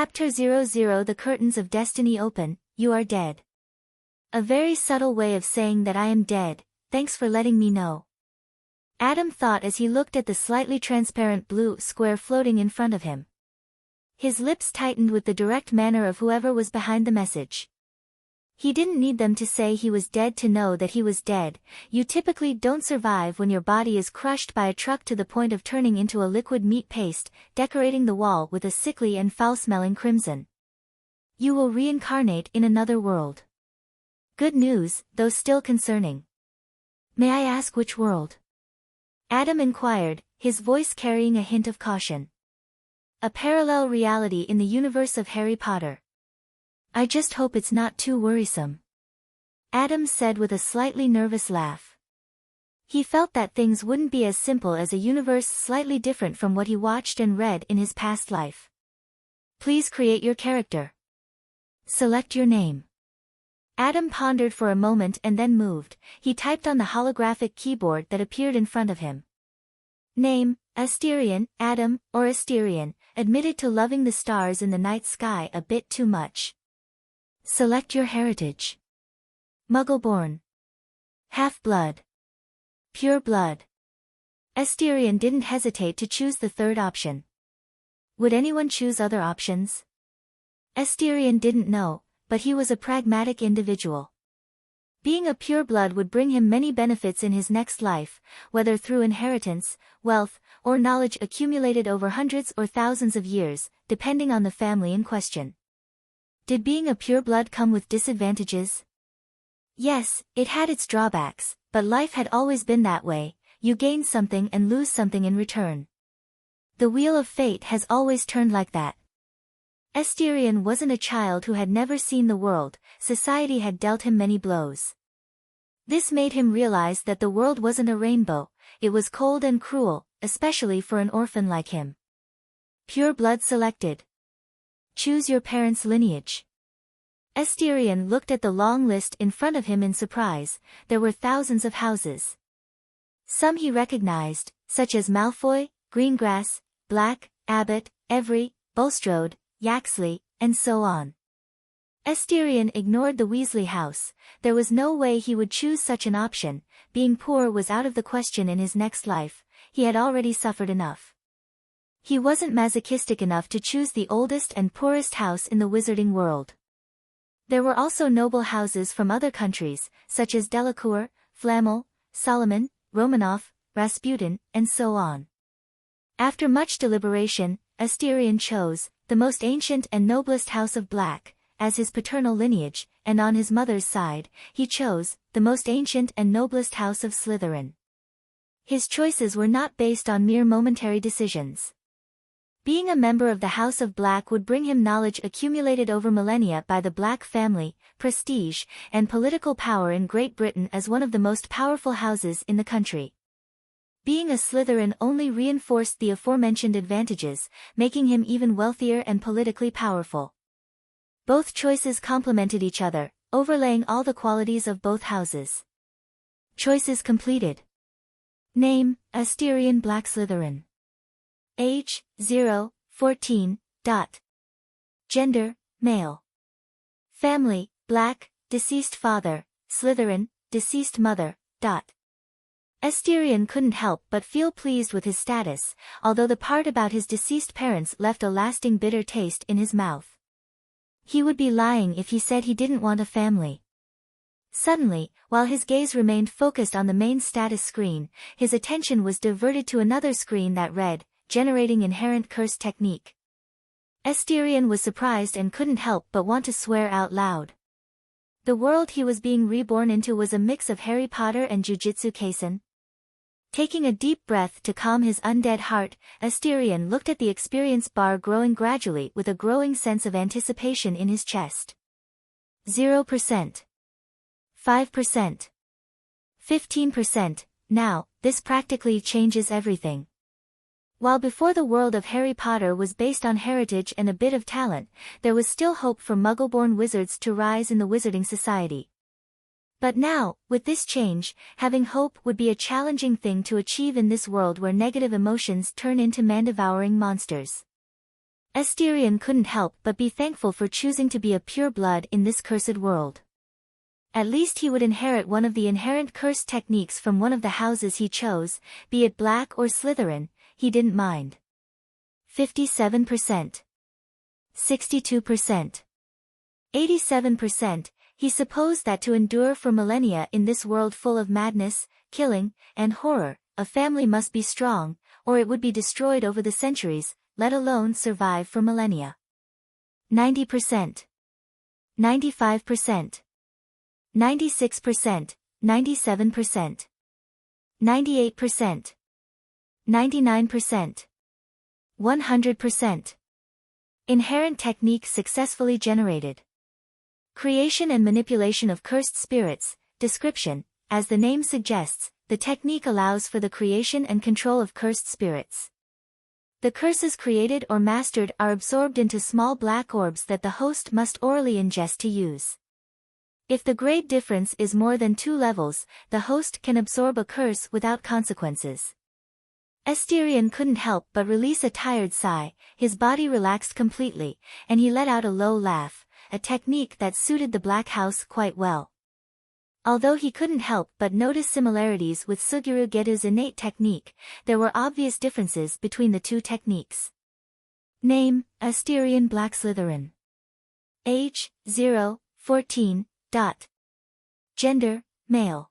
Chapter 00 The Curtains of Destiny Open, You Are Dead. A very subtle way of saying that I am dead, thanks for letting me know. Adam thought as he looked at the slightly transparent blue square floating in front of him. His lips tightened with the direct manner of whoever was behind the message. He didn't need them to say he was dead to know that he was dead. You typically don't survive when your body is crushed by a truck to the point of turning into a liquid meat paste, decorating the wall with a sickly and foul-smelling crimson. You will reincarnate in another world. Good news, though still concerning. May I ask which world? Adam inquired, his voice carrying a hint of caution. A parallel reality in the universe of Harry Potter. I just hope it's not too worrisome. Adam said with a slightly nervous laugh. He felt that things wouldn't be as simple as a universe slightly different from what he watched and read in his past life. Please create your character. Select your name. Adam pondered for a moment and then moved. He typed on the holographic keyboard that appeared in front of him. Name, Asterion, Adam, or Asterion, admitted to loving the stars in the night sky a bit too much. Select your heritage. Muggle-born. Half-blood. Pure blood. Asterion didn't hesitate to choose the third option. Would anyone choose other options? Asterion didn't know, but he was a pragmatic individual. Being a pureblood would bring him many benefits in his next life, whether through inheritance, wealth, or knowledge accumulated over hundreds or thousands of years, depending on the family in question. Did being a pureblood come with disadvantages? Yes, it had its drawbacks, but life had always been that way. You gain something and lose something in return. The wheel of fate has always turned like that. Asterion wasn't a child who had never seen the world. Society had dealt him many blows. This made him realize that the world wasn't a rainbow, it was cold and cruel, especially for an orphan like him. Pure blood selected. Choose your parents' lineage. Asterion looked at the long list in front of him in surprise. There were thousands of houses. Some he recognized, such as Malfoy, Greengrass, Black, Abbott, Every, Bulstrode, Yaxley, and so on. Asterion ignored the Weasley house. There was no way he would choose such an option. Being poor was out of the question in his next life. He had already suffered enough. He wasn't masochistic enough to choose the oldest and poorest house in the wizarding world. There were also noble houses from other countries, such as Delacour, Flamel, Solomon, Romanov, Rasputin, and so on. After much deliberation, Asterion chose the most ancient and noblest house of Black as his paternal lineage, and on his mother's side, he chose the most ancient and noblest house of Slytherin. His choices were not based on mere momentary decisions. Being a member of the House of Black would bring him knowledge accumulated over millennia by the Black family, prestige, and political power in Great Britain as one of the most powerful houses in the country. Being a Slytherin only reinforced the aforementioned advantages, making him even wealthier and politically powerful. Both choices complemented each other, overlaying all the qualities of both houses. Choices completed. Name, Asterion Black-Slytherin. Age, 0, 14. Gender, male. Family, Black, deceased father, Slytherin, deceased mother. Asterion couldn't help but feel pleased with his status, although the part about his deceased parents left a lasting bitter taste in his mouth. He would be lying if he said he didn't want a family. Suddenly, while his gaze remained focused on the main status screen, his attention was diverted to another screen that read, Generating Inherent Curse Technique. Asterion was surprised and couldn't help but want to swear out loud. The world he was being reborn into was a mix of Harry Potter and Jujutsu Kaisen. Taking a deep breath to calm his undead heart, Asterion looked at the experience bar growing gradually with a growing sense of anticipation in his chest. 0%. 5%. 15%. Now, this practically changes everything. While before the world of Harry Potter was based on heritage and a bit of talent, there was still hope for Muggle-born wizards to rise in the wizarding society. But now, with this change, having hope would be a challenging thing to achieve in this world where negative emotions turn into man-devouring monsters. Asterion couldn't help but be thankful for choosing to be a pure blood in this cursed world. At least he would inherit one of the inherent curse techniques from one of the houses he chose, be it Black or Slytherin, he didn't mind. 57%. 62%. 87%, he supposed that to endure for millennia in this world full of madness, killing, and horror, a family must be strong, or it would be destroyed over the centuries, let alone survive for millennia. 90%. 95%. 96%, 97%. 98%. 99%. 100%. Inherent technique successfully generated. Creation and manipulation of cursed spirits. Description. As the name suggests, the technique allows for the creation and control of cursed spirits. The curses created or mastered are absorbed into small black orbs that the host must orally ingest to use. If the grade difference is more than 2 levels, the host can absorb a curse without consequences. Asterion couldn't help but release a tired sigh, his body relaxed completely, and he let out a low laugh, a technique that suited the Black House quite well. Although he couldn't help but notice similarities with Suguru Getu's innate technique, there were obvious differences between the two techniques. Name, Asterion Black-Slytherin. Age, 0, 14. Gender, male.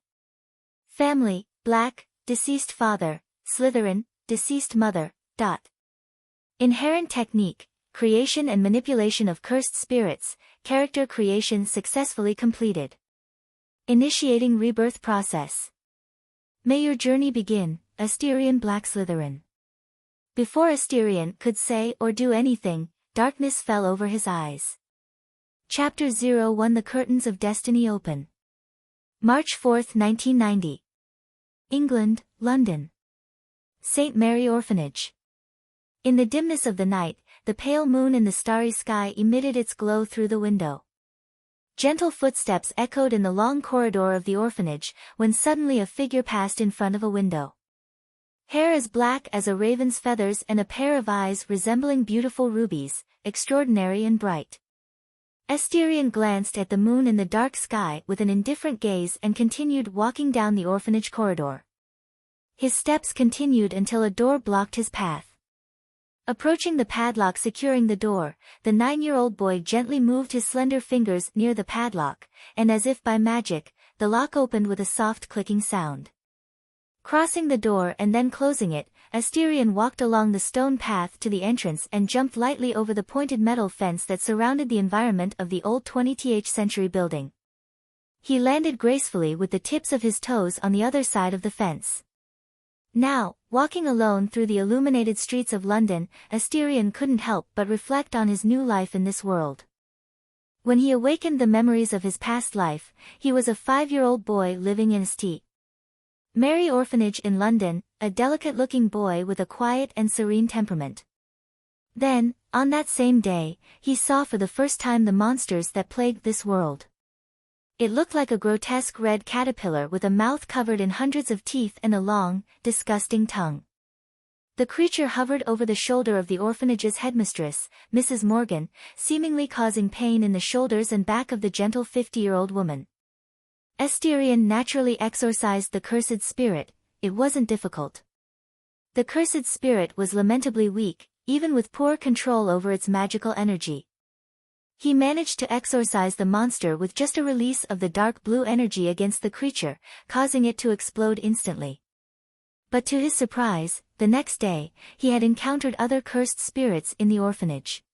Family, Black, deceased father, Slytherin, deceased mother. Inherent technique, creation and manipulation of cursed spirits, character creation successfully completed. Initiating rebirth process. May your journey begin, Asterion Black-Slytherin. Before Asterion could say or do anything, darkness fell over his eyes. Chapter 01. The Curtains of Destiny open. March 4, 1990. England, London. St. Mary Orphanage. In the dimness of the night, the pale moon in the starry sky emitted its glow through the window. Gentle footsteps echoed in the long corridor of the orphanage, when suddenly a figure passed in front of a window. Hair as black as a raven's feathers and a pair of eyes resembling beautiful rubies, extraordinary and bright. Asterion glanced at the moon in the dark sky with an indifferent gaze and continued walking down the orphanage corridor. His steps continued until a door blocked his path. Approaching the padlock securing the door, the 9-year-old boy gently moved his slender fingers near the padlock, and as if by magic, the lock opened with a soft clicking sound. Crossing the door and then closing it, Asterion walked along the stone path to the entrance and jumped lightly over the pointed metal fence that surrounded the environment of the old 20th century building. He landed gracefully with the tips of his toes on the other side of the fence. Now, walking alone through the illuminated streets of London, Asterion couldn't help but reflect on his new life in this world. When he awakened the memories of his past life, he was a 5-year-old boy living in St. Mary Orphanage in London, a delicate-looking boy with a quiet and serene temperament. Then, on that same day, he saw for the first time the monsters that plagued this world. It looked like a grotesque red caterpillar with a mouth covered in hundreds of teeth and a long, disgusting tongue. The creature hovered over the shoulder of the orphanage's headmistress, Mrs. Morgan, seemingly causing pain in the shoulders and back of the gentle 50-year-old woman. Asterion naturally exorcised the cursed spirit. It wasn't difficult. The cursed spirit was lamentably weak, even with poor control over its magical energy. He managed to exorcise the monster with just a release of the dark blue energy against the creature, causing it to explode instantly. But to his surprise, the next day, he had encountered other cursed spirits in the orphanage.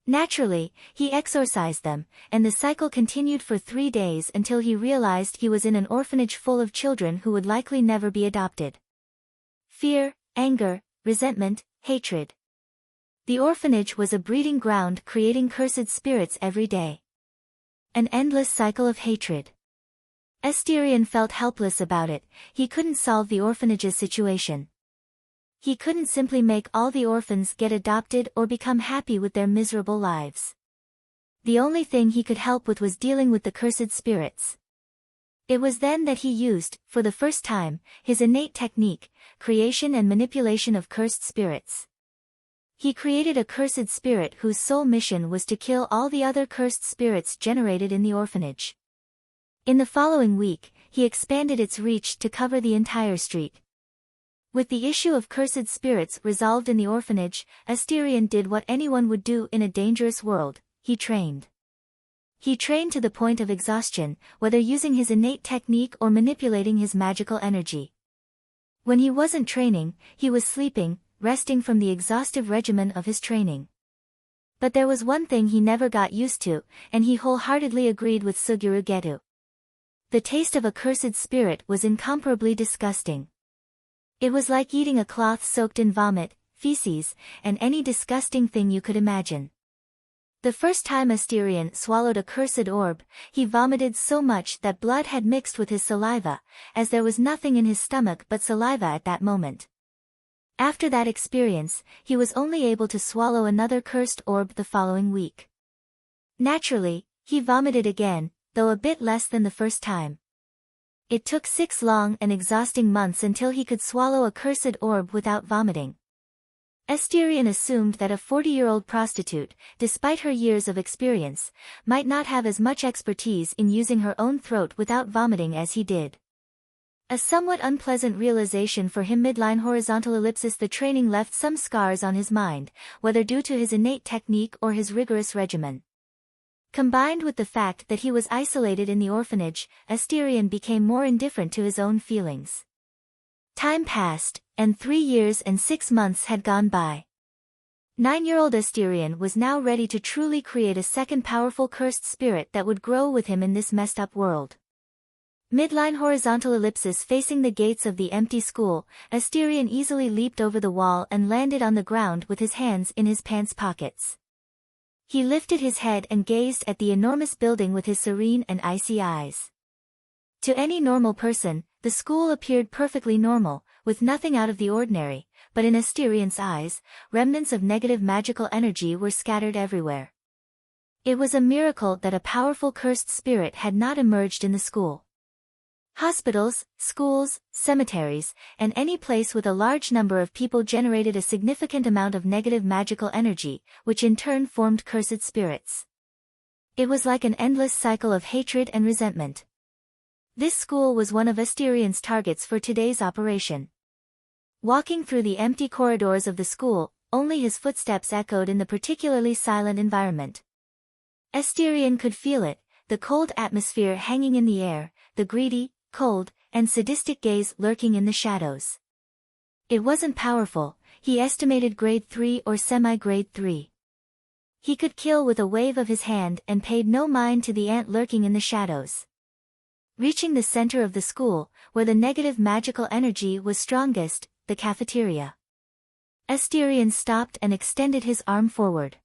Naturally, he exorcised them, and the cycle continued for 3 days until he realized he was in an orphanage full of children who would likely never be adopted. Fear, anger, resentment, hatred. The orphanage was a breeding ground creating cursed spirits every day. An endless cycle of hatred. Asterion felt helpless about it. He couldn't solve the orphanage's situation. He couldn't simply make all the orphans get adopted or become happy with their miserable lives. The only thing he could help with was dealing with the cursed spirits. It was then that he used, for the first time, his innate technique, creation and manipulation of cursed spirits. He created a cursed spirit whose sole mission was to kill all the other cursed spirits generated in the orphanage. In the following week, he expanded its reach to cover the entire street. With the issue of cursed spirits resolved in the orphanage, Asterion did what anyone would do in a dangerous world: he trained. He trained to the point of exhaustion, whether using his innate technique or manipulating his magical energy. When he wasn't training, he was sleeping, resting from the exhaustive regimen of his training. But there was one thing he never got used to, and he wholeheartedly agreed with Suguru Geto. The taste of a cursed spirit was incomparably disgusting. It was like eating a cloth soaked in vomit, feces, and any disgusting thing you could imagine. The first time Asterion swallowed a cursed orb, he vomited so much that blood had mixed with his saliva, as there was nothing in his stomach but saliva at that moment. After that experience, he was only able to swallow another cursed orb the following week. Naturally, he vomited again, though a bit less than the first time. It took 6 long and exhausting months until he could swallow a cursed orb without vomiting. Asterion assumed that a 40-year-old prostitute, despite her years of experience, might not have as much expertise in using her own throat without vomiting as he did. A somewhat unpleasant realization for him. Midline horizontal ellipsis. The training left some scars on his mind, whether due to his innate technique or his rigorous regimen. Combined with the fact that he was isolated in the orphanage, Asterion became more indifferent to his own feelings. Time passed, and 3 years and 6 months had gone by. 9-year-old Asterion was now ready to truly create a second powerful cursed spirit that would grow with him in this messed up world. Midline horizontal ellipsis. Facing the gates of the empty school, Asterion easily leaped over the wall and landed on the ground with his hands in his pants pockets. He lifted his head and gazed at the enormous building with his serene and icy eyes. To any normal person, the school appeared perfectly normal, with nothing out of the ordinary, but in Asterion's eyes, remnants of negative magical energy were scattered everywhere. It was a miracle that a powerful cursed spirit had not emerged in the school. Hospitals, schools, cemeteries, and any place with a large number of people generated a significant amount of negative magical energy, which in turn formed cursed spirits. It was like an endless cycle of hatred and resentment. This school was one of Asterion's targets for today's operation. Walking through the empty corridors of the school, only his footsteps echoed in the particularly silent environment. Asterion could feel it, the cold atmosphere hanging in the air, the greedy, cold, and sadistic gaze lurking in the shadows. It wasn't powerful, he estimated grade 3 or semi-grade 3. He could kill with a wave of his hand and paid no mind to the ant lurking in the shadows. Reaching the center of the school, where the negative magical energy was strongest, the cafeteria. Asterion stopped and extended his arm forward.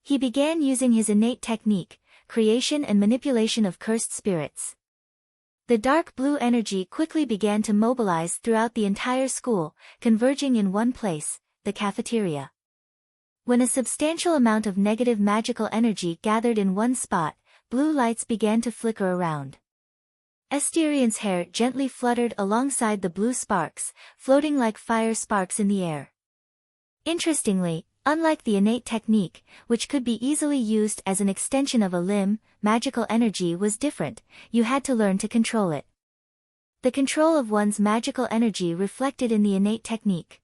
He began using his innate technique, creation and manipulation of cursed spirits. The dark blue energy quickly began to mobilize throughout the entire school, converging in one place, the cafeteria. When a substantial amount of negative magical energy gathered in one spot, blue lights began to flicker around. Asterion's hair gently fluttered alongside the blue sparks, floating like fire sparks in the air. Interestingly, unlike the innate technique, which could be easily used as an extension of a limb, magical energy was different, you had to learn to control it. The control of one's magical energy reflected in the innate technique.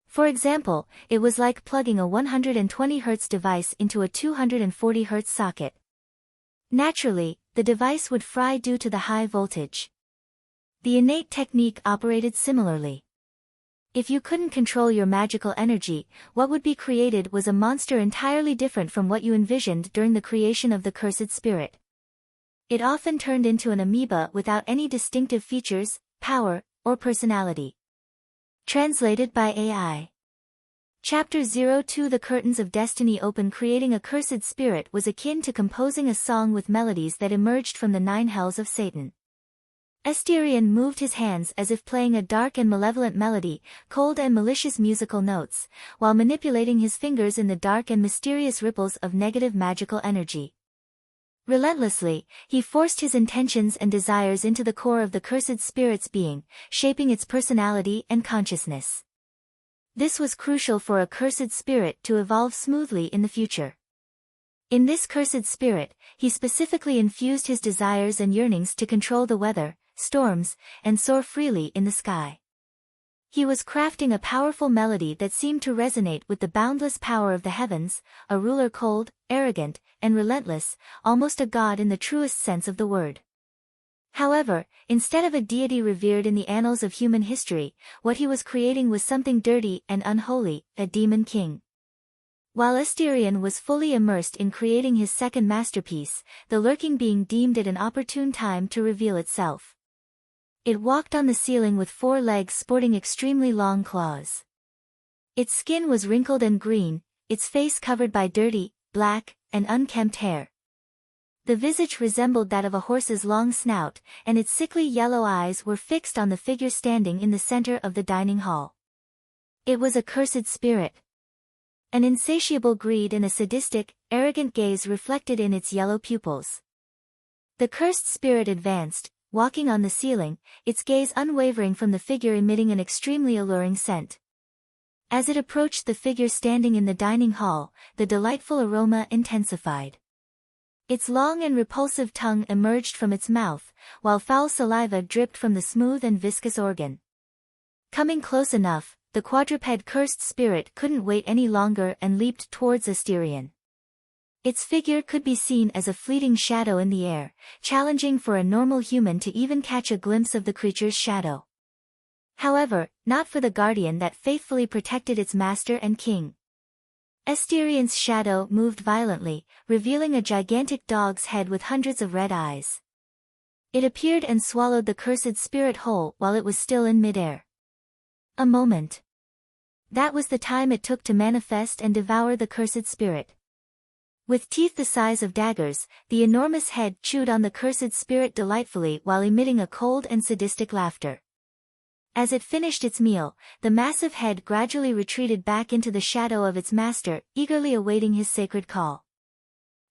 For example, it was like plugging a 120 Hz device into a 240 Hz socket. Naturally, the device would fry due to the high voltage. The innate technique operated similarly. If you couldn't control your magical energy, what would be created was a monster entirely different from what you envisioned during the creation of the cursed spirit. It often turned into an amoeba without any distinctive features, power, or personality. Translated by AI. Chapter 02. The Curtains of Destiny open. Creating a cursed spirit was akin to composing a song with melodies that emerged from the 9 hells of Satan. Asterion moved his hands as if playing a dark and malevolent melody, cold and malicious musical notes, while manipulating his fingers in the dark and mysterious ripples of negative magical energy. Relentlessly, he forced his intentions and desires into the core of the cursed spirit's being, shaping its personality and consciousness. This was crucial for a cursed spirit to evolve smoothly in the future. In this cursed spirit, he specifically infused his desires and yearnings to control the weather, storms, and soar freely in the sky. He was crafting a powerful melody that seemed to resonate with the boundless power of the heavens, a ruler cold, arrogant, and relentless, almost a god in the truest sense of the word. However, instead of a deity revered in the annals of human history, what he was creating was something dirty and unholy, a demon king. While Asterion was fully immersed in creating his second masterpiece, the lurking being deemed it an opportune time to reveal itself. It walked on the ceiling with 4 legs sporting extremely long claws. Its skin was wrinkled and green, its face covered by dirty, black, and unkempt hair. The visage resembled that of a horse's long snout, and its sickly yellow eyes were fixed on the figure standing in the center of the dining hall. It was a cursed spirit. An insatiable greed and a sadistic, arrogant gaze reflected in its yellow pupils. The cursed spirit advanced, walking on the ceiling, its gaze unwavering from the figure emitting an extremely alluring scent. As it approached the figure standing in the dining hall, the delightful aroma intensified. Its long and repulsive tongue emerged from its mouth, while foul saliva dripped from the smooth and viscous organ. Coming close enough, the quadruped cursed spirit couldn't wait any longer and leaped towards Asterion. Its figure could be seen as a fleeting shadow in the air, challenging for a normal human to even catch a glimpse of the creature's shadow. However, not for the guardian that faithfully protected its master and king. Asterion's shadow moved violently, revealing a gigantic dog's head with hundreds of red eyes. It appeared and swallowed the cursed spirit whole while it was still in midair. A moment. That was the time it took to manifest and devour the cursed spirit. With teeth the size of daggers, the enormous head chewed on the cursed spirit delightfully while emitting a cold and sadistic laughter. As it finished its meal, the massive head gradually retreated back into the shadow of its master, eagerly awaiting his sacred call.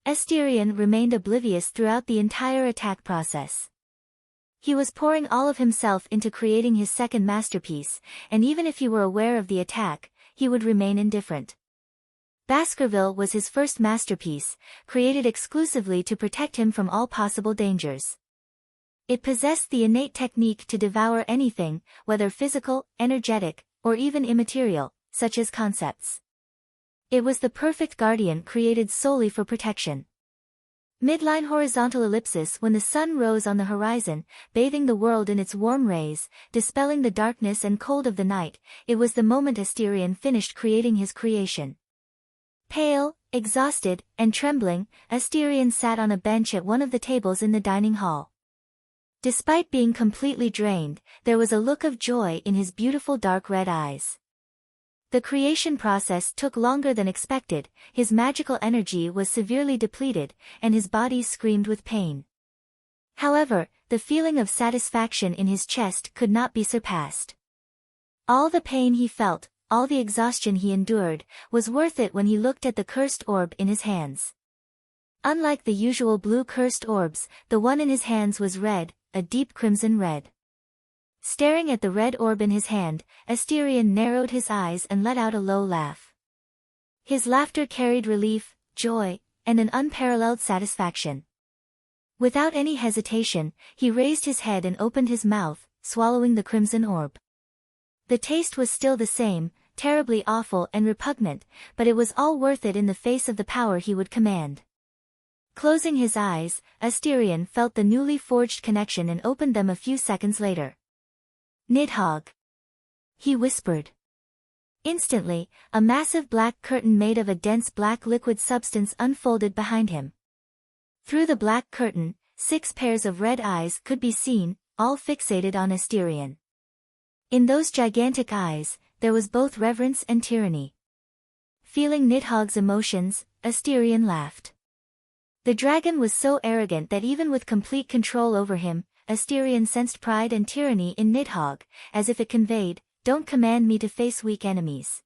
Asterion remained oblivious throughout the entire attack process. He was pouring all of himself into creating his second masterpiece, and even if he were aware of the attack, he would remain indifferent. Baskerville was his first masterpiece, created exclusively to protect him from all possible dangers. It possessed the innate technique to devour anything, whether physical, energetic, or even immaterial, such as concepts. It was the perfect guardian created solely for protection. Midline horizontal ellipsis when the sun rose on the horizon, bathing the world in its warm rays, dispelling the darkness and cold of the night, it was the moment Asterion finished creating his creation. Pale, exhausted, and trembling, Asterion sat on a bench at one of the tables in the dining hall. Despite being completely drained, there was a look of joy in his beautiful dark red eyes. The creation process took longer than expected, his magical energy was severely depleted, and his body screamed with pain. However, the feeling of satisfaction in his chest could not be surpassed. All the pain he felt, all the exhaustion he endured, was worth it when he looked at the cursed orb in his hands. Unlike the usual blue cursed orbs, the one in his hands was red, a deep crimson red. Staring at the red orb in his hand, Asterion narrowed his eyes and let out a low laugh. His laughter carried relief, joy, and an unparalleled satisfaction. Without any hesitation, he raised his head and opened his mouth, swallowing the crimson orb. The taste was still the same, terribly awful and repugnant, but it was all worth it in the face of the power he would command. Closing his eyes, Asterion felt the newly forged connection and opened them a few seconds later. Nidhogg, he whispered. Instantly, a massive black curtain made of a dense black liquid substance unfolded behind him. Through the black curtain, 6 pairs of red eyes could be seen, all fixated on Asterion. In those gigantic eyes, there was both reverence and tyranny. Feeling Nidhogg's emotions, Asterion laughed. The dragon was so arrogant that even with complete control over him, Asterion sensed pride and tyranny in Nidhogg, as if it conveyed, "Don't command me to face weak enemies."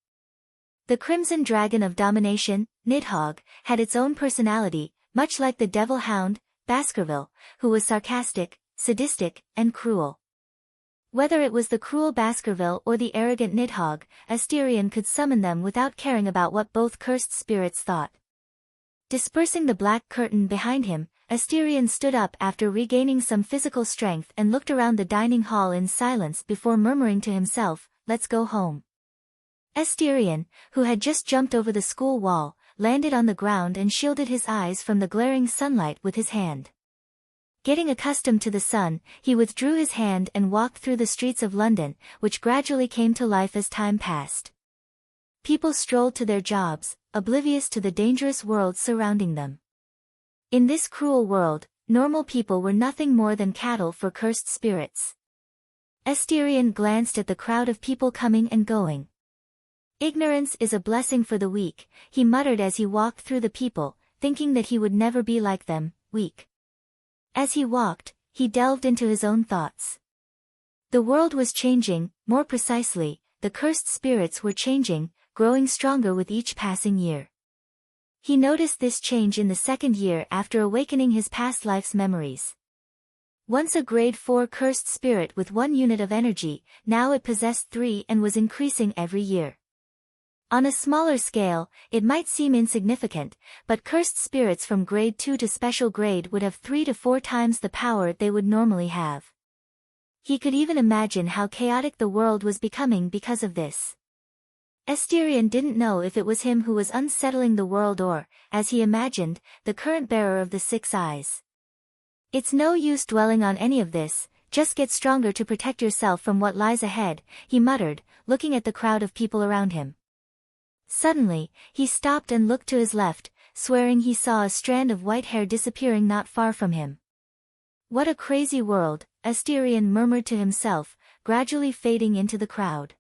The Crimson Dragon of Domination, Nidhogg, had its own personality, much like the Devil Hound, Baskerville, who was sarcastic, sadistic, and cruel. Whether it was the cruel Baskerville or the arrogant Nidhogg, Asterion could summon them without caring about what both cursed spirits thought. Dispersing the black curtain behind him, Asterion stood up after regaining some physical strength and looked around the dining hall in silence before murmuring to himself, "Let's go home." Asterion, who had just jumped over the school wall, landed on the ground and shielded his eyes from the glaring sunlight with his hand. Getting accustomed to the sun, he withdrew his hand and walked through the streets of London, which gradually came to life as time passed. People strolled to their jobs, oblivious to the dangerous world surrounding them. In this cruel world, normal people were nothing more than cattle for cursed spirits. Asterion glanced at the crowd of people coming and going. "Ignorance is a blessing for the weak," he muttered as he walked through the people, thinking that he would never be like them, weak. As he walked, he delved into his own thoughts. The world was changing, more precisely, the cursed spirits were changing, growing stronger with each passing year. He noticed this change in the second year after awakening his past life's memories. Once a grade 4 cursed spirit with 1 unit of energy, now it possessed 3 and was increasing every year. On a smaller scale, it might seem insignificant, but cursed spirits from grade 2 to special grade would have 3 to 4 times the power they would normally have. He could even imagine how chaotic the world was becoming because of this. Asterion didn't know if it was him who was unsettling the world or, as he imagined, the current bearer of the 6 eyes. "It's no use dwelling on any of this, just get stronger to protect yourself from what lies ahead," he muttered, looking at the crowd of people around him. Suddenly, he stopped and looked to his left, swearing he saw a strand of white hair disappearing not far from him. "What a crazy world," Asterion murmured to himself, gradually fading into the crowd.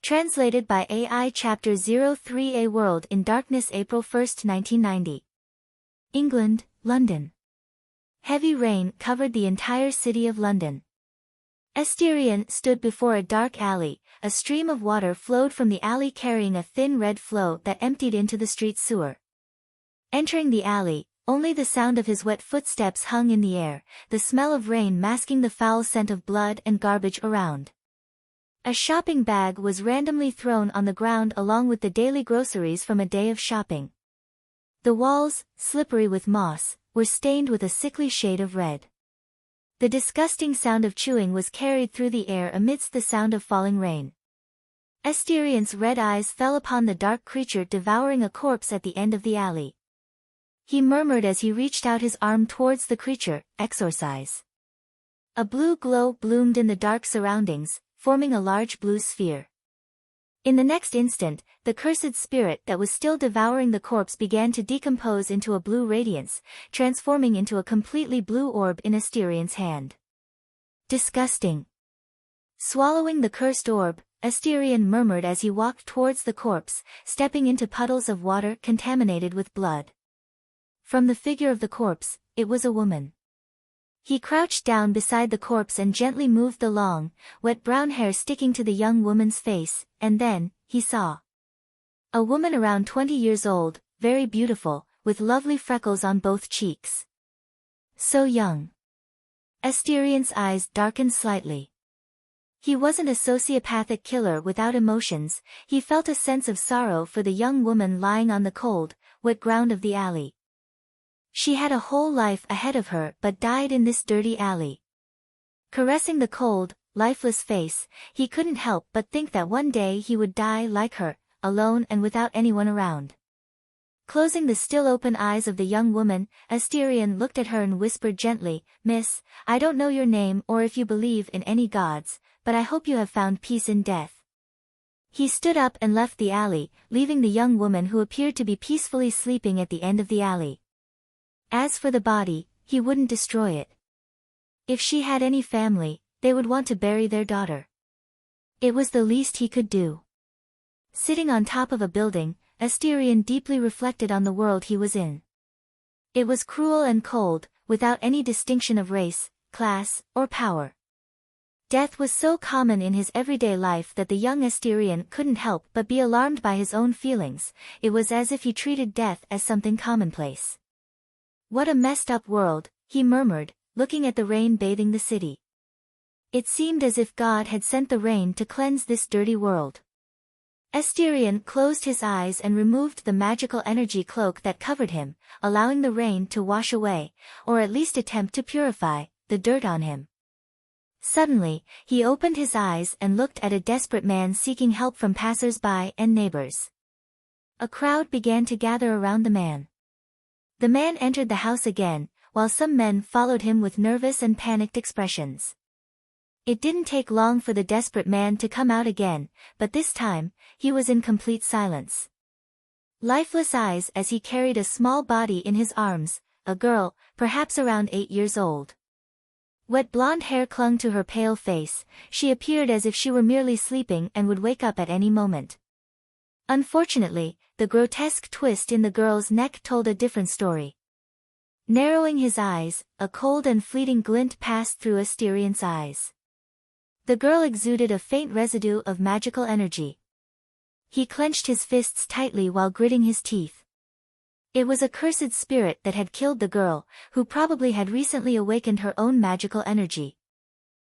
Translated by AI Chapter 03 A World in Darkness April 1, 1990. England, London. Heavy rain covered the entire city of London. Asterion stood before a dark alley, a stream of water flowed from the alley carrying a thin red flow that emptied into the street sewer. Entering the alley, only the sound of his wet footsteps hung in the air, the smell of rain masking the foul scent of blood and garbage around. A shopping bag was randomly thrown on the ground along with the daily groceries from a day of shopping. The walls, slippery with moss, were stained with a sickly shade of red. The disgusting sound of chewing was carried through the air amidst the sound of falling rain. Asterion's red eyes fell upon the dark creature devouring a corpse at the end of the alley. He murmured as he reached out his arm towards the creature, "Exorcise." A blue glow bloomed in the dark surroundings, forming a large blue sphere. In the next instant, the cursed spirit that was still devouring the corpse began to decompose into a blue radiance, transforming into a completely blue orb in Asterion's hand. "Disgusting." Swallowing the cursed orb, Asterion murmured as he walked towards the corpse, stepping into puddles of water contaminated with blood. From the figure of the corpse, it was a woman. He crouched down beside the corpse and gently moved the long, wet brown hair sticking to the young woman's face, and then, he saw a woman around 20 years old, very beautiful, with lovely freckles on both cheeks. So young. Asterion's eyes darkened slightly. He wasn't a sociopathic killer without emotions, he felt a sense of sorrow for the young woman lying on the cold, wet ground of the alley. She had a whole life ahead of her but died in this dirty alley. Caressing the cold, lifeless face, he couldn't help but think that one day he would die like her, alone and without anyone around. Closing the still open eyes of the young woman, Asterion looked at her and whispered gently, "Miss, I don't know your name or if you believe in any gods, but I hope you have found peace in death." He stood up and left the alley, leaving the young woman who appeared to be peacefully sleeping at the end of the alley. As for the body, he wouldn't destroy it. If she had any family, they would want to bury their daughter. It was the least he could do. Sitting on top of a building, Asterion deeply reflected on the world he was in. It was cruel and cold, without any distinction of race, class, or power. Death was so common in his everyday life that the young Asterion couldn't help but be alarmed by his own feelings. It was as if he treated death as something commonplace. "What a messed up world," he murmured, looking at the rain bathing the city. It seemed as if God had sent the rain to cleanse this dirty world. Asterion closed his eyes and removed the magical energy cloak that covered him, allowing the rain to wash away, or at least attempt to purify, the dirt on him. Suddenly, he opened his eyes and looked at a desperate man seeking help from passers-by and neighbors. A crowd began to gather around the man. The man entered the house again, while some men followed him with nervous and panicked expressions. It didn't take long for the desperate man to come out again, but this time, he was in complete silence. Lifeless eyes as he carried a small body in his arms, a girl, perhaps around 8 years old. Wet blonde hair clung to her pale face, she appeared as if she were merely sleeping and would wake up at any moment. Unfortunately, the grotesque twist in the girl's neck told a different story. Narrowing his eyes, a cold and fleeting glint passed through Asterion's eyes. The girl exuded a faint residue of magical energy. He clenched his fists tightly while gritting his teeth. It was a cursed spirit that had killed the girl, who probably had recently awakened her own magical energy.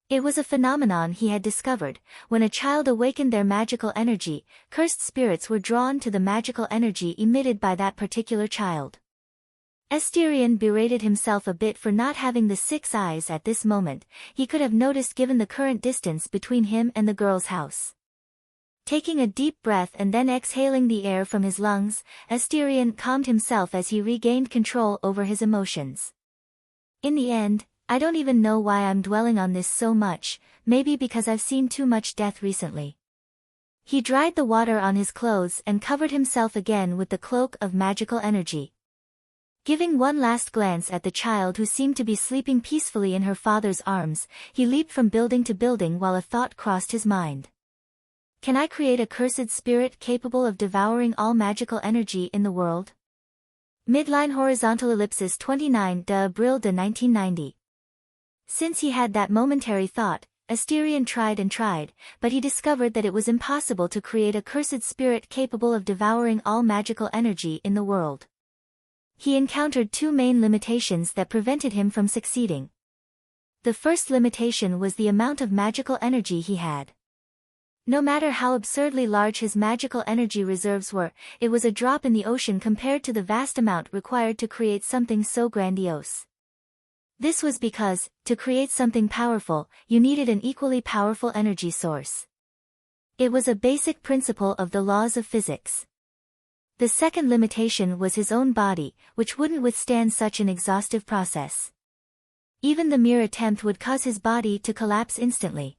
It was a phenomenon he had discovered. When a child awakened their magical energy, cursed spirits were drawn to the magical energy emitted by that particular child. Asterion berated himself a bit for not having the 6 eyes at this moment, he could have noticed given the current distance between him and the girl's house. Taking a deep breath and then exhaling the air from his lungs, Asterion calmed himself as he regained control over his emotions. In the end, I don't even know why I'm dwelling on this so much, maybe because I've seen too much death recently. He dried the water on his clothes and covered himself again with the cloak of magical energy. Giving one last glance at the child who seemed to be sleeping peacefully in her father's arms, he leaped from building to building while a thought crossed his mind. Can I create a cursed spirit capable of devouring all magical energy in the world? Midline horizontal ellipsis 29 de Abril de 1990. Since he had that momentary thought, Asterion tried and tried, but he discovered that it was impossible to create a cursed spirit capable of devouring all magical energy in the world. He encountered 2 main limitations that prevented him from succeeding. The first limitation was the amount of magical energy he had. No matter how absurdly large his magical energy reserves were, it was a drop in the ocean compared to the vast amount required to create something so grandiose. This was because, to create something powerful, you needed an equally powerful energy source. It was a basic principle of the laws of physics. The second limitation was his own body, which wouldn't withstand such an exhaustive process. Even the mere attempt would cause his body to collapse instantly.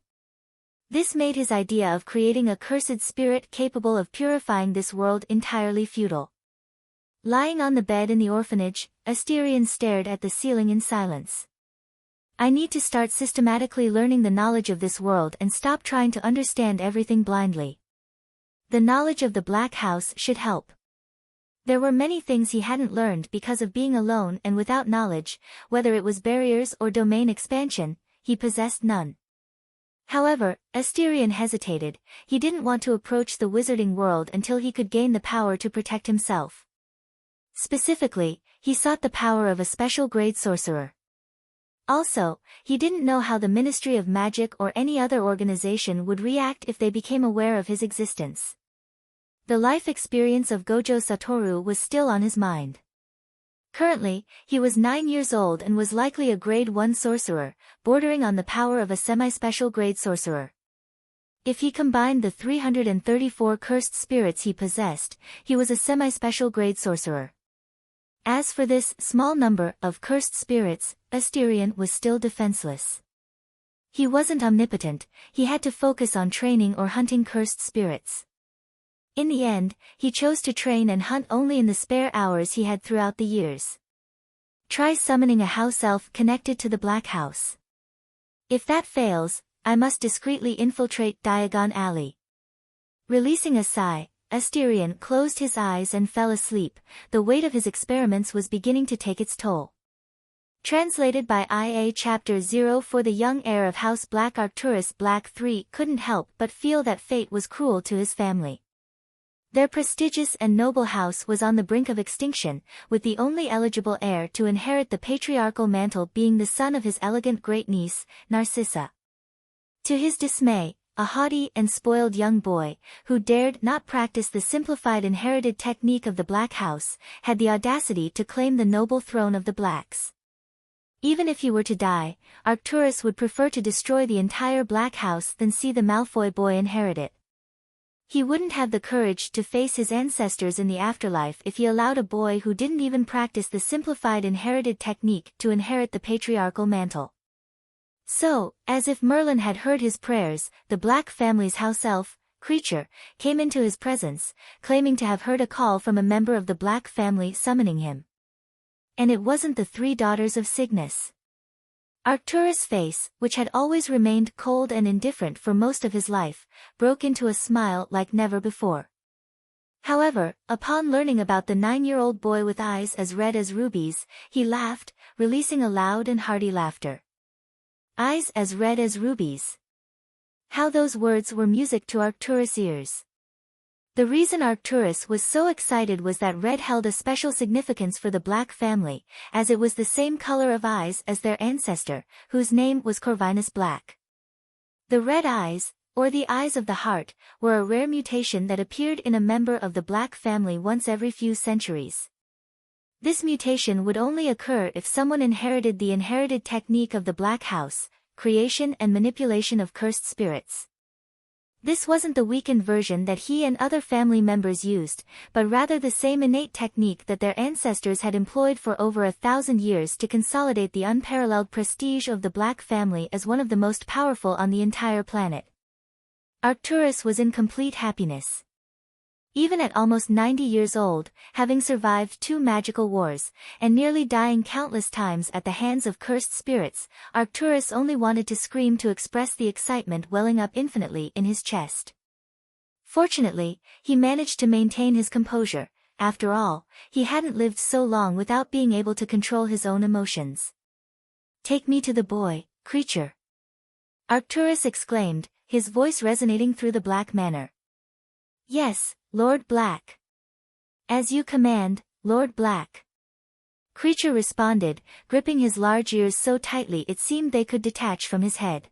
This made his idea of creating a cursed spirit capable of purifying this world entirely futile. Lying on the bed in the orphanage, Asterion stared at the ceiling in silence. I need to start systematically learning the knowledge of this world and stop trying to understand everything blindly. The knowledge of the Black House should help. There were many things he hadn't learned because of being alone and without knowledge, whether it was barriers or domain expansion, he possessed none. However, Asterion hesitated, he didn't want to approach the wizarding world until he could gain the power to protect himself. Specifically, he sought the power of a special grade sorcerer. Also, he didn't know how the Ministry of Magic or any other organization would react if they became aware of his existence. The life experience of Gojo Satoru was still on his mind. Currently, he was 9 years old and was likely a grade 1 sorcerer, bordering on the power of a semi-special grade sorcerer. If he combined the 334 cursed spirits he possessed, he was a semi-special grade sorcerer. As for this small number of cursed spirits, Asterion was still defenseless. He wasn't omnipotent, he had to focus on training or hunting cursed spirits. In the end, he chose to train and hunt only in the spare hours he had throughout the years. Try summoning a house elf connected to the Black House. If that fails, I must discreetly infiltrate Diagon Alley. Releasing a sigh, Asterion closed his eyes and fell asleep. The weight of his experiments was beginning to take its toll. Translated by IA Chapter 0 for the young heir of House Black. Arcturus Black III couldn't help but feel that fate was cruel to his family. Their prestigious and noble house was on the brink of extinction, with the only eligible heir to inherit the patriarchal mantle being the son of his elegant great-niece, Narcissa. To his dismay, a haughty and spoiled young boy, who dared not practice the simplified inherited technique of the Black House, had the audacity to claim the noble throne of the Blacks. Even if he were to die, Arcturus would prefer to destroy the entire Black House than see the Malfoy boy inherit it. He wouldn't have the courage to face his ancestors in the afterlife if he allowed a boy who didn't even practice the simplified inherited technique to inherit the patriarchal mantle. So, as if Merlin had heard his prayers, the Black family's house elf, Krrish, came into his presence, claiming to have heard a call from a member of the Black family summoning him. And it wasn't the three daughters of Cygnus. Arcturus' face, which had always remained cold and indifferent for most of his life, broke into a smile like never before. However, upon learning about the 9-year-old boy with eyes as red as rubies, he laughed, releasing a loud and hearty laughter. Eyes as red as rubies. How those words were music to Arcturus' ears. The reason Arcturus was so excited was that red held a special significance for the Black family, as it was the same color of eyes as their ancestor, whose name was Corvinus Black. The red eyes, or the eyes of the heart, were a rare mutation that appeared in a member of the Black family once every few centuries. This mutation would only occur if someone inherited the inherited technique of the Black House, creation and manipulation of cursed spirits. This wasn't the weakened version that he and other family members used, but rather the same innate technique that their ancestors had employed for over 1,000 years to consolidate the unparalleled prestige of the Black family as one of the most powerful on the entire planet. Arcturus was in complete happiness. Even at almost 90 years old, having survived 2 magical wars, and nearly dying countless times at the hands of cursed spirits, Arcturus only wanted to scream to express the excitement welling up infinitely in his chest. Fortunately, he managed to maintain his composure. After all, he hadn't lived so long without being able to control his own emotions. "Take me to the boy, Krrish," Arcturus exclaimed, his voice resonating through the Black Manor. "Yes, Lord Black." "As you command, Lord Black," Krrish responded, gripping his large ears so tightly it seemed they could detach from his head.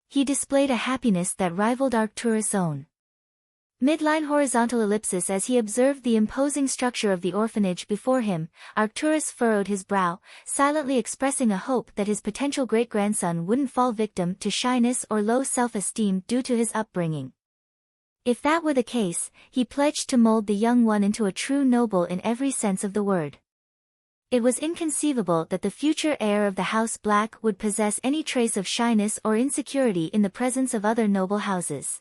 He displayed a happiness that rivaled Arcturus' own. Midline horizontal ellipsis. As he observed the imposing structure of the orphanage before him, Arcturus furrowed his brow, silently expressing a hope that his potential great-grandson wouldn't fall victim to shyness or low self-esteem due to his upbringing. If that were the case, he pledged to mold the young one into a true noble in every sense of the word. It was inconceivable that the future heir of the House Black would possess any trace of shyness or insecurity in the presence of other noble houses.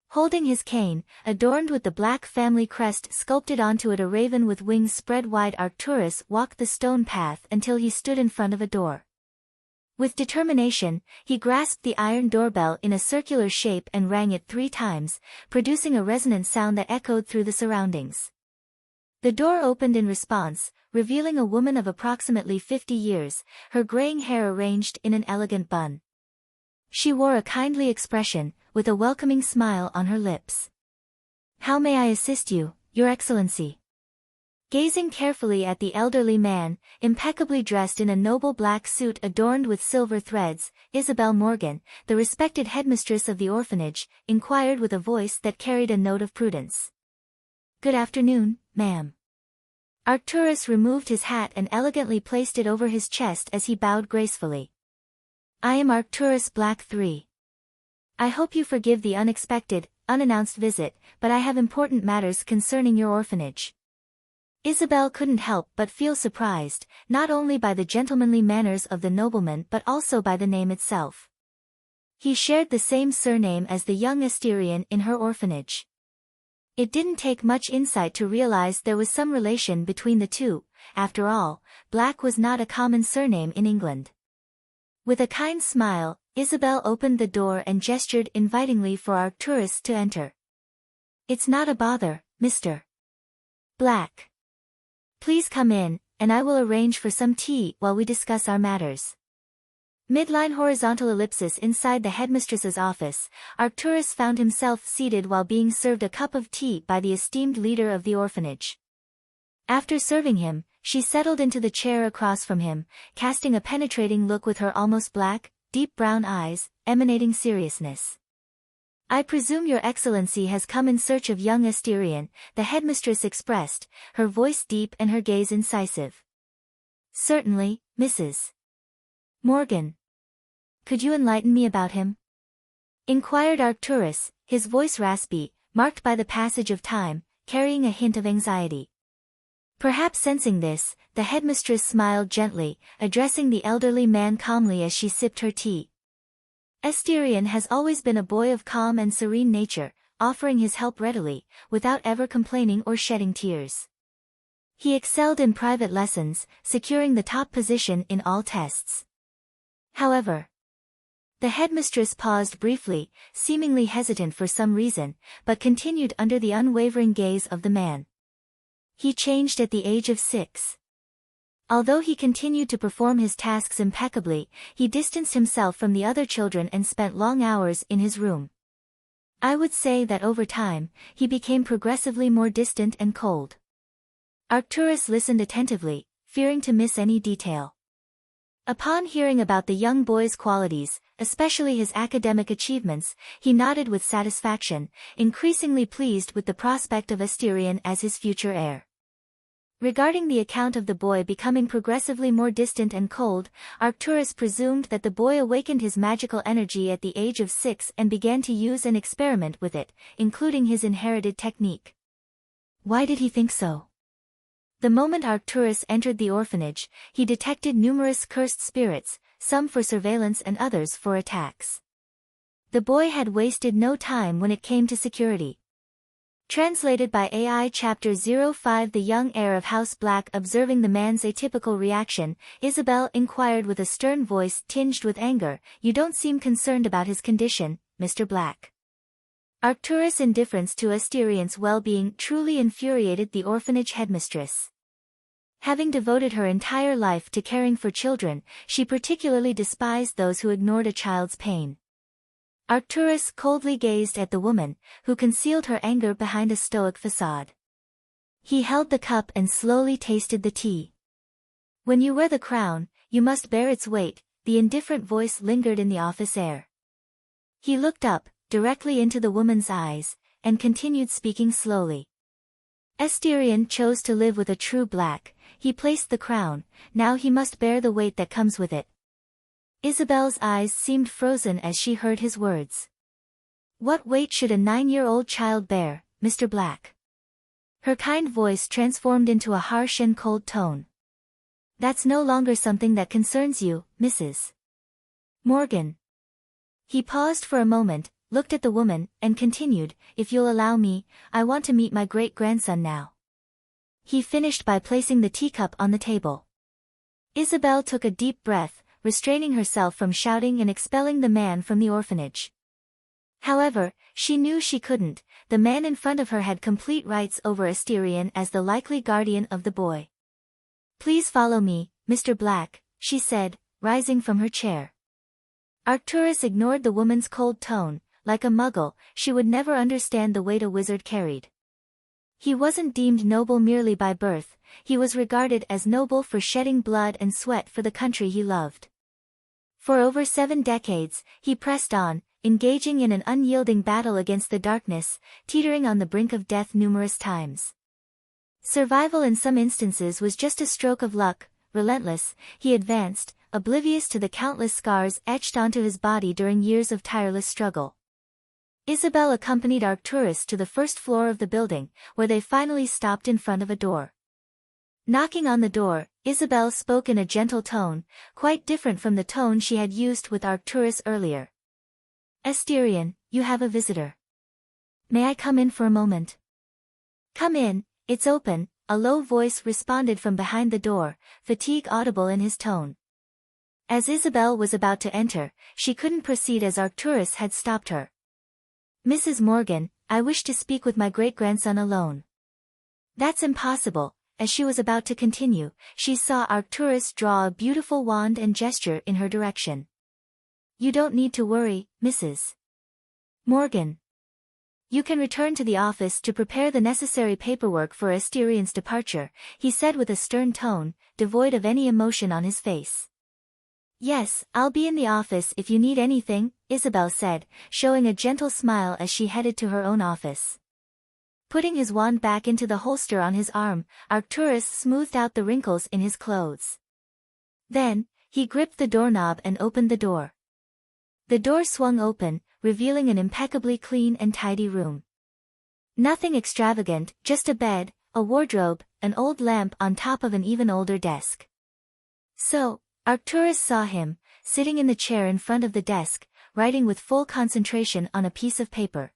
Holding his cane, adorned with the Black family crest sculpted onto it, a raven with wings spread wide, Arcturus walked the stone path until he stood in front of a door. With determination, he grasped the iron doorbell in a circular shape and rang it 3 times, producing a resonant sound that echoed through the surroundings. The door opened in response, revealing a woman of approximately 50 years, her graying hair arranged in an elegant bun. She wore a kindly expression, with a welcoming smile on her lips. "How may I assist you, Your Excellency?" Gazing carefully at the elderly man, impeccably dressed in a noble black suit adorned with silver threads, Isabel Morgan, the respected headmistress of the orphanage, inquired with a voice that carried a note of prudence. "Good afternoon, ma'am." Arcturus removed his hat and elegantly placed it over his chest as he bowed gracefully. "I am Arcturus Black III. I hope you forgive the unexpected, unannounced visit, but I have important matters concerning your orphanage." Isabel couldn't help but feel surprised, not only by the gentlemanly manners of the nobleman but also by the name itself. He shared the same surname as the young Asterion in her orphanage. It didn't take much insight to realize there was some relation between the two. After all, Black was not a common surname in England. With a kind smile, Isabel opened the door and gestured invitingly for Arcturus to enter. "It's not a bother, Mr. Black. Please come in, and I will arrange for some tea while we discuss our matters." Midline horizontal ellipsis. Inside the headmistress's office, Arcturus found himself seated while being served a cup of tea by the esteemed leader of the orphanage. After serving him, she settled into the chair across from him, casting a penetrating look with her almost black, deep brown eyes, emanating seriousness. "I presume your excellency has come in search of young Asterion," the headmistress expressed, her voice deep and her gaze incisive. "Certainly, Mrs. Morgan. Could you enlighten me about him?" inquired Arcturus, his voice raspy, marked by the passage of time, carrying a hint of anxiety. Perhaps sensing this, the headmistress smiled gently, addressing the elderly man calmly as she sipped her tea. "Asterion has always been a boy of calm and serene nature, offering his help readily, without ever complaining or shedding tears. He excelled in private lessons, securing the top position in all tests. However..." The headmistress paused briefly, seemingly hesitant for some reason, but continued under the unwavering gaze of the man. "He changed at the age of 6. Although he continued to perform his tasks impeccably, he distanced himself from the other children and spent long hours in his room. I would say that over time, he became progressively more distant and cold." Arcturus listened attentively, fearing to miss any detail. Upon hearing about the young boy's qualities, especially his academic achievements, he nodded with satisfaction, increasingly pleased with the prospect of Asterion as his future heir. Regarding the account of the boy becoming progressively more distant and cold, Arcturus presumed that the boy awakened his magical energy at the age of 6 and began to use and experiment with it, including his inherited technique. Why did he think so? The moment Arcturus entered the orphanage, he detected numerous cursed spirits, some for surveillance and others for attacks. The boy had wasted no time when it came to security. Translated by AI Chapter 05. The young heir of House Black, observing the man's atypical reaction, Isabel inquired with a stern voice tinged with anger, "You don't seem concerned about his condition, Mr. Black." Arcturus' indifference to Asterion's well-being truly infuriated the orphanage headmistress. Having devoted her entire life to caring for children, she particularly despised those who ignored a child's pain. Arcturus coldly gazed at the woman, who concealed her anger behind a stoic facade. He held the cup and slowly tasted the tea. "When you wear the crown, you must bear its weight," the indifferent voice lingered in the office air. He looked up, directly into the woman's eyes, and continued speaking slowly. "Asterion chose to live with a true black, he placed the crown, now he must bear the weight that comes with it." Isabel's eyes seemed frozen as she heard his words. "What weight should a 9-year-old child bear, Mr. Black?" Her kind voice transformed into a harsh and cold tone. "That's no longer something that concerns you, Mrs. Morgan." He paused for a moment, looked at the woman, and continued, "If you'll allow me, I want to meet my great-grandson now." He finished by placing the teacup on the table. Isabel took a deep breath, restraining herself from shouting and expelling the man from the orphanage. However, she knew she couldn't. The man in front of her had complete rights over Asterion as the likely guardian of the boy. "Please follow me, Mr. Black," she said, rising from her chair. Arcturus ignored the woman's cold tone. Like a muggle, she would never understand the weight a wizard carried. He wasn't deemed noble merely by birth, he was regarded as noble for shedding blood and sweat for the country he loved. For over 7 decades, he pressed on, engaging in an unyielding battle against the darkness, teetering on the brink of death numerous times. Survival in some instances was just a stroke of luck. Relentless, he advanced, oblivious to the countless scars etched onto his body during years of tireless struggle. Isabel accompanied Arcturus to the first floor of the building, where they finally stopped in front of a door. Knocking on the door, Isabel spoke in a gentle tone, quite different from the tone she had used with Arcturus earlier. "Asterion, you have a visitor. May I come in for a moment?" "Come in, it's open," a low voice responded from behind the door, fatigue audible in his tone. As Isabel was about to enter, she couldn't proceed as Arcturus had stopped her. "Mrs. Morgan, I wish to speak with my great-grandson alone." "That's impossible." As she was about to continue, she saw Arcturus draw a beautiful wand and gesture in her direction. "You don't need to worry, Mrs. Morgan. You can return to the office to prepare the necessary paperwork for Asterion's departure," he said with a stern tone, devoid of any emotion on his face. Yes, I'll be in the office if you need anything, Isabel said, showing a gentle smile as she headed to her own office. Putting his wand back into the holster on his arm, Arcturus smoothed out the wrinkles in his clothes. Then, he gripped the doorknob and opened the door. The door swung open, revealing an impeccably clean and tidy room. Nothing extravagant, just a bed, a wardrobe, an old lamp on top of an even older desk. So, Arcturus saw him, sitting in the chair in front of the desk, writing with full concentration on a piece of paper.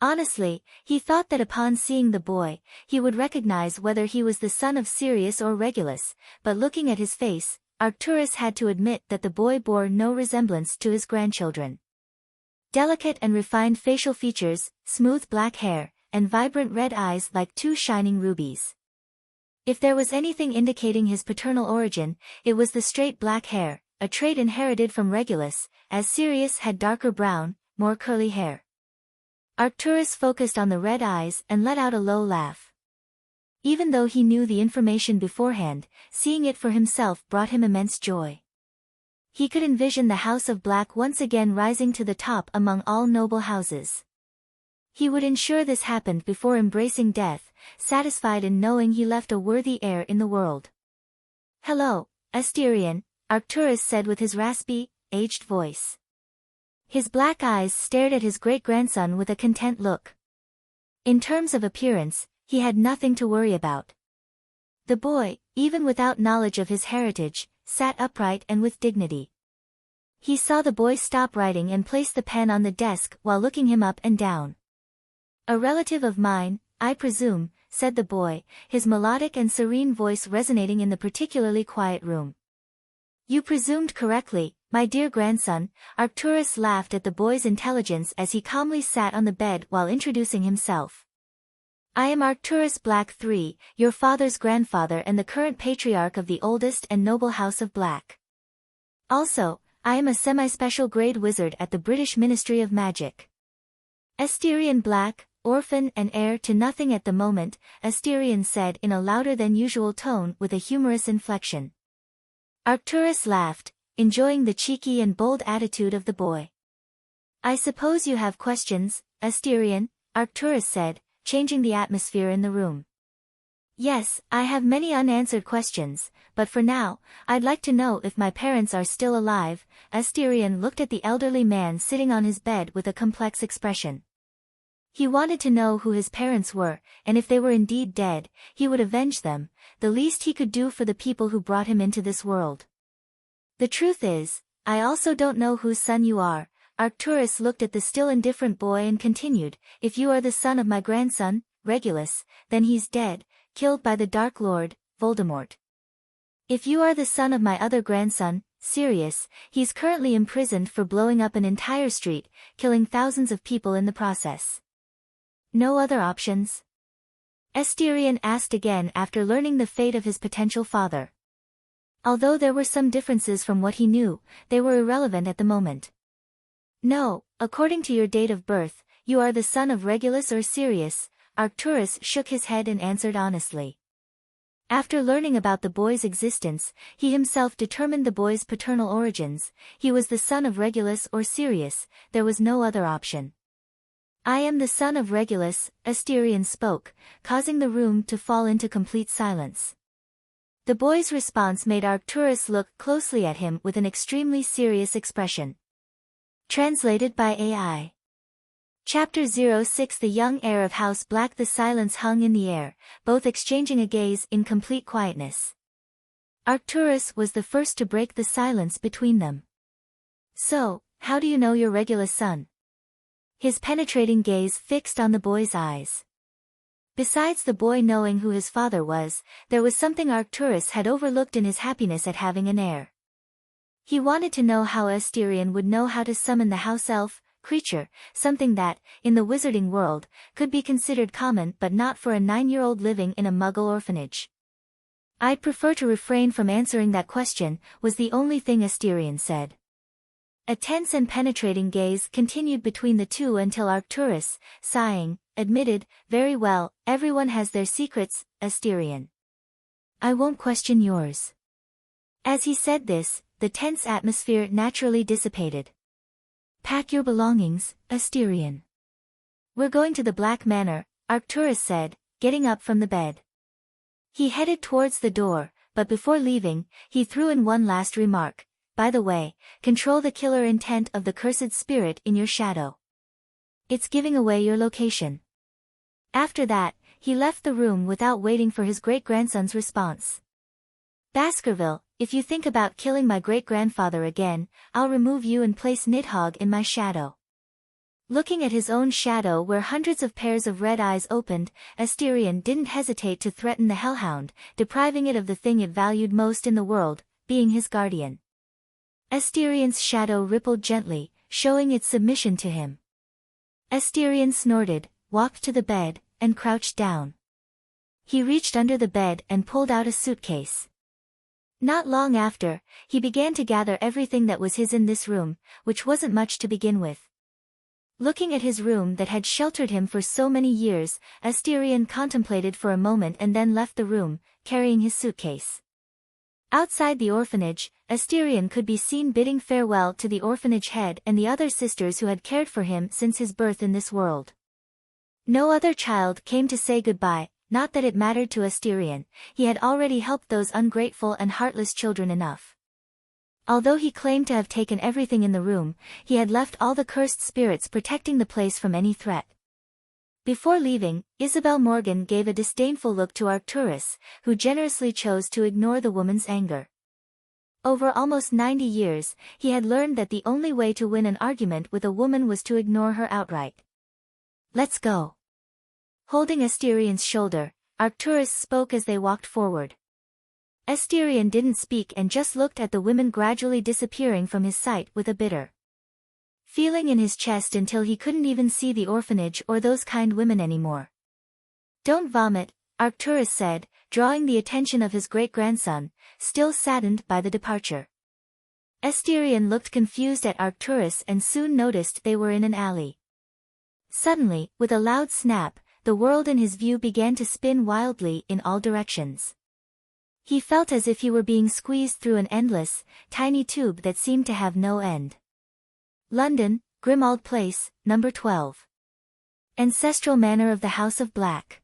Honestly, he thought that upon seeing the boy, he would recognize whether he was the son of Sirius or Regulus, but looking at his face, Arcturus had to admit that the boy bore no resemblance to his grandchildren. Delicate and refined facial features, smooth black hair, and vibrant red eyes like two shining rubies. If there was anything indicating his paternal origin, it was the straight black hair, a trait inherited from Regulus, as Sirius had darker brown, more curly hair. Arcturus focused on the red eyes and let out a low laugh. Even though he knew the information beforehand, seeing it for himself brought him immense joy. He could envision the House of Black once again rising to the top among all noble houses. He would ensure this happened before embracing death, satisfied in knowing he left a worthy heir in the world. "Hello, Asterion," Arcturus said with his raspy, aged voice. His black eyes stared at his great-grandson with a content look. In terms of appearance, he had nothing to worry about. The boy, even without knowledge of his heritage, sat upright and with dignity. He saw the boy stop writing and place the pen on the desk while looking him up and down. "A relative of mine, I presume," said the boy, his melodic and serene voice resonating in the particularly quiet room. "You presumed correctly, my dear grandson," Arcturus laughed at the boy's intelligence as he calmly sat on the bed while introducing himself. "I am Arcturus Black-III, your father's grandfather and the current patriarch of the oldest and noble House of Black. Also, I am a semi-special grade wizard at the British Ministry of Magic. Asterion Black, orphan and heir to nothing at the moment," Asterion said in a louder than usual tone with a humorous inflection. Arcturus laughed, enjoying the cheeky and bold attitude of the boy. "I suppose you have questions, Asterion," Arcturus said, changing the atmosphere in the room. "Yes, I have many unanswered questions, but for now, I'd like to know if my parents are still alive." Asterion looked at the elderly man sitting on his bed with a complex expression. He wanted to know who his parents were, and if they were indeed dead, he would avenge them, the least he could do for the people who brought him into this world. "The truth is, I also don't know whose son you are." Arcturus looked at the still indifferent boy and continued, "If you are the son of my grandson, Regulus, then he's dead, killed by the Dark Lord, Voldemort. If you are the son of my other grandson, Sirius, he's currently imprisoned for blowing up an entire street, killing thousands of people in the process. No other options?" Asterion asked again after learning the fate of his potential father. Although there were some differences from what he knew, they were irrelevant at the moment. "No, according to your date of birth, you are the son of Regulus or Sirius," Arcturus shook his head and answered honestly. After learning about the boy's existence, he himself determined the boy's paternal origins. He was the son of Regulus or Sirius, there was no other option. "I am the son of Regulus," Asterion spoke, causing the room to fall into complete silence. The boy's response made Arcturus look closely at him with an extremely serious expression. Translated by AI. Chapter 06. The young heir of House Black. The silence hung in the air, both exchanging a gaze in complete quietness. Arcturus was the first to break the silence between them. "So, how do you know your Regulus son?" His penetrating gaze fixed on the boy's eyes. Besides the boy knowing who his father was, there was something Arcturus had overlooked in his happiness at having an heir. He wanted to know how Asterion would know how to summon the house elf creature, something that, in the wizarding world, could be considered common but not for a 9-year-old living in a Muggle orphanage. "I'd prefer to refrain from answering that question," was the only thing Asterion said. A tense and penetrating gaze continued between the two until Arcturus, sighing, admitted, "Very well, everyone has their secrets, Asterion. I won't question yours." As he said this, the tense atmosphere naturally dissipated. "Pack your belongings, Asterion. We're going to the Black Manor," Arcturus said, getting up from the bed. He headed towards the door, but before leaving, he threw in one last remark. "By the way, control the killer intent of the cursed spirit in your shadow. It's giving away your location." After that, he left the room without waiting for his great-grandson's response. "Baskerville, if you think about killing my great-grandfather again, I'll remove you and place Nidhogg in my shadow." Looking at his own shadow where hundreds of pairs of red eyes opened, Asterion didn't hesitate to threaten the Hellhound, depriving it of the thing it valued most in the world, being his guardian. Asterion's shadow rippled gently, showing its submission to him. Asterion snorted, walked to the bed, and crouched down. He reached under the bed and pulled out a suitcase. Not long after, he began to gather everything that was his in this room, which wasn't much to begin with. Looking at his room that had sheltered him for so many years, Asterion contemplated for a moment and then left the room, carrying his suitcase. Outside the orphanage, Asterion could be seen bidding farewell to the orphanage head and the other sisters who had cared for him since his birth in this world. No other child came to say goodbye, not that it mattered to Asterion, he had already helped those ungrateful and heartless children enough. Although he claimed to have taken everything in the room, he had left all the cursed spirits protecting the place from any threat. Before leaving, Isabel Morgan gave a disdainful look to Arcturus, who generously chose to ignore the woman's anger. Over almost 90 years, he had learned that the only way to win an argument with a woman was to ignore her outright. "Let's go." Holding Asterion's shoulder, Arcturus spoke as they walked forward. Asterion didn't speak and just looked at the women gradually disappearing from his sight with a bitter feeling in his chest until he couldn't even see the orphanage or those kind women anymore. "Don't vomit," Arcturus said, drawing the attention of his great-grandson, still saddened by the departure. Asterion looked confused at Arcturus and soon noticed they were in an alley. Suddenly, with a loud snap, the world in his view began to spin wildly in all directions. He felt as if he were being squeezed through an endless, tiny tube that seemed to have no end. London, Grimmauld Place, number 12. Ancestral Manor of the House of Black.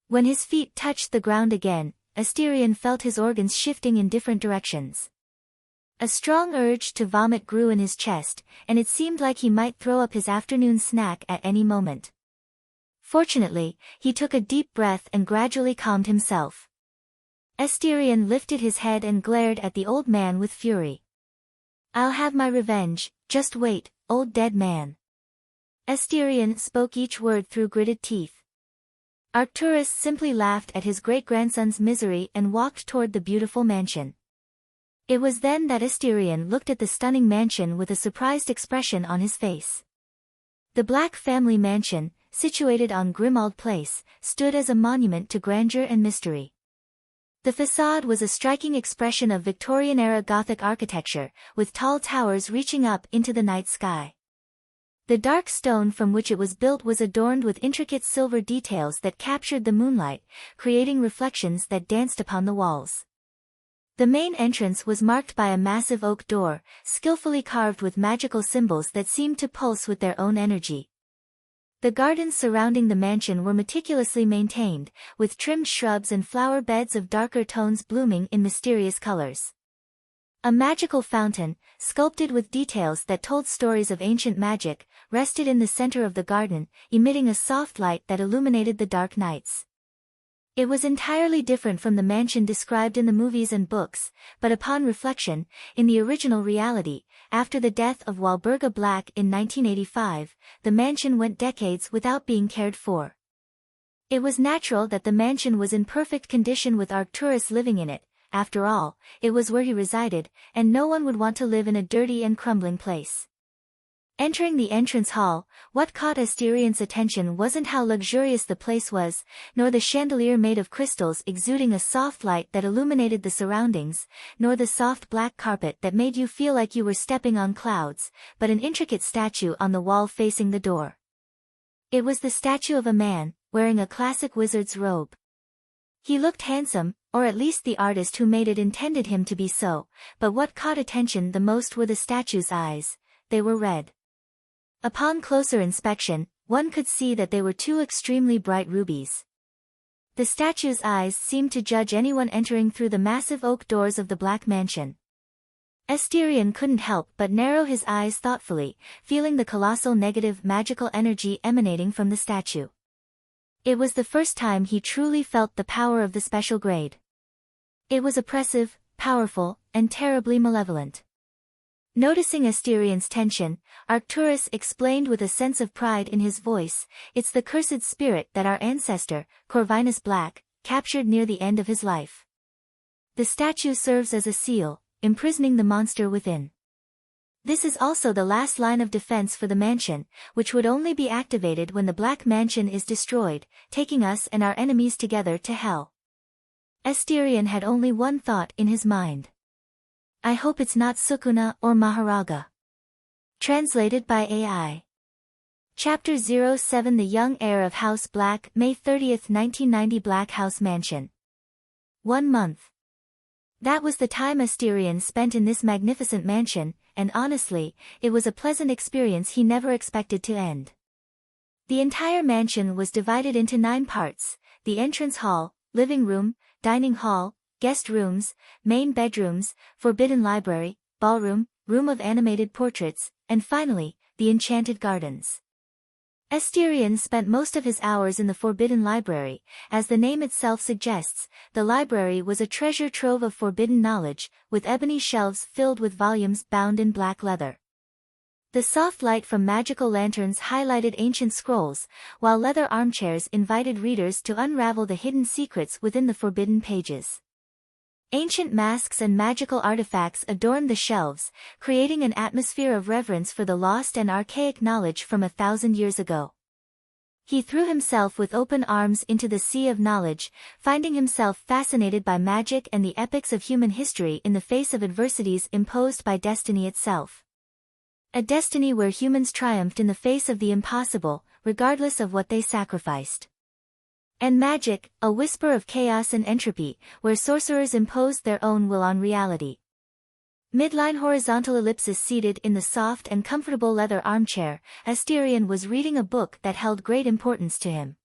When his feet touched the ground again, Asterion felt his organs shifting in different directions. A strong urge to vomit grew in his chest, and it seemed like he might throw up his afternoon snack at any moment. Fortunately, he took a deep breath and gradually calmed himself. Asterion lifted his head and glared at the old man with fury. "I'll have my revenge, just wait, old dead man." Asterion spoke each word through gritted teeth. Arcturus simply laughed at his great-grandson's misery and walked toward the beautiful mansion. It was then that Asterion looked at the stunning mansion with a surprised expression on his face. The Black family mansion, situated on Grimmauld Place, stood as a monument to grandeur and mystery. The facade was a striking expression of Victorian-era Gothic architecture, with tall towers reaching up into the night sky. The dark stone from which it was built was adorned with intricate silver details that captured the moonlight, creating reflections that danced upon the walls. The main entrance was marked by a massive oak door, skillfully carved with magical symbols that seemed to pulse with their own energy. The gardens surrounding the mansion were meticulously maintained, with trimmed shrubs and flower beds of darker tones blooming in mysterious colors. A magical fountain, sculpted with details that told stories of ancient magic, rested in the center of the garden, emitting a soft light that illuminated the dark nights. It was entirely different from the mansion described in the movies and books, but upon reflection, in the original reality, after the death of Walburga Black in 1985, the mansion went decades without being cared for. It was natural that the mansion was in perfect condition with Arcturus living in it. After all, it was where he resided, and no one would want to live in a dirty and crumbling place. Entering the entrance hall, what caught Asterion's attention wasn't how luxurious the place was, nor the chandelier made of crystals exuding a soft light that illuminated the surroundings, nor the soft black carpet that made you feel like you were stepping on clouds, but an intricate statue on the wall facing the door. It was the statue of a man, wearing a classic wizard's robe. He looked handsome, or at least the artist who made it intended him to be so, but what caught attention the most were the statue's eyes. They were red. Upon closer inspection, one could see that they were two extremely bright rubies. The statue's eyes seemed to judge anyone entering through the massive oak doors of the Black Mansion. Asterion couldn't help but narrow his eyes thoughtfully, feeling the colossal negative magical energy emanating from the statue. It was the first time he truly felt the power of the special grade. It was oppressive, powerful, and terribly malevolent. Noticing Asterion's tension, Arcturus explained with a sense of pride in his voice, "It's the cursed spirit that our ancestor, Corvinus Black, captured near the end of his life. The statue serves as a seal, imprisoning the monster within. This is also the last line of defense for the mansion, which would only be activated when the Black Mansion is destroyed, taking us and our enemies together to hell." Asterion had only one thought in his mind. "I hope it's not Sukuna or Maharaga." Translated by AI. Chapter 07 The Young Heir of House Black, May 30, 1990 Black House Mansion. 1 month. That was the time Asterion spent in this magnificent mansion, and honestly, it was a pleasant experience he never expected to end. The entire mansion was divided into 9 parts: the entrance hall, living room, dining hall, guest rooms, main bedrooms, forbidden library, ballroom, room of animated portraits, and finally, the enchanted gardens. Asterion spent most of his hours in the forbidden library. As the name itself suggests, the library was a treasure trove of forbidden knowledge, with ebony shelves filled with volumes bound in black leather. The soft light from magical lanterns highlighted ancient scrolls, while leather armchairs invited readers to unravel the hidden secrets within the forbidden pages. Ancient masks and magical artifacts adorned the shelves, creating an atmosphere of reverence for the lost and archaic knowledge from 1,000 years ago. He threw himself with open arms into the sea of knowledge, finding himself fascinated by magic and the epics of human history in the face of adversities imposed by destiny itself. A destiny where humans triumphed in the face of the impossible, regardless of what they sacrificed. And magic, a whisper of chaos and entropy, where sorcerers imposed their own will on reality. Midline horizontal ellipsis seated in the soft and comfortable leather armchair, Asterion was reading a book that held great importance to him.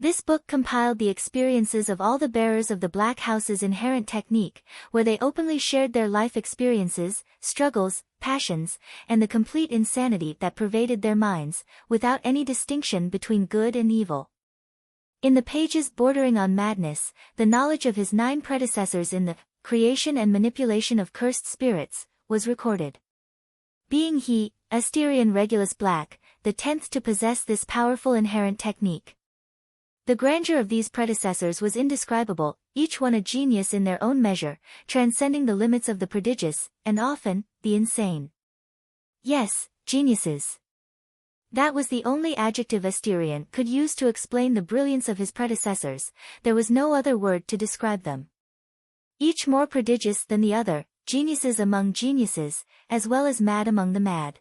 This book compiled the experiences of all the bearers of the Black House's inherent technique, where they openly shared their life experiences, struggles, passions, and the complete insanity that pervaded their minds, without any distinction between good and evil. In the pages bordering on madness, the knowledge of his 9 predecessors in the creation and manipulation of cursed spirits was recorded. Being he, Asterion Regulus Black, the 10th to possess this powerful inherent technique. The grandeur of these predecessors was indescribable, each one a genius in their own measure, transcending the limits of the prodigious, and often, the insane. Yes, geniuses. That was the only adjective Asterion could use to explain the brilliance of his predecessors. There was no other word to describe them. Each more prodigious than the other, geniuses among geniuses, as well as mad among the mad.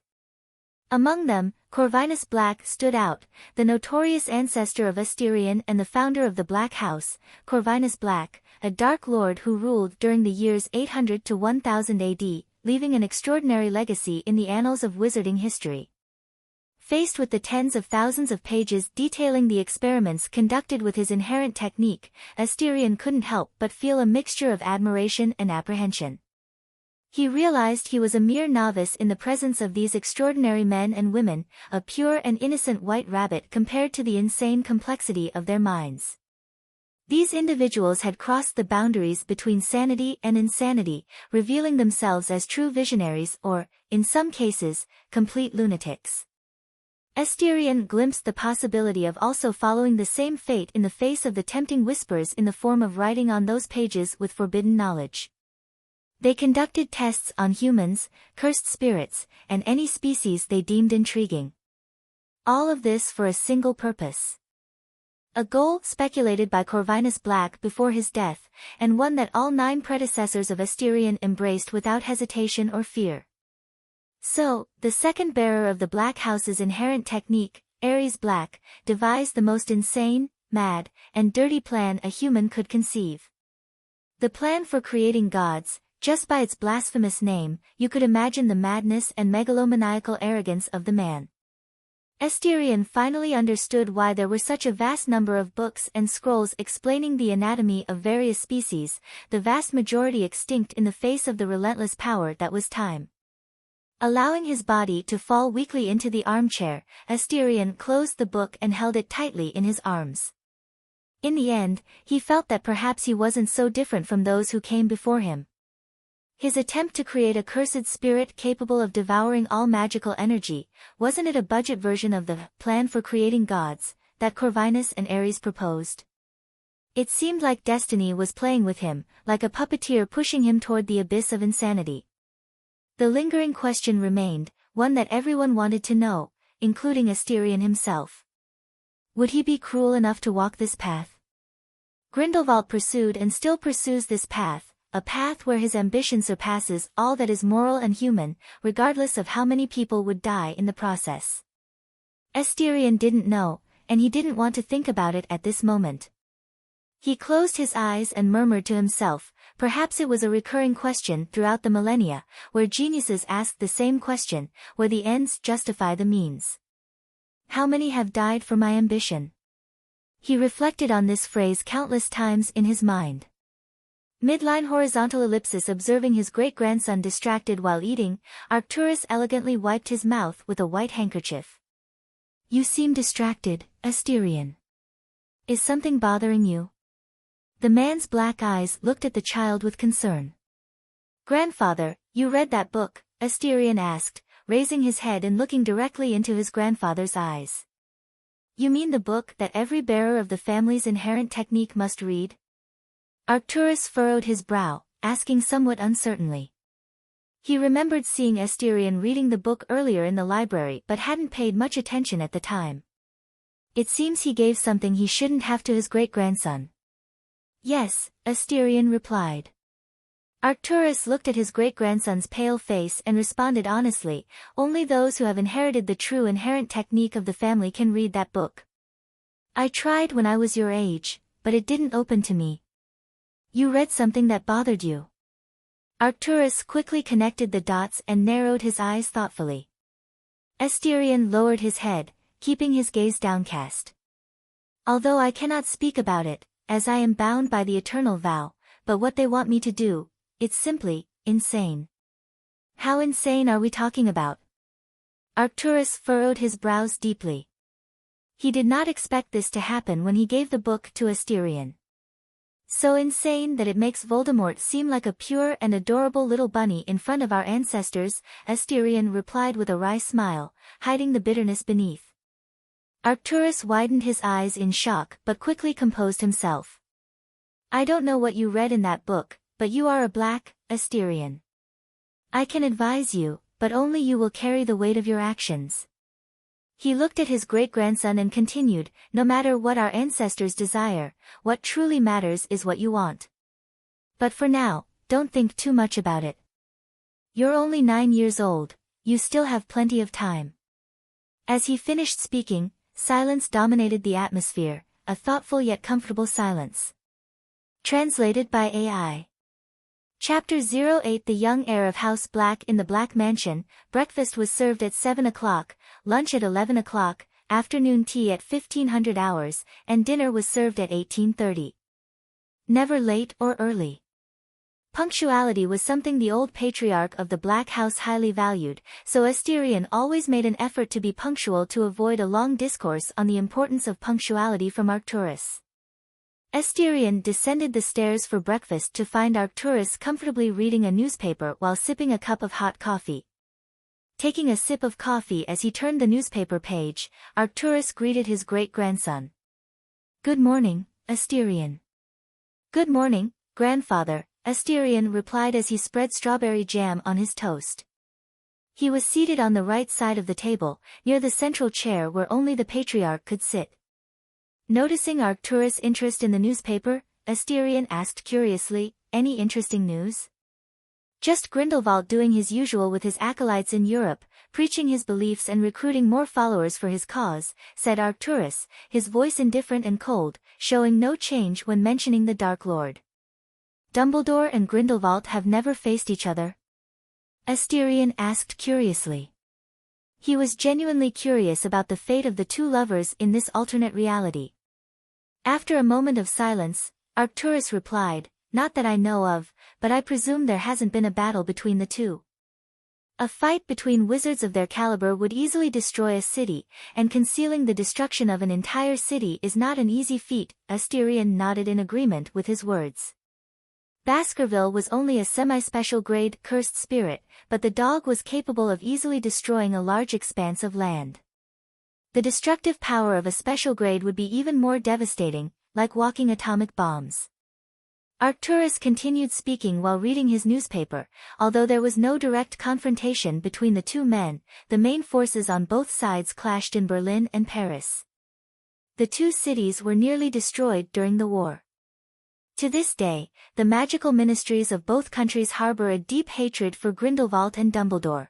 Among them, Corvinus Black stood out, the notorious ancestor of Asterion and the founder of the Black House, Corvinus Black, a dark lord who ruled during the years 800 to 1000 AD, leaving an extraordinary legacy in the annals of wizarding history. Faced with the tens of thousands of pages detailing the experiments conducted with his inherent technique, Asterion couldn't help but feel a mixture of admiration and apprehension. He realized he was a mere novice in the presence of these extraordinary men and women, a pure and innocent white rabbit compared to the insane complexity of their minds. These individuals had crossed the boundaries between sanity and insanity, revealing themselves as true visionaries or, in some cases, complete lunatics. Asterion glimpsed the possibility of also following the same fate in the face of the tempting whispers in the form of writing on those pages with forbidden knowledge. They conducted tests on humans, cursed spirits, and any species they deemed intriguing. All of this for a single purpose. A goal speculated by Corvinus Black before his death, and one that all 9 predecessors of Asterion embraced without hesitation or fear. So, the second bearer of the Black House's inherent technique, Ares Black, devised the most insane, mad, and dirty plan a human could conceive. The plan for creating gods, just by its blasphemous name, you could imagine the madness and megalomaniacal arrogance of the man. Asterion finally understood why there were such a vast number of books and scrolls explaining the anatomy of various species, the vast majority extinct in the face of the relentless power that was time. Allowing his body to fall weakly into the armchair, Asterion closed the book and held it tightly in his arms. In the end, he felt that perhaps he wasn't so different from those who came before him. His attempt to create a cursed spirit capable of devouring all magical energy, wasn't it a budget version of the plan for creating gods that Corvinus and Ares proposed? It seemed like destiny was playing with him, like a puppeteer pushing him toward the abyss of insanity. The lingering question remained, one that everyone wanted to know, including Asterion himself. Would he be cruel enough to walk this path? Grindelwald pursued and still pursues this path, a path where his ambition surpasses all that is moral and human, regardless of how many people would die in the process. Asterion didn't know, and he didn't want to think about it at this moment. He closed his eyes and murmured to himself, perhaps it was a recurring question throughout the millennia, where geniuses asked the same question, where the ends justify the means. How many have died for my ambition? He reflected on this phrase countless times in his mind. Midline horizontal ellipsis observing his great-grandson distracted while eating, Arcturus elegantly wiped his mouth with a white handkerchief. You seem distracted, Asterion. Is something bothering you? The man's black eyes looked at the child with concern. Grandfather, you read that book? Asterion asked, raising his head and looking directly into his grandfather's eyes. You mean the book that every bearer of the family's inherent technique must read? Arcturus furrowed his brow, asking somewhat uncertainly. He remembered seeing Asterion reading the book earlier in the library but hadn't paid much attention at the time. It seems he gave something he shouldn't have to his great-grandson. Yes, Asterion replied. Arcturus looked at his great-grandson's pale face and responded honestly, only those who have inherited the true inherent technique of the family can read that book. I tried when I was your age, but it didn't open to me. You read something that bothered you. Arcturus quickly connected the dots and narrowed his eyes thoughtfully. Asterion lowered his head, keeping his gaze downcast. Although I cannot speak about it, as I am bound by the eternal vow, but what they want me to do, it's simply insane. How insane are we talking about? Arcturus furrowed his brows deeply. He did not expect this to happen when he gave the book to Asterion. So insane that it makes Voldemort seem like a pure and adorable little bunny in front of our ancestors, Asterion replied with a wry smile, hiding the bitterness beneath. Arcturus widened his eyes in shock but quickly composed himself. I don't know what you read in that book, but you are a black, Asterion. I can advise you, but only you will carry the weight of your actions. He looked at his great-grandson and continued, no matter what our ancestors desire, what truly matters is what you want. But for now, don't think too much about it. You're only 9 years old, you still have plenty of time. As he finished speaking, silence dominated the atmosphere, a thoughtful yet comfortable silence. Translated by AI. Chapter 08 The young heir of House Black in the Black Mansion, breakfast was served at 7 o'clock, lunch at 11 o'clock, afternoon tea at 1500 hours, and dinner was served at 1830. Never late or early. Punctuality was something the old patriarch of the Black House highly valued, so Asterion always made an effort to be punctual to avoid a long discourse on the importance of punctuality from Arcturus. Asterion descended the stairs for breakfast to find Arcturus comfortably reading a newspaper while sipping a cup of hot coffee. Taking a sip of coffee as he turned the newspaper page, Arcturus greeted his great-grandson. Good morning, Asterion. Good morning, grandfather, Asterion replied as he spread strawberry jam on his toast. He was seated on the right side of the table, near the central chair where only the patriarch could sit. Noticing Arcturus' interest in the newspaper, Asterion asked curiously, any interesting news? Just Grindelwald doing his usual with his acolytes in Europe, preaching his beliefs and recruiting more followers for his cause, said Arcturus, his voice indifferent and cold, showing no change when mentioning the Dark Lord. Dumbledore and Grindelwald have never faced each other? Asterion asked curiously. He was genuinely curious about the fate of the two lovers in this alternate reality. After a moment of silence, Arcturus replied, "Not that I know of, but I presume there hasn't been a battle between the two. A fight between wizards of their caliber would easily destroy a city, and concealing the destruction of an entire city is not an easy feat." Asterion nodded in agreement with his words. Baskerville was only a semi-special grade cursed spirit, but the dog was capable of easily destroying a large expanse of land. The destructive power of a special grade would be even more devastating, like walking atomic bombs. Arcturus continued speaking while reading his newspaper. Although there was no direct confrontation between the two men, the main forces on both sides clashed in Berlin and Paris. The two cities were nearly destroyed during the war. To this day, the magical ministries of both countries harbor a deep hatred for Grindelwald and Dumbledore.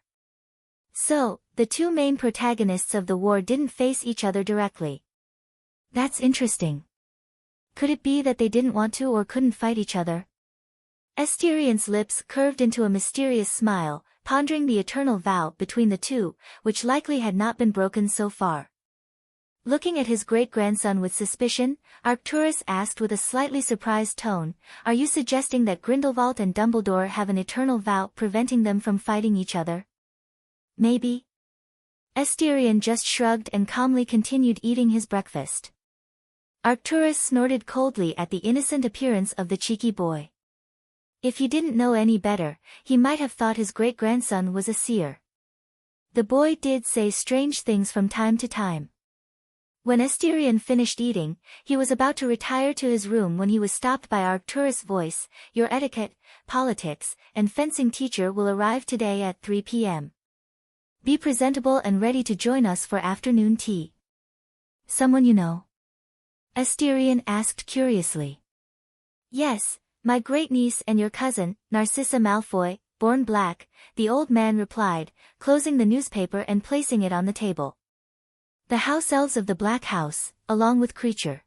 So, the two main protagonists of the war didn't face each other directly. That's interesting. Could it be that they didn't want to or couldn't fight each other? Asterion's lips curved into a mysterious smile, pondering the eternal vow between the two, which likely had not been broken so far. Looking at his great-grandson with suspicion, Arcturus asked with a slightly surprised tone, "Are you suggesting that Grindelwald and Dumbledore have an eternal vow preventing them from fighting each other?" "Maybe." Asterion just shrugged and calmly continued eating his breakfast. Arcturus snorted coldly at the innocent appearance of the cheeky boy. If he didn't know any better, he might have thought his great-grandson was a seer. The boy did say strange things from time to time. When Asterion finished eating, he was about to retire to his room when he was stopped by Arcturus' voice. "Your etiquette, politics, and fencing teacher will arrive today at 3 p.m. Be presentable and ready to join us for afternoon tea." "Someone you know?" Asterion asked curiously. "Yes, my great-niece and your cousin, Narcissa Malfoy, born Black," the old man replied, closing the newspaper and placing it on the table. "The house elves of the Black House, along with Kreacher,"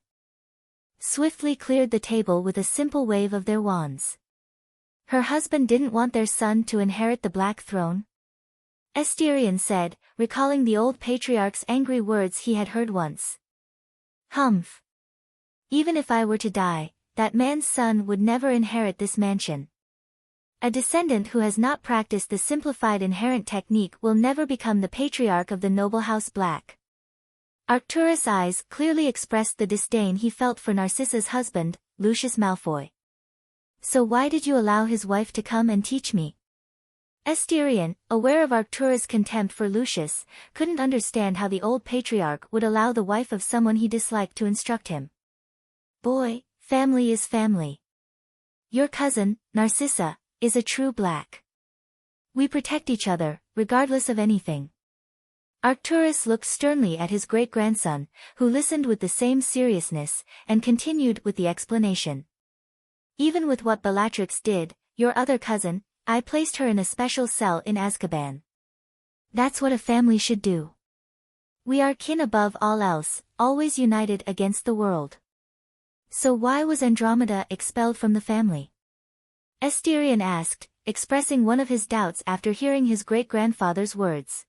swiftly cleared the table with a simple wave of their wands. "Her husband didn't want their son to inherit the Black Throne?" Asterion said, recalling the old patriarch's angry words he had heard once. "Humph. Even if I were to die, that man's son would never inherit this mansion. A descendant who has not practiced the simplified inherent technique will never become the patriarch of the noble House Black." Arcturus' eyes clearly expressed the disdain he felt for Narcissa's husband, Lucius Malfoy. "So why did you allow his wife to come and teach me?" Asterion, aware of Arcturus' contempt for Lucius, couldn't understand how the old patriarch would allow the wife of someone he disliked to instruct him. "Boy, family is family. Your cousin, Narcissa, is a true Black. We protect each other, regardless of anything." Arcturus looked sternly at his great-grandson, who listened with the same seriousness, and continued with the explanation. "Even with what Bellatrix did, your other cousin, I placed her in a special cell in Azkaban. That's what a family should do. We are kin above all else, always united against the world." "So why was Andromeda expelled from the family?" Asterion asked, expressing one of his doubts after hearing his great-grandfather's words.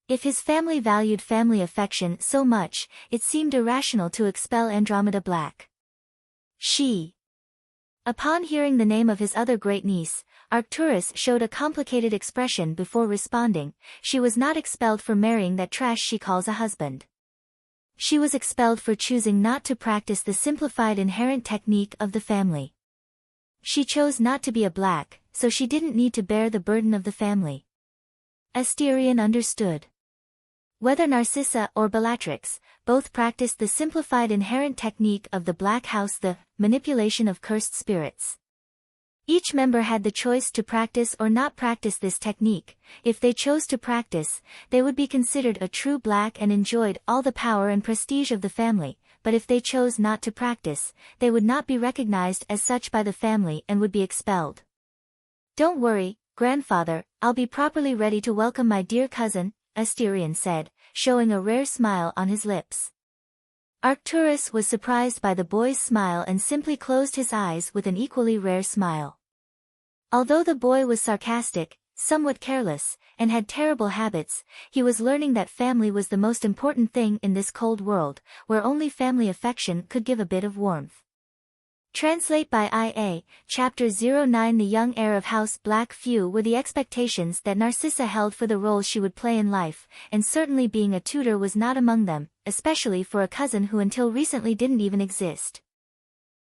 If his family valued family affection so much, it seemed irrational to expel Andromeda Black. Upon hearing the name of his other great-niece, Arcturus showed a complicated expression before responding. "She was not expelled for marrying that trash she calls a husband. She was expelled for choosing not to practice the simplified inherent technique of the family. She chose not to be a Black, so she didn't need to bear the burden of the family." Asterion understood. Whether Narcissa or Bellatrix, both practiced the simplified inherent technique of the Black House, the manipulation of cursed spirits. Each member had the choice to practice or not practice this technique. If they chose to practice, they would be considered a true Black and enjoyed all the power and prestige of the family, but if they chose not to practice, they would not be recognized as such by the family and would be expelled. "Don't worry, grandfather, I'll be properly ready to welcome my dear cousin," Asterion said, showing a rare smile on his lips. Arcturus was surprised by the boy's smile and simply closed his eyes with an equally rare smile. Although the boy was sarcastic, somewhat careless, and had terrible habits, he was learning that family was the most important thing in this cold world, where only family affection could give a bit of warmth. Translate by IA, Chapter 09. The young heir of House Black. Few were the expectations that Narcissa held for the roles she would play in life, and certainly being a tutor was not among them, especially for a cousin who until recently didn't even exist.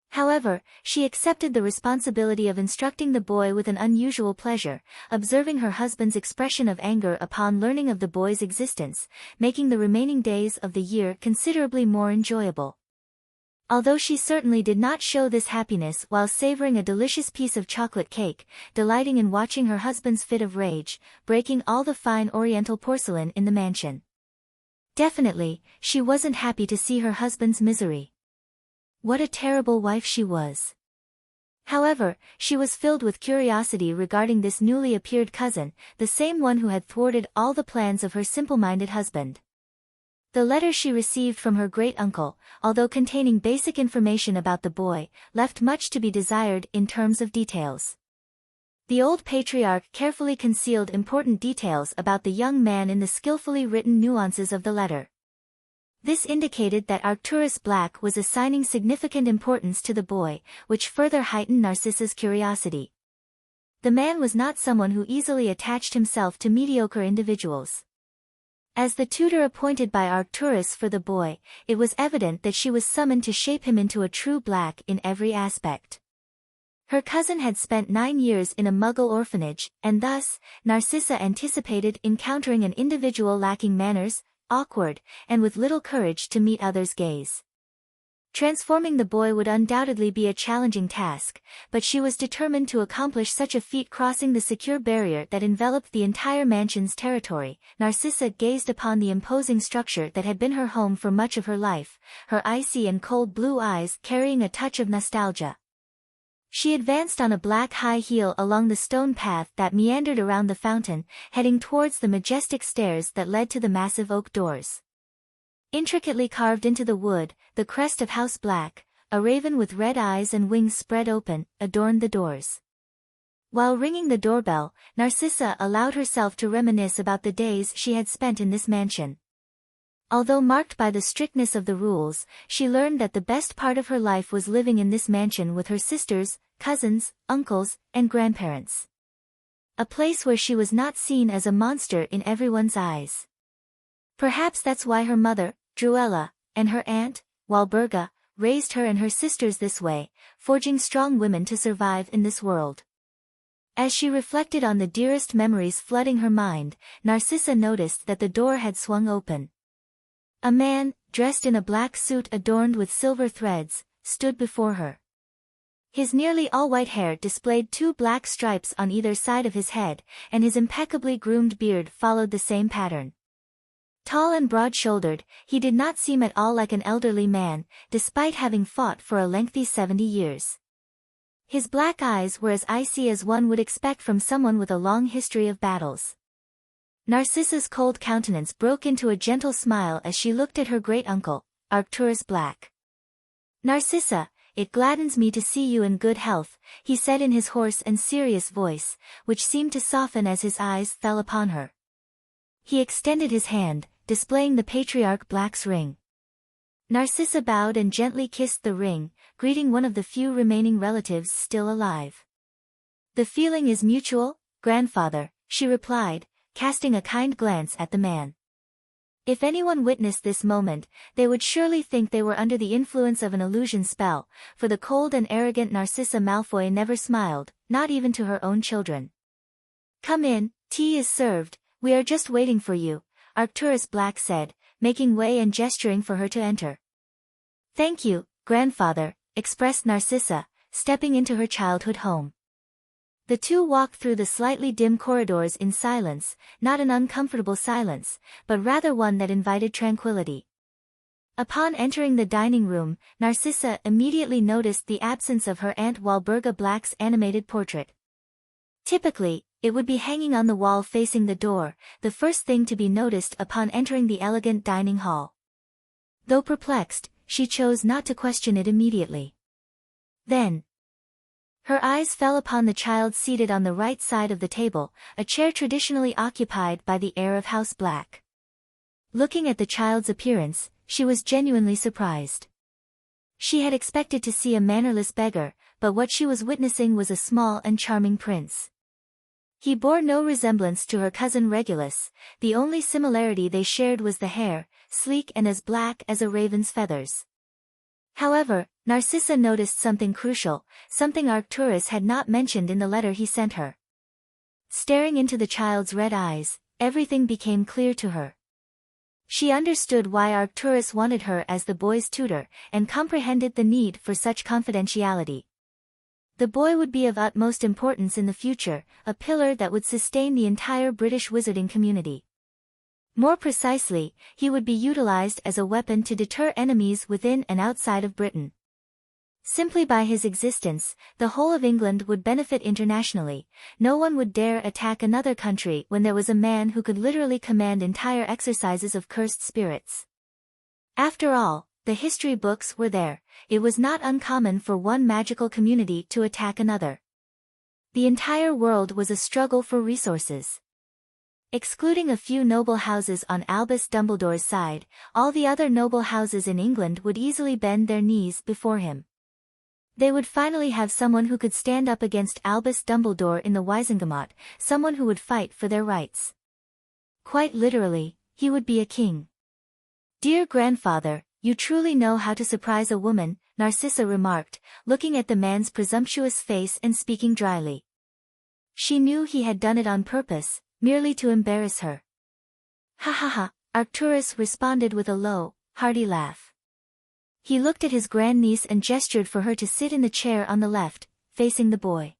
However, she accepted the responsibility of instructing the boy with an unusual pleasure, observing her husband's expression of anger upon learning of the boy's existence, making the remaining days of the year considerably more enjoyable. Although she certainly did not show this happiness while savoring a delicious piece of chocolate cake, delighting in watching her husband's fit of rage, breaking all the fine oriental porcelain in the mansion. Definitely, she wasn't happy to see her husband's misery. What a terrible wife she was. However, she was filled with curiosity regarding this newly appeared cousin, the same one who had thwarted all the plans of her simple-minded husband. The letter she received from her great-uncle, although containing basic information about the boy, left much to be desired in terms of details. The old patriarch carefully concealed important details about the young man in the skillfully written nuances of the letter. This indicated that Arcturus Black was assigning significant importance to the boy, which further heightened Narcissa's curiosity. The man was not someone who easily attached himself to mediocre individuals. As the tutor appointed by Arcturus for the boy, it was evident that she was summoned to shape him into a true black in every aspect. Her cousin had spent 9 years in a Muggle orphanage, and thus, Narcissa anticipated encountering an individual lacking manners, awkward, and with little courage to meet others' gaze. Transforming the boy would undoubtedly be a challenging task, but she was determined to accomplish such a feat. Crossing the secure barrier that enveloped the entire mansion's territory, Narcissa gazed upon the imposing structure that had been her home for much of her life, her icy and cold blue eyes carrying a touch of nostalgia. She advanced on a black high heel along the stone path that meandered around the fountain, heading towards the majestic stairs that led to the massive oak doors. Intricately carved into the wood, the crest of House Black, a raven with red eyes and wings spread open, adorned the doors. While ringing the doorbell, Narcissa allowed herself to reminisce about the days she had spent in this mansion. Although marked by the strictness of the rules, she learned that the best part of her life was living in this mansion with her sisters, cousins, uncles, and grandparents. A place where she was not seen as a monster in everyone's eyes. Perhaps that's why her mother, Druella, and her aunt, Walburga, raised her and her sisters this way, forging strong women to survive in this world. As she reflected on the dearest memories flooding her mind, Narcissa noticed that the door had swung open. A man, dressed in a black suit adorned with silver threads, stood before her. His nearly all-white hair displayed 2 black stripes on either side of his head, and his impeccably groomed beard followed the same pattern. Tall and broad-shouldered, he did not seem at all like an elderly man, despite having fought for a lengthy 70 years. His black eyes were as icy as one would expect from someone with a long history of battles. Narcissa's cold countenance broke into a gentle smile as she looked at her great-uncle, Arcturus Black. "Narcissa, it gladdens me to see you in good health," he said in his hoarse and serious voice, which seemed to soften as his eyes fell upon her. He extended his hand, displaying the Patriarch Black's ring. Narcissa bowed and gently kissed the ring, greeting one of the few remaining relatives still alive. "The feeling is mutual, grandfather," she replied, casting a kind glance at the man. If anyone witnessed this moment, they would surely think they were under the influence of an illusion spell, for the cold and arrogant Narcissa Malfoy never smiled, not even to her own children. "Come in, tea is served, we are just waiting for you," Arcturus Black said, making way and gesturing for her to enter. "Thank you, grandfather," expressed Narcissa, stepping into her childhood home. The two walked through the slightly dim corridors in silence, not an uncomfortable silence, but rather one that invited tranquility. Upon entering the dining room, Narcissa immediately noticed the absence of her Aunt Walburga Black's animated portrait. Typically, it would be hanging on the wall facing the door, the first thing to be noticed upon entering the elegant dining hall. Though perplexed, she chose not to question it immediately. Then, her eyes fell upon the child seated on the right side of the table, a chair traditionally occupied by the heir of House Black. Looking at the child's appearance, she was genuinely surprised. She had expected to see a mannerless beggar, but what she was witnessing was a small and charming prince. He bore no resemblance to her cousin Regulus, the only similarity they shared was the hair, sleek and as black as a raven's feathers. However, Narcissa noticed something crucial, something Arcturus had not mentioned in the letter he sent her. Staring into the child's red eyes, everything became clear to her. She understood why Arcturus wanted her as the boy's tutor, and comprehended the need for such confidentiality. The boy would be of utmost importance in the future, a pillar that would sustain the entire British wizarding community. More precisely, he would be utilized as a weapon to deter enemies within and outside of Britain. Simply by his existence, the whole of England would benefit internationally. No one would dare attack another country when there was a man who could literally command entire exercises of cursed spirits. After all, the history books were there. It was not uncommon for one magical community to attack another. The entire world was a struggle for resources. Excluding a few noble houses on Albus Dumbledore's side, all the other noble houses in England would easily bend their knees before him. They would finally have someone who could stand up against Albus Dumbledore in the Wizengamot, someone who would fight for their rights. Quite literally, he would be a king. "Dear grandfather, you truly know how to surprise a woman," Narcissa remarked, looking at the man's presumptuous face and speaking dryly. She knew he had done it on purpose, merely to embarrass her. "Ha ha ha," Arcturus responded with a low, hearty laugh. He looked at his grandniece and gestured for her to sit in the chair on the left, facing the boy.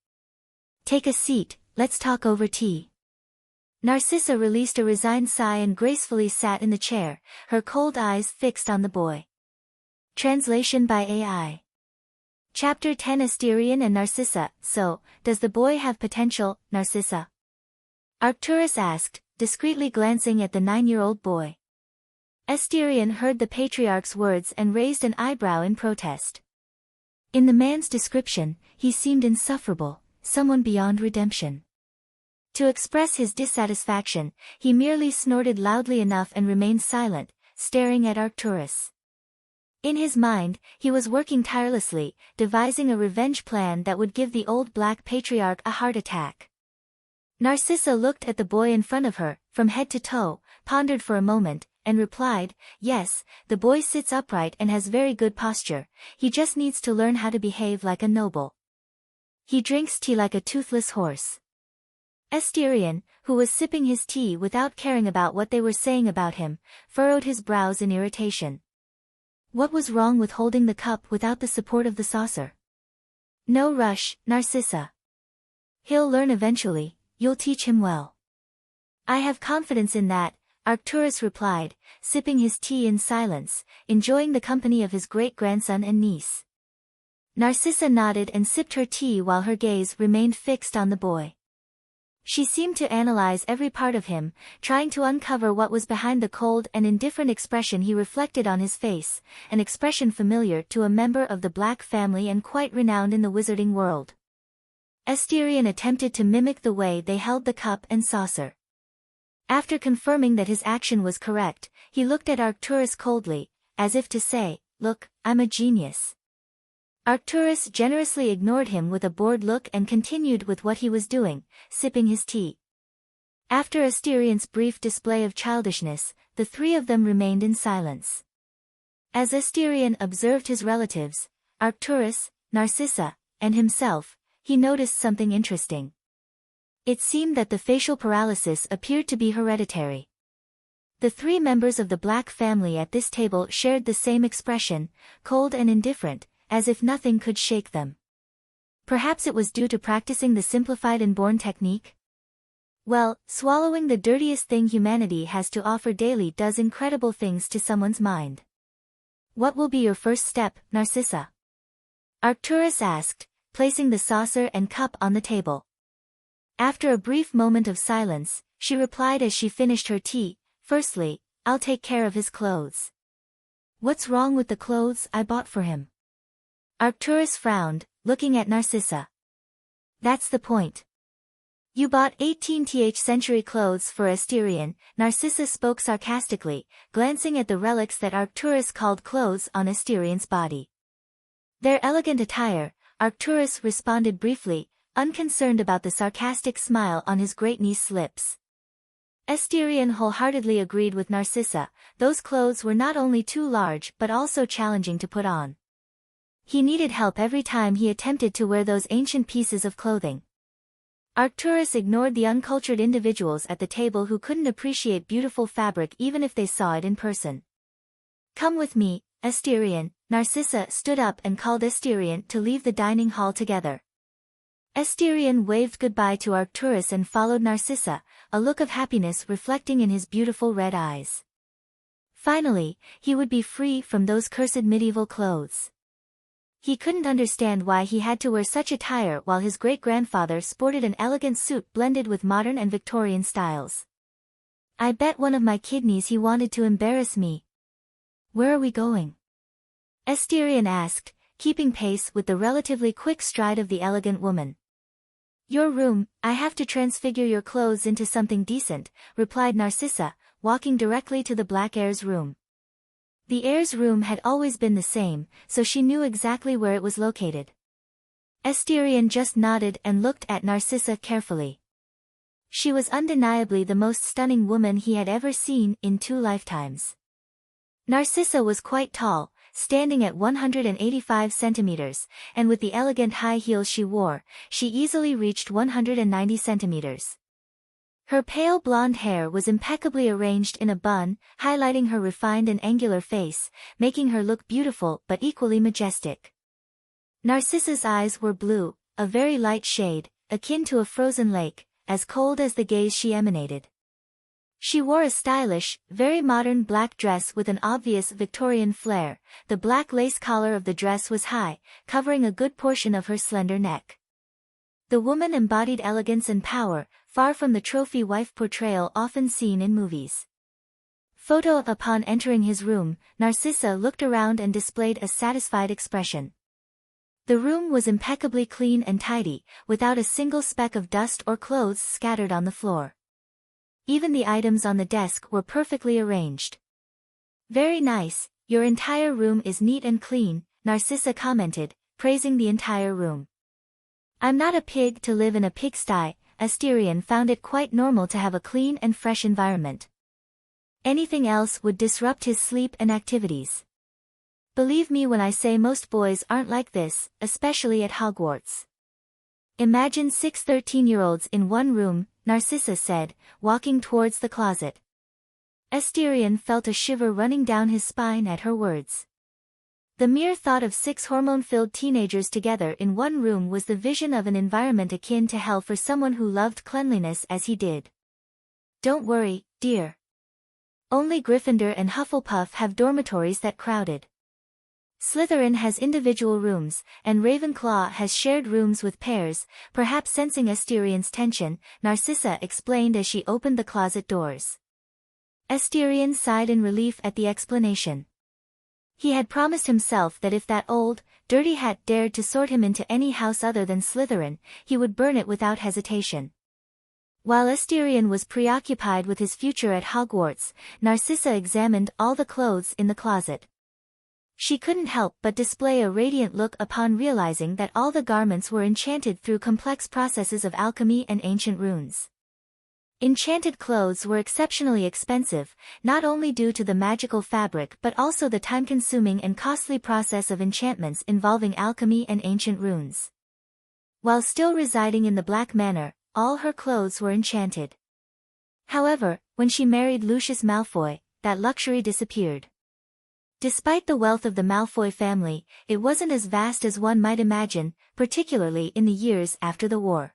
"Take a seat, let's talk over tea." Narcissa released a resigned sigh and gracefully sat in the chair, her cold eyes fixed on the boy. Translation by AI. Chapter 10 Asterion and Narcissa. "So, does the boy have potential, Narcissa?" Arcturus asked, discreetly glancing at the 9-year-old boy. Asterion heard the patriarch's words and raised an eyebrow in protest. In the man's description, he seemed insufferable, someone beyond redemption. To express his dissatisfaction, he merely snorted loudly enough and remained silent, staring at Arcturus. In his mind, he was working tirelessly, devising a revenge plan that would give the old black patriarch a heart attack. Narcissa looked at the boy in front of her, from head to toe, pondered for a moment, and replied, "Yes, the boy sits upright and has very good posture, he just needs to learn how to behave like a noble. He drinks tea like a toothless horse." Asterion, who was sipping his tea without caring about what they were saying about him, furrowed his brows in irritation. What was wrong with holding the cup without the support of the saucer? "No rush, Narcissa. He'll learn eventually, you'll teach him well." "I have confidence in that," Arcturus replied, sipping his tea in silence, enjoying the company of his great-grandson and niece. Narcissa nodded and sipped her tea while her gaze remained fixed on the boy. She seemed to analyze every part of him, trying to uncover what was behind the cold and indifferent expression he reflected on his face, an expression familiar to a member of the Black family and quite renowned in the wizarding world. Asterion attempted to mimic the way they held the cup and saucer. After confirming that his action was correct, he looked at Arcturus coldly, as if to say, "Look, I'm a genius." Arcturus generously ignored him with a bored look and continued with what he was doing, sipping his tea. After Asterion's brief display of childishness, the three of them remained in silence. As Asterion observed his relatives, Arcturus, Narcissa, and himself, he noticed something interesting. It seemed that the facial paralysis appeared to be hereditary. The three members of the Black family at this table shared the same expression, cold and indifferent, as if nothing could shake them. Perhaps it was due to practicing the simplified inborn technique? Well, swallowing the dirtiest thing humanity has to offer daily does incredible things to someone's mind. "What will be your first step, Narcissa?" Arcturus asked, placing the saucer and cup on the table. After a brief moment of silence, she replied as she finished her tea, "Firstly, I'll take care of his clothes." What's wrong with the clothes I bought for him? Arcturus frowned, looking at Narcissa. That's the point. You bought 18th century clothes for Asterion, Narcissa spoke sarcastically, glancing at the relics that Arcturus called clothes on Asterion's body. Their elegant attire, Arcturus responded briefly, unconcerned about the sarcastic smile on his great-niece's lips. Asterion wholeheartedly agreed with Narcissa, those clothes were not only too large but also challenging to put on. He needed help every time he attempted to wear those ancient pieces of clothing. Arcturus ignored the uncultured individuals at the table who couldn't appreciate beautiful fabric even if they saw it in person. Come with me, Asterion. Narcissa stood up and called Asterion to leave the dining hall together. Asterion waved goodbye to Arcturus and followed Narcissa, a look of happiness reflecting in his beautiful red eyes. Finally, he would be free from those cursed medieval clothes. He couldn't understand why he had to wear such attire while his great-grandfather sported an elegant suit blended with modern and Victorian styles. I bet one of my kidneys he wanted to embarrass me. Where are we going? Asterion asked, keeping pace with the relatively quick stride of the elegant woman. Your room, I have to transfigure your clothes into something decent, replied Narcissa, walking directly to the Black Heir's room. The heir's room had always been the same, so she knew exactly where it was located. Asterion just nodded and looked at Narcissa carefully. She was undeniably the most stunning woman he had ever seen in 2 lifetimes. Narcissa was quite tall, standing at 185 centimeters, and with the elegant high heels she wore, she easily reached 190 centimeters. Her pale blonde hair was impeccably arranged in a bun, highlighting her refined and angular face, making her look beautiful but equally majestic. Narcissa's eyes were blue, a very light shade, akin to a frozen lake, as cold as the gaze she emanated. She wore a stylish, very modern black dress with an obvious Victorian flair. The black lace collar of the dress was high, covering a good portion of her slender neck. The woman embodied elegance and power, far from the trophy wife portrayal often seen in movies. Upon entering his room, Narcissa looked around and displayed a satisfied expression. The room was impeccably clean and tidy, without a single speck of dust or clothes scattered on the floor. Even the items on the desk were perfectly arranged. Very nice, your entire room is neat and clean, Narcissa commented, praising the entire room. I'm not a pig to live in a pigsty. Asterion found it quite normal to have a clean and fresh environment. Anything else would disrupt his sleep and activities. Believe me when I say most boys aren't like this, especially at Hogwarts. Imagine 6 13-year-olds in one room, Narcissa said, walking towards the closet. Asterion felt a shiver running down his spine at her words. The mere thought of 6 hormone-filled teenagers together in one room was the vision of an environment akin to hell for someone who loved cleanliness as he did. Don't worry, dear. Only Gryffindor and Hufflepuff have dormitories that crowded. Slytherin has individual rooms, and Ravenclaw has shared rooms with pairs. Perhaps sensing Asterion's tension, Narcissa explained as she opened the closet doors. Asterion sighed in relief at the explanation. He had promised himself that if that old, dirty hat dared to sort him into any house other than Slytherin, he would burn it without hesitation. While Asterion was preoccupied with his future at Hogwarts, Narcissa examined all the clothes in the closet. She couldn't help but display a radiant look upon realizing that all the garments were enchanted through complex processes of alchemy and ancient runes. Enchanted clothes were exceptionally expensive, not only due to the magical fabric but also the time-consuming and costly process of enchantments involving alchemy and ancient runes. While still residing in the Black Manor, all her clothes were enchanted. However, when she married Lucius Malfoy, that luxury disappeared. Despite the wealth of the Malfoy family, it wasn't as vast as one might imagine, particularly in the years after the war.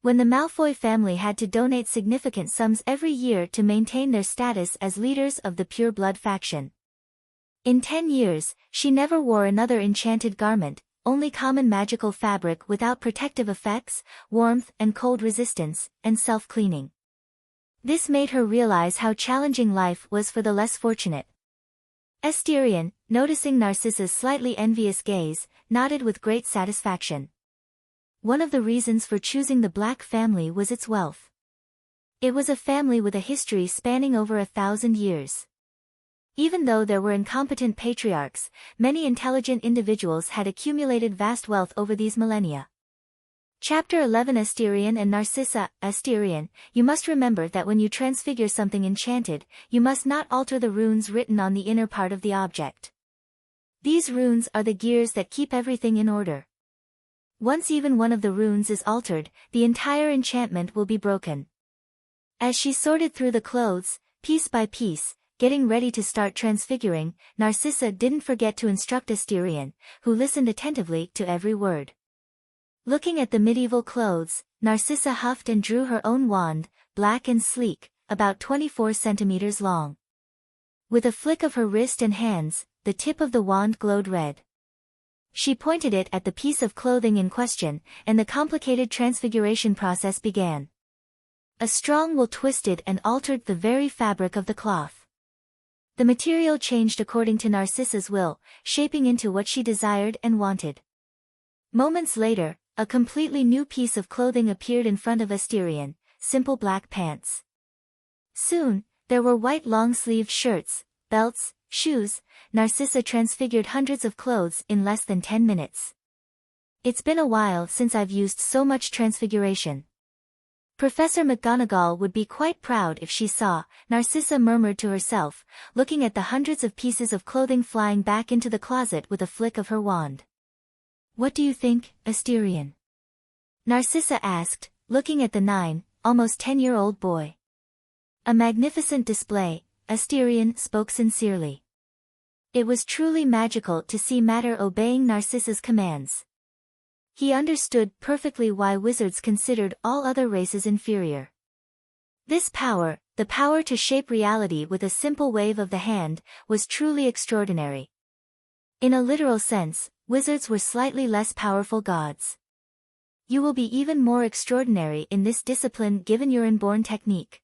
When the Malfoy family had to donate significant sums every year to maintain their status as leaders of the Pure Blood faction. In 10 years, she never wore another enchanted garment, only common magical fabric without protective effects, warmth and cold resistance, and self-cleaning. This made her realize how challenging life was for the less fortunate. Asterion, noticing Narcissa's slightly envious gaze, nodded with great satisfaction. One of the reasons for choosing the Black family was its wealth. It was a family with a history spanning over 1,000 years. Even though there were incompetent patriarchs, many intelligent individuals had accumulated vast wealth over these millennia. Chapter 11 Asterion and Narcissa. Asterion, you must remember that when you transfigure something enchanted, you must not alter the runes written on the inner part of the object. These runes are the gears that keep everything in order. Once even one of the runes is altered, the entire enchantment will be broken. As she sorted through the clothes, piece by piece, getting ready to start transfiguring, Narcissa didn't forget to instruct Asterion, who listened attentively to every word. Looking at the medieval clothes, Narcissa huffed and drew her own wand, black and sleek, about 24 centimeters long. With a flick of her wrist and hands, the tip of the wand glowed red. She pointed it at the piece of clothing in question, and the complicated transfiguration process began. A strong will twisted and altered the very fabric of the cloth. The material changed according to Narcissa's will, shaping into what she desired and wanted. Moments later, a completely new piece of clothing appeared in front of Asterion, simple black pants. Soon, there were white long-sleeved shirts, belts, shoes. Narcissa transfigured hundreds of clothes in less than 10 minutes. It's been a while since I've used so much transfiguration. Professor McGonagall would be quite proud if she saw, Narcissa murmured to herself, looking at the hundreds of pieces of clothing flying back into the closet with a flick of her wand. What do you think, Asterion? Narcissa asked, looking at the almost 10-year-old boy. A magnificent display, Asterion spoke sincerely. It was truly magical to see matter obeying Narcissa's commands. He understood perfectly why wizards considered all other races inferior. This power, the power to shape reality with a simple wave of the hand, was truly extraordinary. In a literal sense, wizards were slightly less powerful gods. You will be even more extraordinary in this discipline given your inborn technique.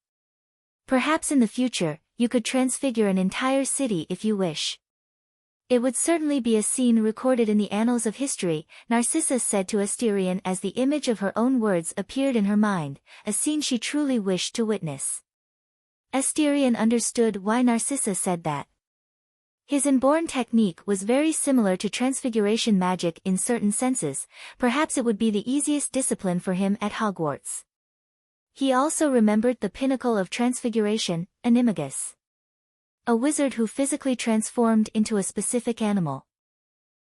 Perhaps in the future, you could transfigure an entire city if you wish. It would certainly be a scene recorded in the annals of history, Narcissa said to Asterion as the image of her own words appeared in her mind, a scene she truly wished to witness. Asterion understood why Narcissa said that. His inborn technique was very similar to transfiguration magic in certain senses, perhaps it would be the easiest discipline for him at Hogwarts. He also remembered the pinnacle of transfiguration, Animagus. A wizard who physically transformed into a specific animal.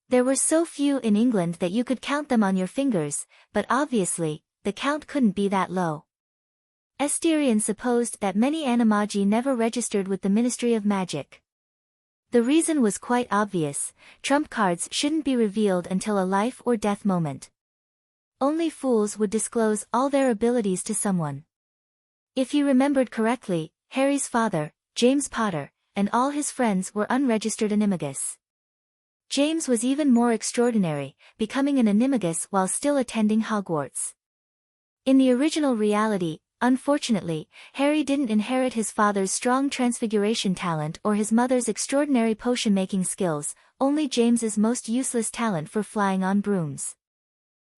There were so few in England that you could count them on your fingers, but obviously, the count couldn't be that low. Asterion supposed that many animagi never registered with the Ministry of Magic. The reason was quite obvious, trump cards shouldn't be revealed until a life or death moment. Only fools would disclose all their abilities to someone. If he remembered correctly, Harry's father, James Potter, and all his friends were unregistered animagus. James was even more extraordinary, becoming an animagus while still attending Hogwarts. In the original reality, unfortunately, Harry didn't inherit his father's strong transfiguration talent or his mother's extraordinary potion-making skills, only James's most useless talent for flying on brooms.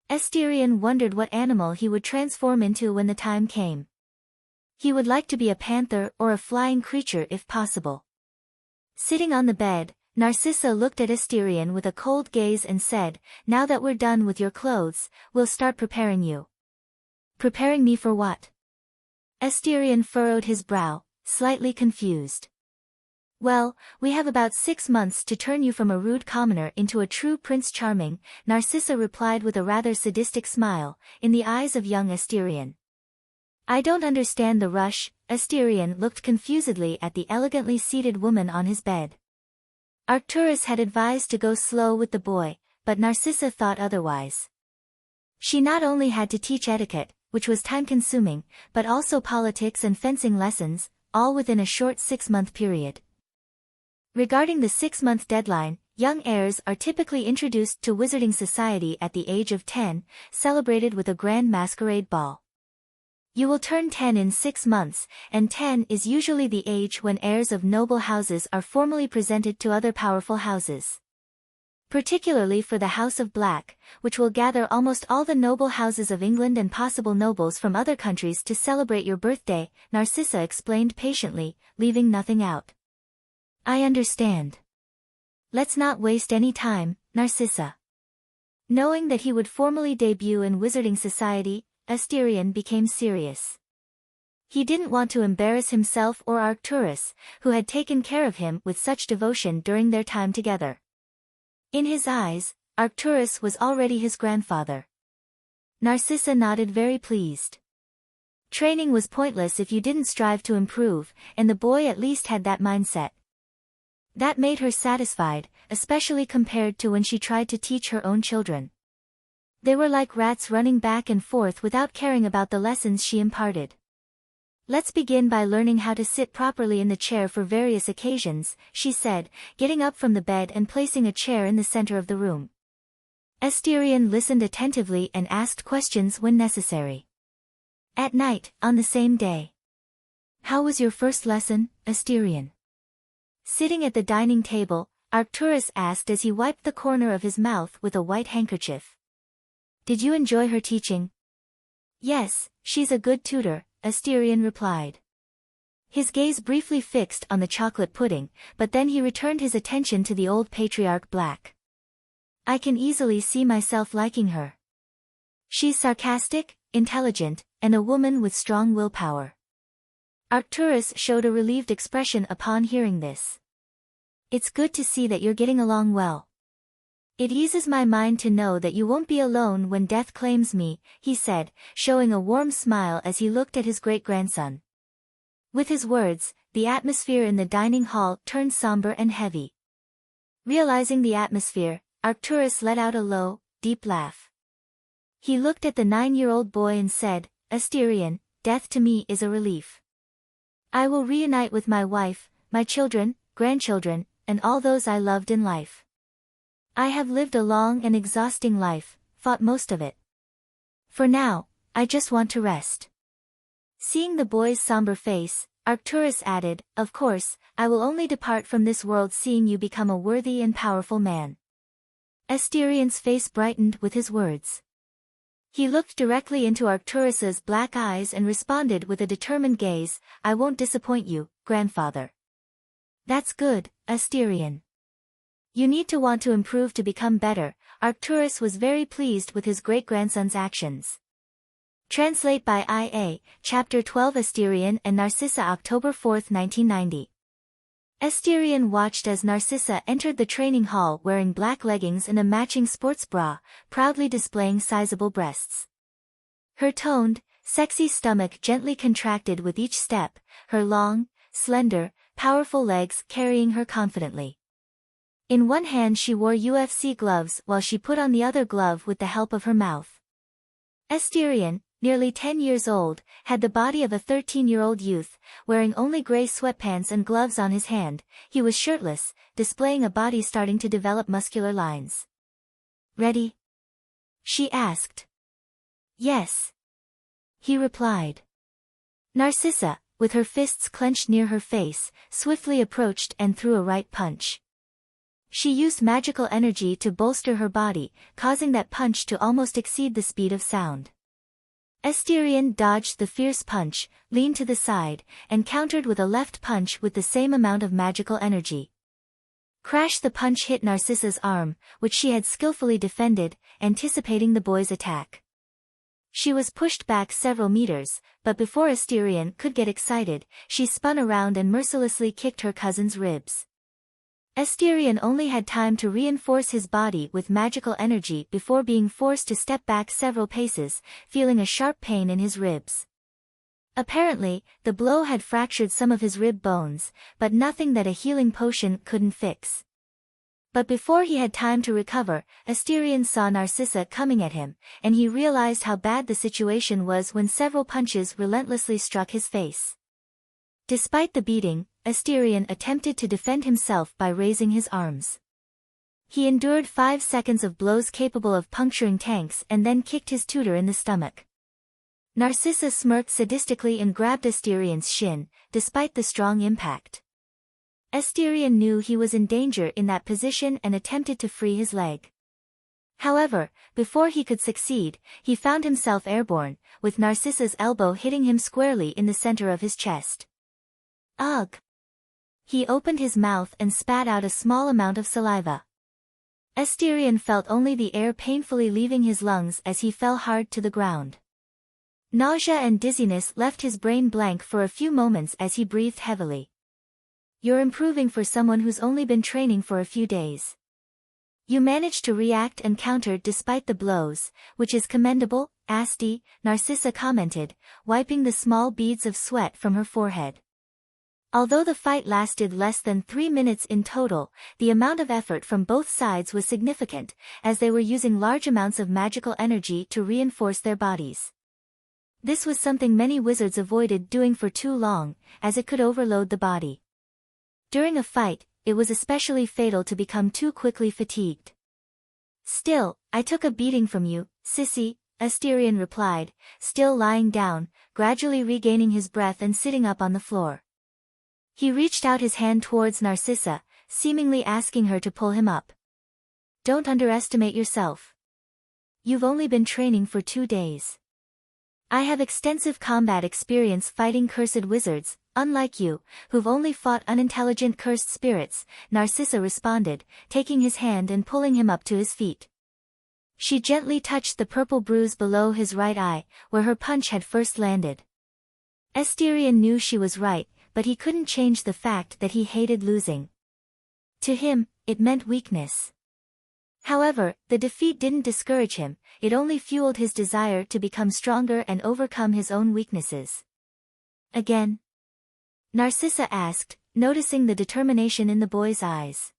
Asterion wondered what animal he would transform into when the time came. He would like to be a panther or a flying creature if possible. Sitting on the bed, Narcissa looked at Asterion with a cold gaze and said, "Now that we're done with your clothes, we'll start preparing you." "Preparing me for what?" Asterion furrowed his brow, slightly confused. "Well, we have about 6 months to turn you from a rude commoner into a true Prince Charming," Narcissa replied with a rather sadistic smile, in the eyes of young Asterion. "I don't understand the rush." Asterion looked confusedly at the elegantly seated woman on his bed. Arcturus had advised to go slow with the boy, but Narcissa thought otherwise. She not only had to teach etiquette, which was time-consuming, but also politics and fencing lessons, all within a short 6-month period. Regarding the 6-month deadline, young heirs are typically introduced to wizarding society at the age of 10, celebrated with a grand masquerade ball. You will turn 10 in 6 months, and 10 is usually the age when heirs of noble houses are formally presented to other powerful houses. Particularly for the House of Black, which will gather almost all the noble houses of England and possible nobles from other countries to celebrate your birthday, Narcissa explained patiently, leaving nothing out. I understand. Let's not waste any time, Narcissa. Knowing that he would formally debut in Wizarding Society, Asterion became serious. He didn't want to embarrass himself or Arcturus, who had taken care of him with such devotion during their time together. In his eyes, Arcturus was already his grandfather. Narcissa nodded, very pleased. Training was pointless if you didn't strive to improve, and the boy at least had that mindset. That made her satisfied, especially compared to when she tried to teach her own children. They were like rats running back and forth without caring about the lessons she imparted. Let's begin by learning how to sit properly in the chair for various occasions, she said, getting up from the bed and placing a chair in the center of the room. Asterion listened attentively and asked questions when necessary. At night, on the same day. How was your first lesson, Asterion? Sitting at the dining table, Arcturus asked as he wiped the corner of his mouth with a white handkerchief. Did you enjoy her teaching? Yes, she's a good tutor, Asterion replied. His gaze briefly fixed on the chocolate pudding, but then he returned his attention to the old patriarch Black. I can easily see myself liking her. She's sarcastic, intelligent, and a woman with strong willpower. Arcturus showed a relieved expression upon hearing this. It's good to see that you're getting along well. It eases my mind to know that you won't be alone when death claims me, he said, showing a warm smile as he looked at his great-grandson. With his words, the atmosphere in the dining hall turned somber and heavy. Realizing the atmosphere, Arcturus let out a low, deep laugh. He looked at the 9-year-old boy and said, Asterion, death to me is a relief. I will reunite with my wife, my children, grandchildren, and all those I loved in life. I have lived a long and exhausting life, fought most of it. For now, I just want to rest. Seeing the boy's somber face, Arcturus added, of course, I will only depart from this world seeing you become a worthy and powerful man. Asterion's face brightened with his words. He looked directly into Arcturus's black eyes and responded with a determined gaze, I won't disappoint you, grandfather. That's good, Asterion. You need to want to improve to become better. Arcturus was very pleased with his great-grandson's actions. Translate by I.A., Chapter 12 Asterion and Narcissa October 4, 1990. Asterion watched as Narcissa entered the training hall wearing black leggings and a matching sports bra, proudly displaying sizable breasts. Her toned, sexy stomach gently contracted with each step, her long, slender, powerful legs carrying her confidently. In one hand she wore UFC gloves while she put on the other glove with the help of her mouth. Asterion, nearly 10 years old, had the body of a 13-year-old youth, wearing only gray sweatpants and gloves on his hand. He was shirtless, displaying a body starting to develop muscular lines. Ready? She asked. Yes. He replied. Narcissa, with her fists clenched near her face, swiftly approached and threw a right punch. She used magical energy to bolster her body, causing that punch to almost exceed the speed of sound. Asterion dodged the fierce punch, leaned to the side, and countered with a left punch with the same amount of magical energy. Crash! The punch hit Narcissa's arm, which she had skillfully defended, anticipating the boy's attack. She was pushed back several meters, but before Asterion could get excited, she spun around and mercilessly kicked her cousin's ribs. Asterion only had time to reinforce his body with magical energy before being forced to step back several paces, feeling a sharp pain in his ribs. Apparently, the blow had fractured some of his rib bones, but nothing that a healing potion couldn't fix. But before he had time to recover, Asterion saw Narcissa coming at him, and he realized how bad the situation was when several punches relentlessly struck his face. Despite the beating, Asterion attempted to defend himself by raising his arms. He endured 5 seconds of blows capable of puncturing tanks and then kicked his tutor in the stomach. Narcissa smirked sadistically and grabbed Asterion's shin, despite the strong impact. Asterion knew he was in danger in that position and attempted to free his leg. However, before he could succeed, he found himself airborne, with Narcissa's elbow hitting him squarely in the center of his chest. Ugh! He opened his mouth and spat out a small amount of saliva. Asterion felt only the air painfully leaving his lungs as he fell hard to the ground. Nausea and dizziness left his brain blank for a few moments as he breathed heavily. You're improving for someone who's only been training for a few days. You managed to react and counter despite the blows, which is commendable, Asti, Narcissa commented, wiping the small beads of sweat from her forehead. Although the fight lasted less than 3 minutes in total, the amount of effort from both sides was significant, as they were using large amounts of magical energy to reinforce their bodies. This was something many wizards avoided doing for too long, as it could overload the body. During a fight, it was especially fatal to become too quickly fatigued. Still, I took a beating from you, sissy, Asterion replied, still lying down, gradually regaining his breath and sitting up on the floor. He reached out his hand towards Narcissa, seemingly asking her to pull him up. Don't underestimate yourself. You've only been training for 2 days. I have extensive combat experience fighting cursed wizards, unlike you, who've only fought unintelligent cursed spirits, Narcissa responded, taking his hand and pulling him up to his feet. She gently touched the purple bruise below his right eye, where her punch had first landed. Asterion knew she was right, but he couldn't change the fact that he hated losing. To him, it meant weakness. However, the defeat didn't discourage him, it only fueled his desire to become stronger and overcome his own weaknesses. Again? Narcissa asked, noticing the determination in the boy's eyes.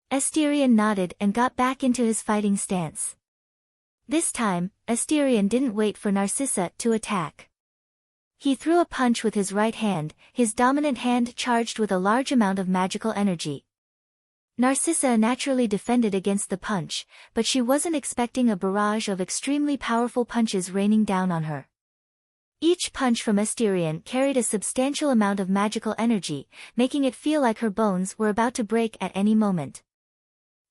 Asterion nodded and got back into his fighting stance. This time, Asterion didn't wait for Narcissa to attack. He threw a punch with his right hand, his dominant hand charged with a large amount of magical energy. Narcissa naturally defended against the punch, but she wasn't expecting a barrage of extremely powerful punches raining down on her. Each punch from Asterion carried a substantial amount of magical energy, making it feel like her bones were about to break at any moment.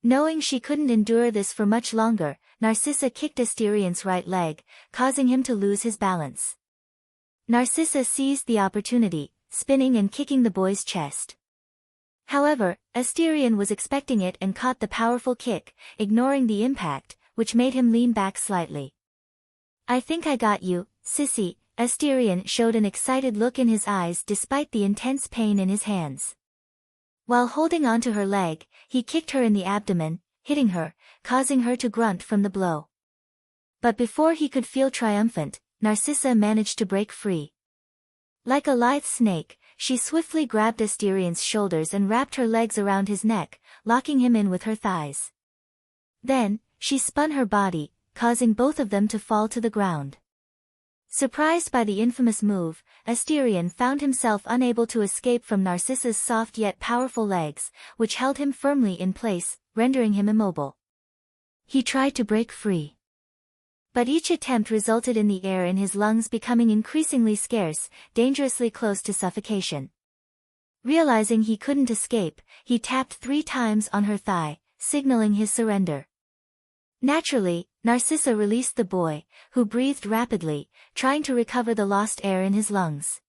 Knowing she couldn't endure this for much longer, Narcissa kicked Asterion's right leg, causing him to lose his balance. Narcissa seized the opportunity, spinning and kicking the boy's chest. However, Asterion was expecting it and caught the powerful kick, ignoring the impact, which made him lean back slightly. I think I got you, sissy, Asterion showed an excited look in his eyes despite the intense pain in his hands. While holding onto her leg, he kicked her in the abdomen, hitting her, causing her to grunt from the blow. But before he could feel triumphant, Narcissa managed to break free. Like a lithe snake, she swiftly grabbed Asterion's shoulders and wrapped her legs around his neck, locking him in with her thighs. Then, she spun her body, causing both of them to fall to the ground. Surprised by the infamous move, Asterion found himself unable to escape from Narcissa's soft yet powerful legs, which held him firmly in place, rendering him immobile. He tried to break free. But each attempt resulted in the air in his lungs becoming increasingly scarce, dangerously close to suffocation. Realizing he couldn't escape, he tapped 3 times on her thigh, signaling his surrender. Naturally, Narcissa released the boy, who breathed rapidly, trying to recover the lost air in his lungs.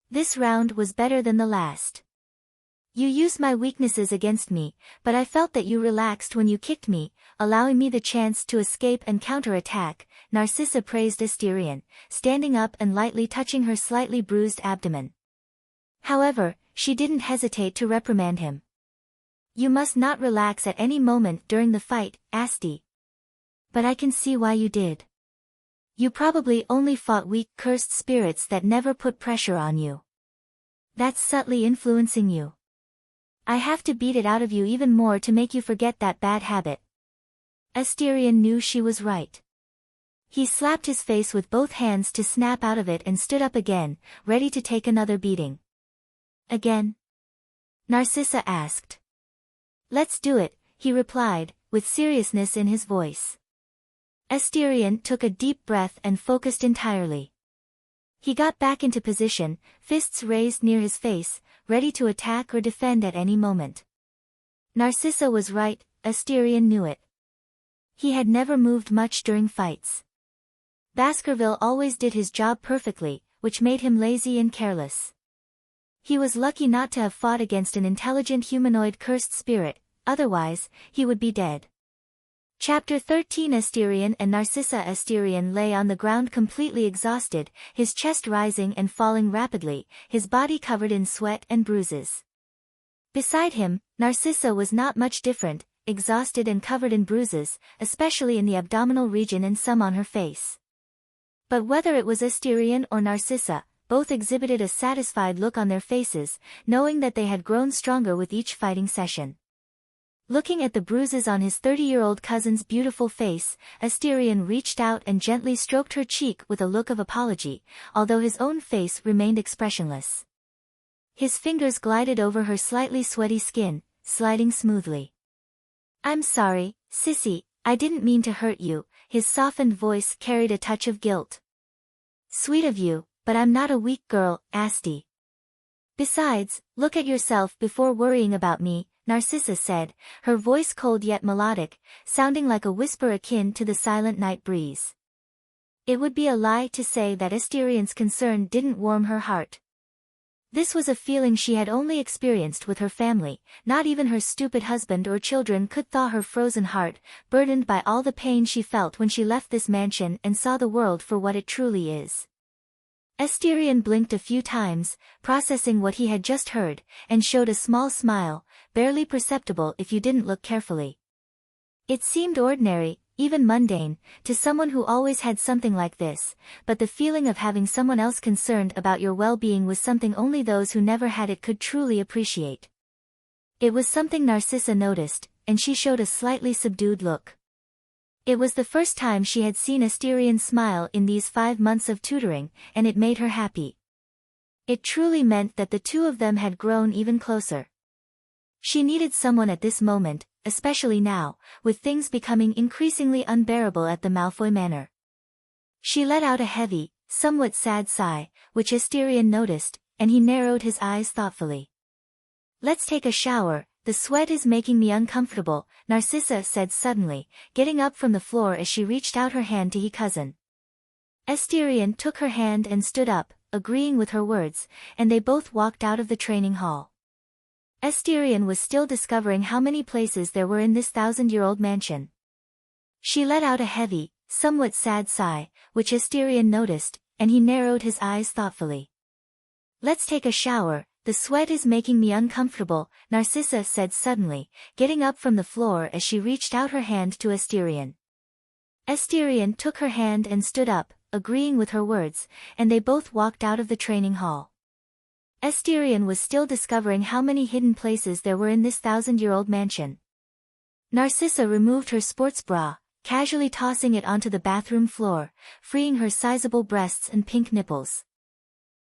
This round was better than the last. You used my weaknesses against me, but I felt that you relaxed when you kicked me, allowing me the chance to escape and counterattack, Narcissa praised Asterion, standing up and lightly touching her slightly bruised abdomen. However, she didn't hesitate to reprimand him. You must not relax at any moment during the fight, Asti. But I can see why you did. You probably only fought weak, cursed spirits that never put pressure on you. That's subtly influencing you. I have to beat it out of you even more to make you forget that bad habit. Asterion knew she was right. He slapped his face with both hands to snap out of it and stood up again, ready to take another beating. Again? Narcissa asked. Let's do it, he replied, with seriousness in his voice. Asterion took a deep breath and focused entirely. He got back into position, fists raised near his face, ready to attack or defend at any moment. Narcissa was right, Asterion knew it. He had never moved much during fights. Baskerville always did his job perfectly, which made him lazy and careless. He was lucky not to have fought against an intelligent humanoid cursed spirit, otherwise, he would be dead. Chapter 13 Asterion and Narcissa. Asterion lay on the ground completely exhausted, his chest rising and falling rapidly, his body covered in sweat and bruises. Beside him, Narcissa was not much different, exhausted and covered in bruises, especially in the abdominal region and some on her face. But whether it was Asterion or Narcissa, both exhibited a satisfied look on their faces, knowing that they had grown stronger with each fighting session. Looking at the bruises on his 30-year-old cousin's beautiful face, Asterion reached out and gently stroked her cheek with a look of apology, although his own face remained expressionless. His fingers glided over her slightly sweaty skin, sliding smoothly. "I'm sorry, sissy, I didn't mean to hurt you," his softened voice carried a touch of guilt. "Sweet of you, but I'm not a weak girl, Asti. Besides, look at yourself before worrying about me," Narcissa said, her voice cold yet melodic, sounding like a whisper akin to the silent night breeze. It would be a lie to say that Asterion's concern didn't warm her heart. This was a feeling she had only experienced with her family, not even her stupid husband or children could thaw her frozen heart, burdened by all the pain she felt when she left this mansion and saw the world for what it truly is. Asterion blinked a few times, processing what he had just heard, and showed a small smile, barely perceptible if you didn't look carefully. It seemed ordinary, even mundane, to someone who always had something like this, but the feeling of having someone else concerned about your well-being was something only those who never had it could truly appreciate. It was something Narcissa noticed, and she showed a slightly subdued look. It was the first time she had seen Asterion smile in these 5 months of tutoring, and it made her happy. It truly meant that the two of them had grown even closer. She needed someone at this moment, especially now, with things becoming increasingly unbearable at the Malfoy Manor. She let out a heavy, somewhat sad sigh, which Asterion noticed, and he narrowed his eyes thoughtfully. "Let's take a shower, the sweat is making me uncomfortable," Narcissa said suddenly, getting up from the floor as she reached out her hand to her cousin. Asterion took her hand and stood up, agreeing with her words, and they both walked out of the training hall. Asterion was still discovering how many places there were in this 1,000-year-old mansion. She let out a heavy, somewhat sad sigh, which Asterion noticed, and he narrowed his eyes thoughtfully. "Let's take a shower, the sweat is making me uncomfortable," Narcissa said suddenly, getting up from the floor as she reached out her hand to Asterion. Asterion took her hand and stood up, agreeing with her words, and they both walked out of the training hall. Asterion was still discovering how many hidden places there were in this 1,000-year-old mansion. Narcissa removed her sports bra, casually tossing it onto the bathroom floor, freeing her sizable breasts and pink nipples.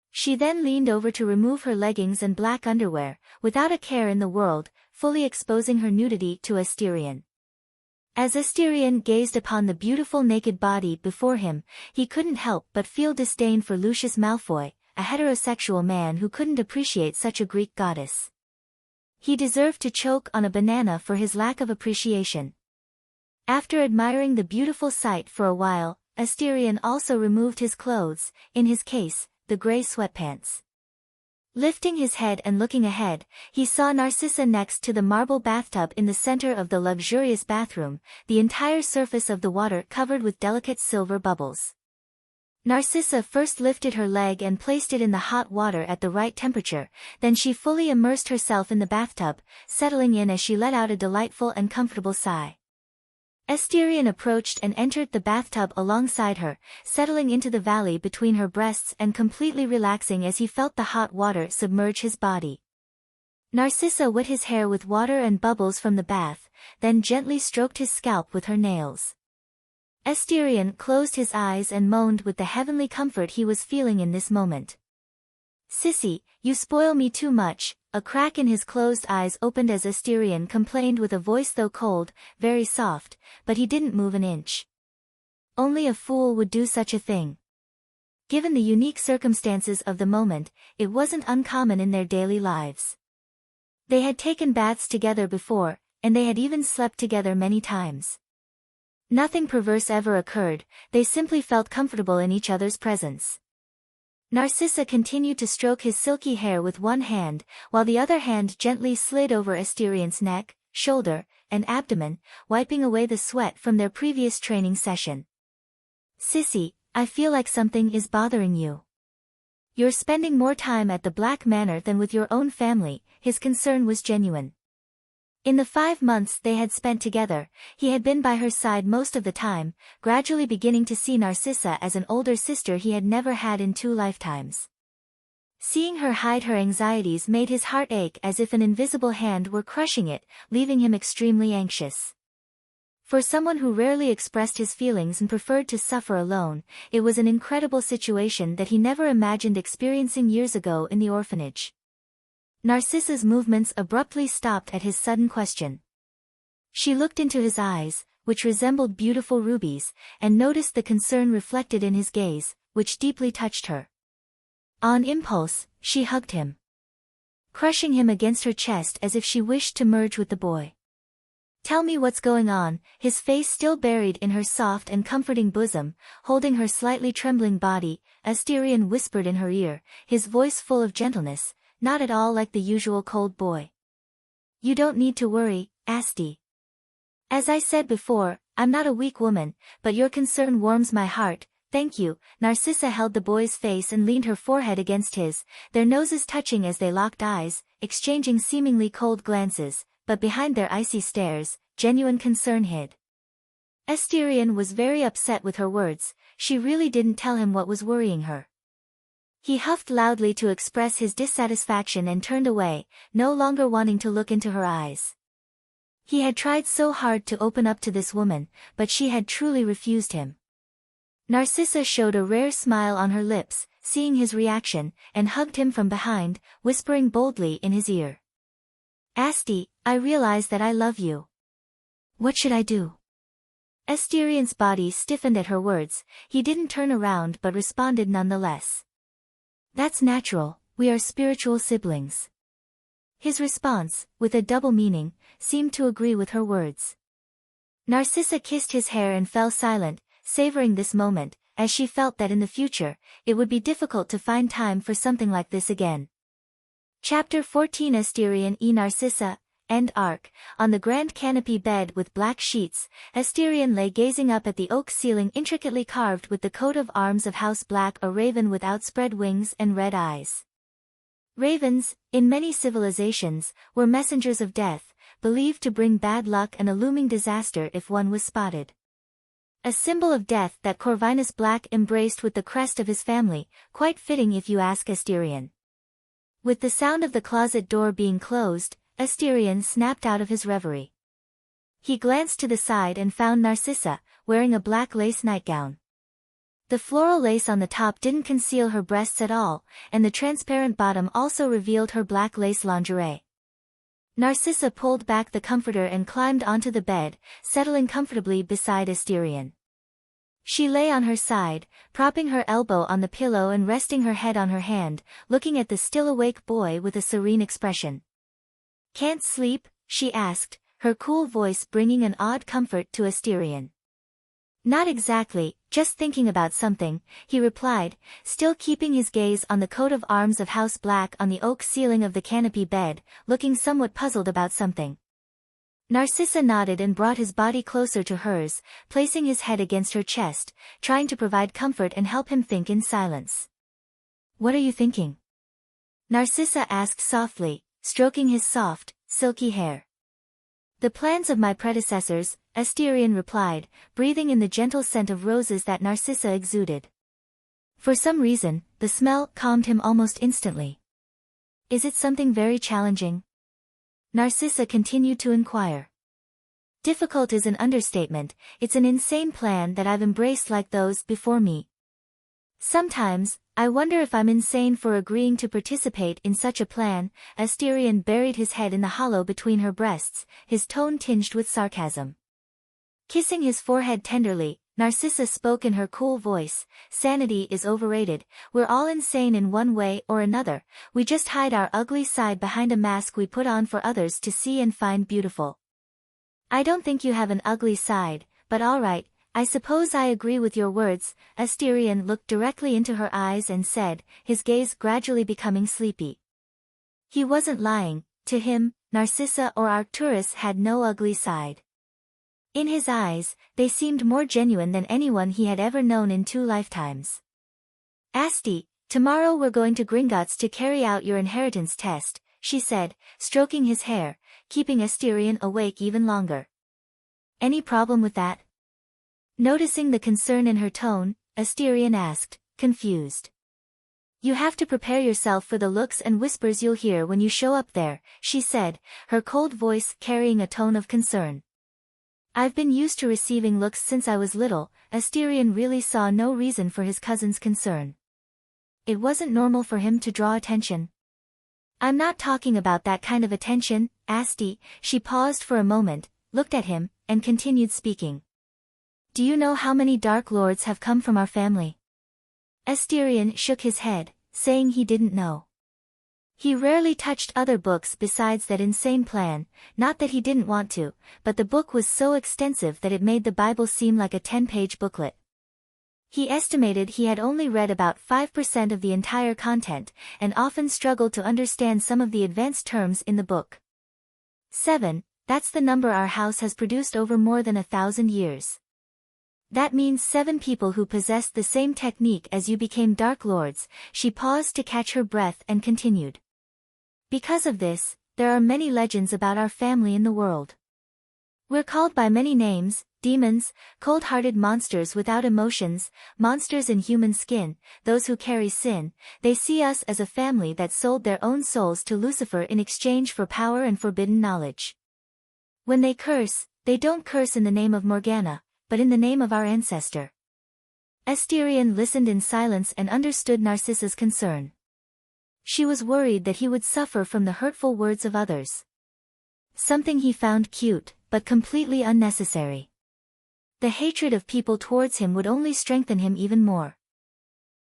She then leaned over to remove her leggings and black underwear, without a care in the world, fully exposing her nudity to Asterion. As Asterion gazed upon the beautiful naked body before him, he couldn't help but feel disdain for Lucius Malfoy, a heterosexual man who couldn't appreciate such a Greek goddess. He deserved to choke on a banana for his lack of appreciation. After admiring the beautiful sight for a while, Asterion also removed his clothes, in his case, the gray sweatpants. Lifting his head and looking ahead, he saw Narcissa next to the marble bathtub in the center of the luxurious bathroom, the entire surface of the water covered with delicate silver bubbles. Narcissa first lifted her leg and placed it in the hot water at the right temperature, then she fully immersed herself in the bathtub, settling in as she let out a delightful and comfortable sigh. Asterion approached and entered the bathtub alongside her, settling into the valley between her breasts and completely relaxing as he felt the hot water submerge his body. Narcissa wet his hair with water and bubbles from the bath, then gently stroked his scalp with her nails. Asterion closed his eyes and moaned with the heavenly comfort he was feeling in this moment. "Sissy, you spoil me too much." A crack in his closed eyes opened as Asterion complained with a voice though cold, very soft, but he didn't move an inch. only a fool would do such a thing. Given the unique circumstances of the moment, it wasn't uncommon in their daily lives. They had taken baths together before, and they had even slept together many times. Nothing perverse ever occurred, they simply felt comfortable in each other's presence. Narcissa continued to stroke his silky hair with one hand, while the other hand gently slid over Asterion's neck, shoulder, and abdomen, wiping away the sweat from their previous training session. "Sissy, I feel like something is bothering you. You're spending more time at the Black Manor than with your own family." His concern was genuine. In the 5 months they had spent together, he had been by her side most of the time, gradually beginning to see Narcissa as an older sister he had never had in 2 lifetimes. Seeing her hide her anxieties made his heart ache as if an invisible hand were crushing it, leaving him extremely anxious. For someone who rarely expressed his feelings and preferred to suffer alone, it was an incredible situation that he never imagined experiencing years ago in the orphanage. Narcissa's movements abruptly stopped at his sudden question. She looked into his eyes, which resembled beautiful rubies, and noticed the concern reflected in his gaze, which deeply touched her. On impulse, she hugged him, crushing him against her chest as if she wished to merge with the boy. "Tell me what's going on," his face still buried in her soft and comforting bosom, holding her slightly trembling body, Asterion whispered in her ear, his voice full of gentleness, not at all like the usual cold boy. "You don't need to worry, Asti. As I said before, I'm not a weak woman, but your concern warms my heart, thank you." Narcissa held the boy's face and leaned her forehead against his, their noses touching as they locked eyes, exchanging seemingly cold glances, but behind their icy stares, genuine concern hid. Asterion was very upset with her words, she really didn't tell him what was worrying her. He huffed loudly to express his dissatisfaction and turned away, no longer wanting to look into her eyes. He had tried so hard to open up to this woman, but she had truly refused him. Narcissa showed a rare smile on her lips, seeing his reaction, and hugged him from behind, whispering boldly in his ear. "Asti, I realize that I love you. What should I do?" Asterion's body stiffened at her words, he didn't turn around but responded nonetheless. "That's natural, we are spiritual siblings." His response, with a double meaning, seemed to agree with her words. Narcissa kissed his hair and fell silent, savoring this moment, as she felt that in the future, it would be difficult to find time for something like this again. Chapter 14 Asterion e Narcissa, End Arc. On the grand canopy bed with black sheets, Asterion lay gazing up at the oak ceiling intricately carved with the coat of arms of House Black, a raven with outspread wings and red eyes. Ravens, in many civilizations, were messengers of death, believed to bring bad luck and a looming disaster if one was spotted. A symbol of death that Corvinus Black embraced with the crest of his family, quite fitting if you ask Asterion. With the sound of the closet door being closed, Asterion snapped out of his reverie. He glanced to the side and found Narcissa, wearing a black lace nightgown. The floral lace on the top didn't conceal her breasts at all, and the transparent bottom also revealed her black lace lingerie. Narcissa pulled back the comforter and climbed onto the bed, settling comfortably beside Asterion. She lay on her side, propping her elbow on the pillow and resting her head on her hand, looking at the still-awake boy with a serene expression. "Can't sleep?" she asked, her cool voice bringing an odd comfort to Asterion. "Not exactly, just thinking about something," he replied, still keeping his gaze on the coat of arms of House Black on the oak ceiling of the canopy bed, looking somewhat puzzled about something. Narcissa nodded and brought his body closer to hers, placing his head against her chest, trying to provide comfort and help him think in silence. "What are you thinking?" Narcissa asked softly, stroking his soft, silky hair. "The plans of my predecessors," Asterion replied, breathing in the gentle scent of roses that Narcissa exuded. For some reason, the smell calmed him almost instantly. "Is it something very challenging?" Narcissa continued to inquire. "Difficult is an understatement, it's an insane plan that I've embraced like those before me. Sometimes, I wonder if I'm insane for agreeing to participate in such a plan." Asterion buried his head in the hollow between her breasts, his tone tinged with sarcasm. Kissing his forehead tenderly, Narcissa spoke in her cool voice, sanity is overrated, we're all insane in one way or another, we just hide our ugly side behind a mask we put on for others to see and find beautiful. I don't think you have an ugly side, but alright, I suppose I agree with your words. Asterion looked directly into her eyes and said, his gaze gradually becoming sleepy. He wasn't lying, to him, Narcissa or Arcturus had no ugly side. In his eyes, they seemed more genuine than anyone he had ever known in 2 lifetimes. Asti, tomorrow we're going to Gringotts to carry out your inheritance test, she said, stroking his hair, keeping Asterion awake even longer. Any problem with that? Noticing the concern in her tone, Asterion asked, confused. You have to prepare yourself for the looks and whispers you'll hear when you show up there, she said, her cold voice carrying a tone of concern. I've been used to receiving looks since I was little. Asterion really saw no reason for his cousin's concern. It wasn't normal for him to draw attention. I'm not talking about that kind of attention, Asti. She paused for a moment, looked at him, and continued speaking. Do you know how many Dark Lords have come from our family? Asterion shook his head, saying he didn't know. He rarely touched other books besides that insane plan, not that he didn't want to, but the book was so extensive that it made the Bible seem like a 10-page booklet. He estimated he had only read about 5% of the entire content, and often struggled to understand some of the advanced terms in the book. 7, that's the number our house has produced over more than 1,000 years. That means 7 people who possessed the same technique as you became Dark Lords. She paused to catch her breath and continued. Because of this, there are many legends about our family in the world. We're called by many names, demons, cold-hearted monsters without emotions, monsters in human skin, those who carry sin. They see us as a family that sold their own souls to Lucifer in exchange for power and forbidden knowledge. When they curse, they don't curse in the name of Morgana, but in the name of our ancestor. Asterion listened in silence and understood Narcissa's concern. She was worried that he would suffer from the hurtful words of others. Something he found cute, but completely unnecessary. The hatred of people towards him would only strengthen him even more.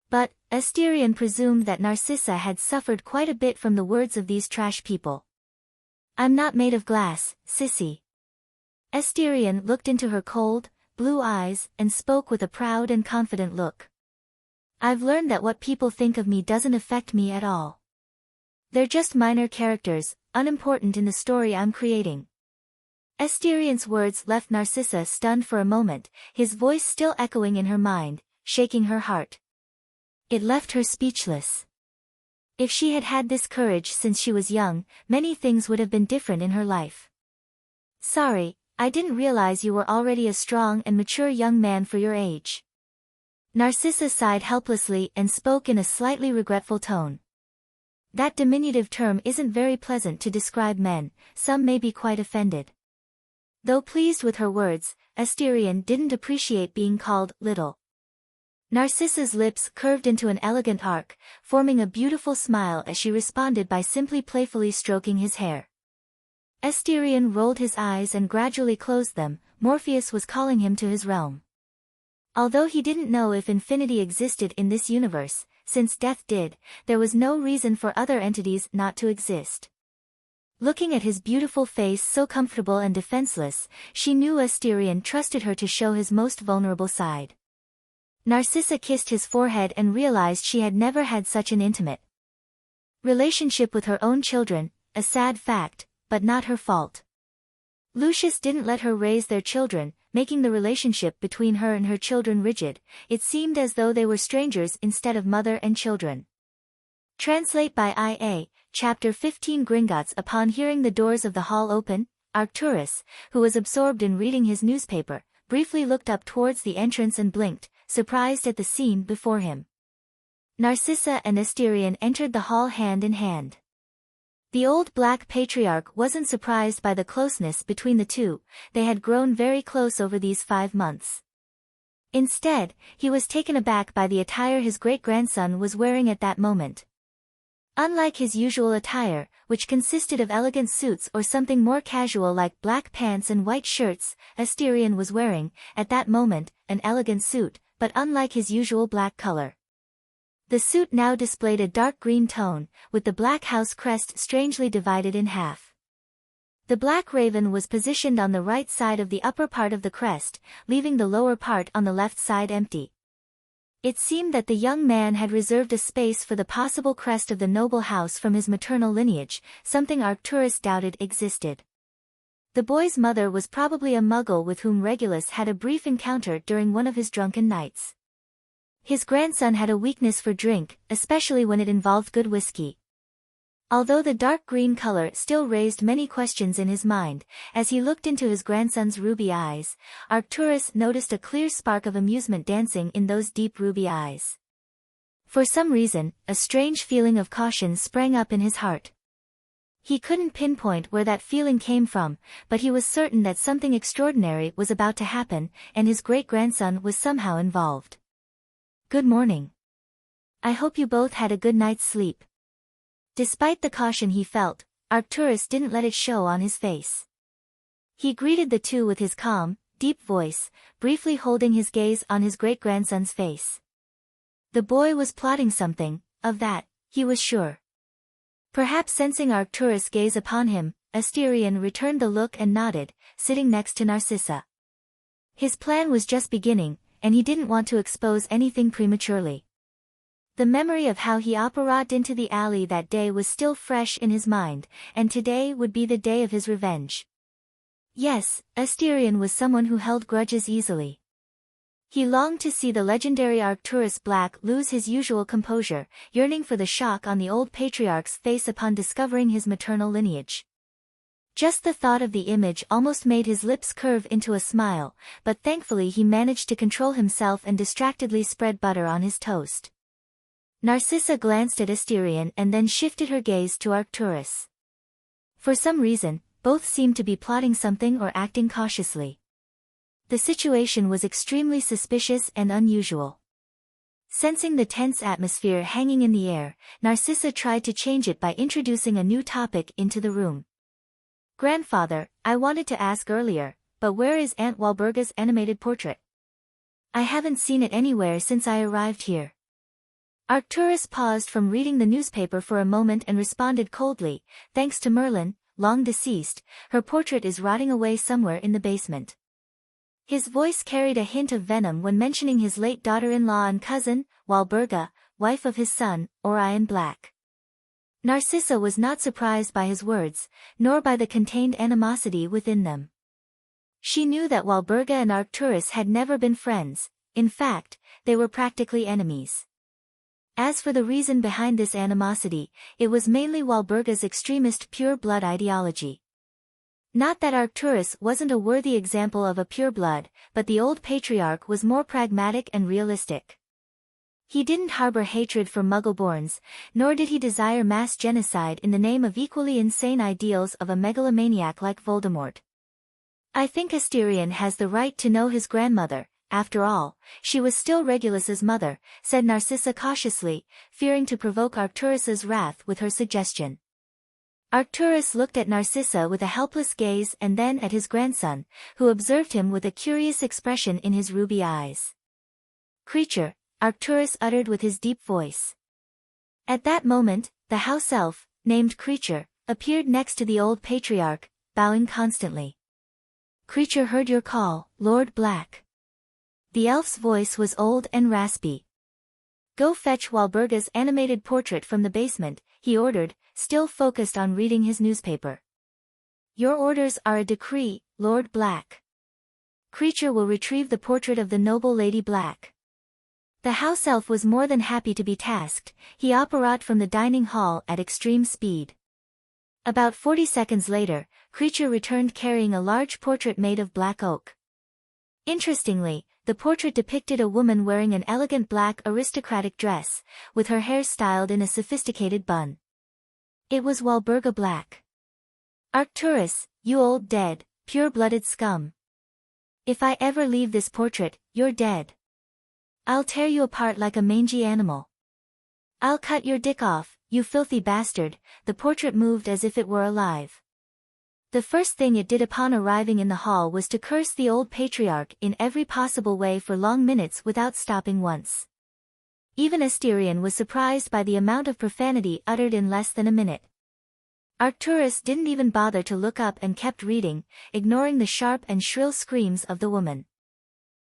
But, Asterion presumed that Narcissa had suffered quite a bit from the words of these trash people. I'm not made of glass, sissy. Asterion looked into her cold, blue eyes and spoke with a proud and confident look. I've learned that what people think of me doesn't affect me at all. They're just minor characters, unimportant in the story I'm creating. Asterion's words left Narcissa stunned for a moment, his voice still echoing in her mind, shaking her heart. It left her speechless. If she had had this courage since she was young, many things would have been different in her life. Sorry, I didn't realize you were already a strong and mature young man for your age. Narcissa sighed helplessly and spoke in a slightly regretful tone. That diminutive term isn't very pleasant to describe men, some may be quite offended. Though pleased with her words, Asterion didn't appreciate being called little. Narcissa's lips curved into an elegant arc, forming a beautiful smile as she responded by simply playfully stroking his hair. Asterion rolled his eyes and gradually closed them. Morpheus was calling him to his realm. Although he didn't know if infinity existed in this universe, since death did, there was no reason for other entities not to exist. Looking at his beautiful face so comfortable and defenseless, she knew Asterion trusted her to show his most vulnerable side. Narcissa kissed his forehead and realized she had never had such an intimate relationship with her own children, a sad fact, but not her fault. Lucius didn't let her raise their children, making the relationship between her and her children rigid. It seemed as though they were strangers instead of mother and children. Translate by I.A. Chapter 15 Gringotts. Upon hearing the doors of the hall open, Arcturus, who was absorbed in reading his newspaper, briefly looked up towards the entrance and blinked, surprised at the scene before him. Narcissa and Asterion entered the hall hand in hand. The old Black Patriarch wasn't surprised by the closeness between the two, they had grown very close over these 5 months. Instead, he was taken aback by the attire his great-grandson was wearing at that moment. Unlike his usual attire, which consisted of elegant suits or something more casual like black pants and white shirts, Asterion was wearing, at that moment, an elegant suit, but unlike his usual black color. The suit now displayed a dark green tone, with the black house crest strangely divided in half. The black raven was positioned on the right side of the upper part of the crest, leaving the lower part on the left side empty. It seemed that the young man had reserved a space for the possible crest of the noble house from his maternal lineage, something Arcturus doubted existed. The boy's mother was probably a muggle with whom Regulus had a brief encounter during one of his drunken nights. His grandson had a weakness for drink, especially when it involved good whiskey. Although the dark green color still raised many questions in his mind, as he looked into his grandson's ruby eyes, Arcturus noticed a clear spark of amusement dancing in those deep ruby eyes. For some reason, a strange feeling of caution sprang up in his heart. He couldn't pinpoint where that feeling came from, but he was certain that something extraordinary was about to happen, and his great-grandson was somehow involved. "Good morning. I hope you both had a good night's sleep." Despite the caution he felt, Arcturus didn't let it show on his face. He greeted the two with his calm, deep voice, briefly holding his gaze on his great-grandson's face. The boy was plotting something, of that, he was sure. Perhaps sensing Arcturus' gaze upon him, Asterion returned the look and nodded, sitting next to Narcissa. His plan was just beginning, and he didn't want to expose anything prematurely. The memory of how he apparatted into the alley that day was still fresh in his mind, and today would be the day of his revenge. Yes, Asterion was someone who held grudges easily. He longed to see the legendary Arcturus Black lose his usual composure, yearning for the shock on the old patriarch's face upon discovering his maternal lineage. Just the thought of the image almost made his lips curve into a smile, but thankfully he managed to control himself and distractedly spread butter on his toast. Narcissa glanced at Asterion and then shifted her gaze to Arcturus. For some reason, both seemed to be plotting something or acting cautiously. The situation was extremely suspicious and unusual. Sensing the tense atmosphere hanging in the air, Narcissa tried to change it by introducing a new topic into the room. "Grandfather, I wanted to ask earlier, but where is Aunt Walburga's animated portrait? I haven't seen it anywhere since I arrived here." Arcturus paused from reading the newspaper for a moment and responded coldly, "Thanks to Merlin, long deceased, her portrait is rotting away somewhere in the basement." His voice carried a hint of venom when mentioning his late daughter-in-law and cousin, Walburga, wife of his son, Asterion Black. Narcissa was not surprised by his words, nor by the contained animosity within them. She knew that Walburga and Arcturus had never been friends, in fact, they were practically enemies. As for the reason behind this animosity, it was mainly Walburga's extremist pure-blood ideology. Not that Arcturus wasn't a worthy example of a pure-blood, but the old patriarch was more pragmatic and realistic. He didn't harbor hatred for Muggleborns, nor did he desire mass genocide in the name of equally insane ideals of a megalomaniac like Voldemort. "I think Asterion has the right to know his grandmother. After all, she was still Regulus's mother," said Narcissa cautiously, fearing to provoke Arcturus's wrath with her suggestion. Arcturus looked at Narcissa with a helpless gaze and then at his grandson, who observed him with a curious expression in his ruby eyes. "Creature," Arcturus uttered with his deep voice. At that moment, the house elf, named Creature, appeared next to the old patriarch, bowing constantly. "Creature heard your call, Lord Black." The elf's voice was old and raspy. "Go fetch Walburga's animated portrait from the basement," he ordered, still focused on reading his newspaper. "Your orders are a decree, Lord Black. Creature will retrieve the portrait of the noble Lady Black." The house elf was more than happy to be tasked. He apparated from the dining hall at extreme speed. About 40 seconds later, Creature returned carrying a large portrait made of black oak. Interestingly, the portrait depicted a woman wearing an elegant black aristocratic dress, with her hair styled in a sophisticated bun. It was Walburga Black. "Arcturus, you old dead, pure-blooded scum. If I ever leave this portrait, you're dead. I'll tear you apart like a mangy animal. I'll cut your dick off," you filthy bastard," the portrait moved as if it were alive. The first thing it did upon arriving in the hall was to curse the old patriarch in every possible way for long minutes without stopping once. Even Asterion was surprised by the amount of profanity uttered in less than a minute. Arcturus didn't even bother to look up and kept reading, ignoring the sharp and shrill screams of the woman.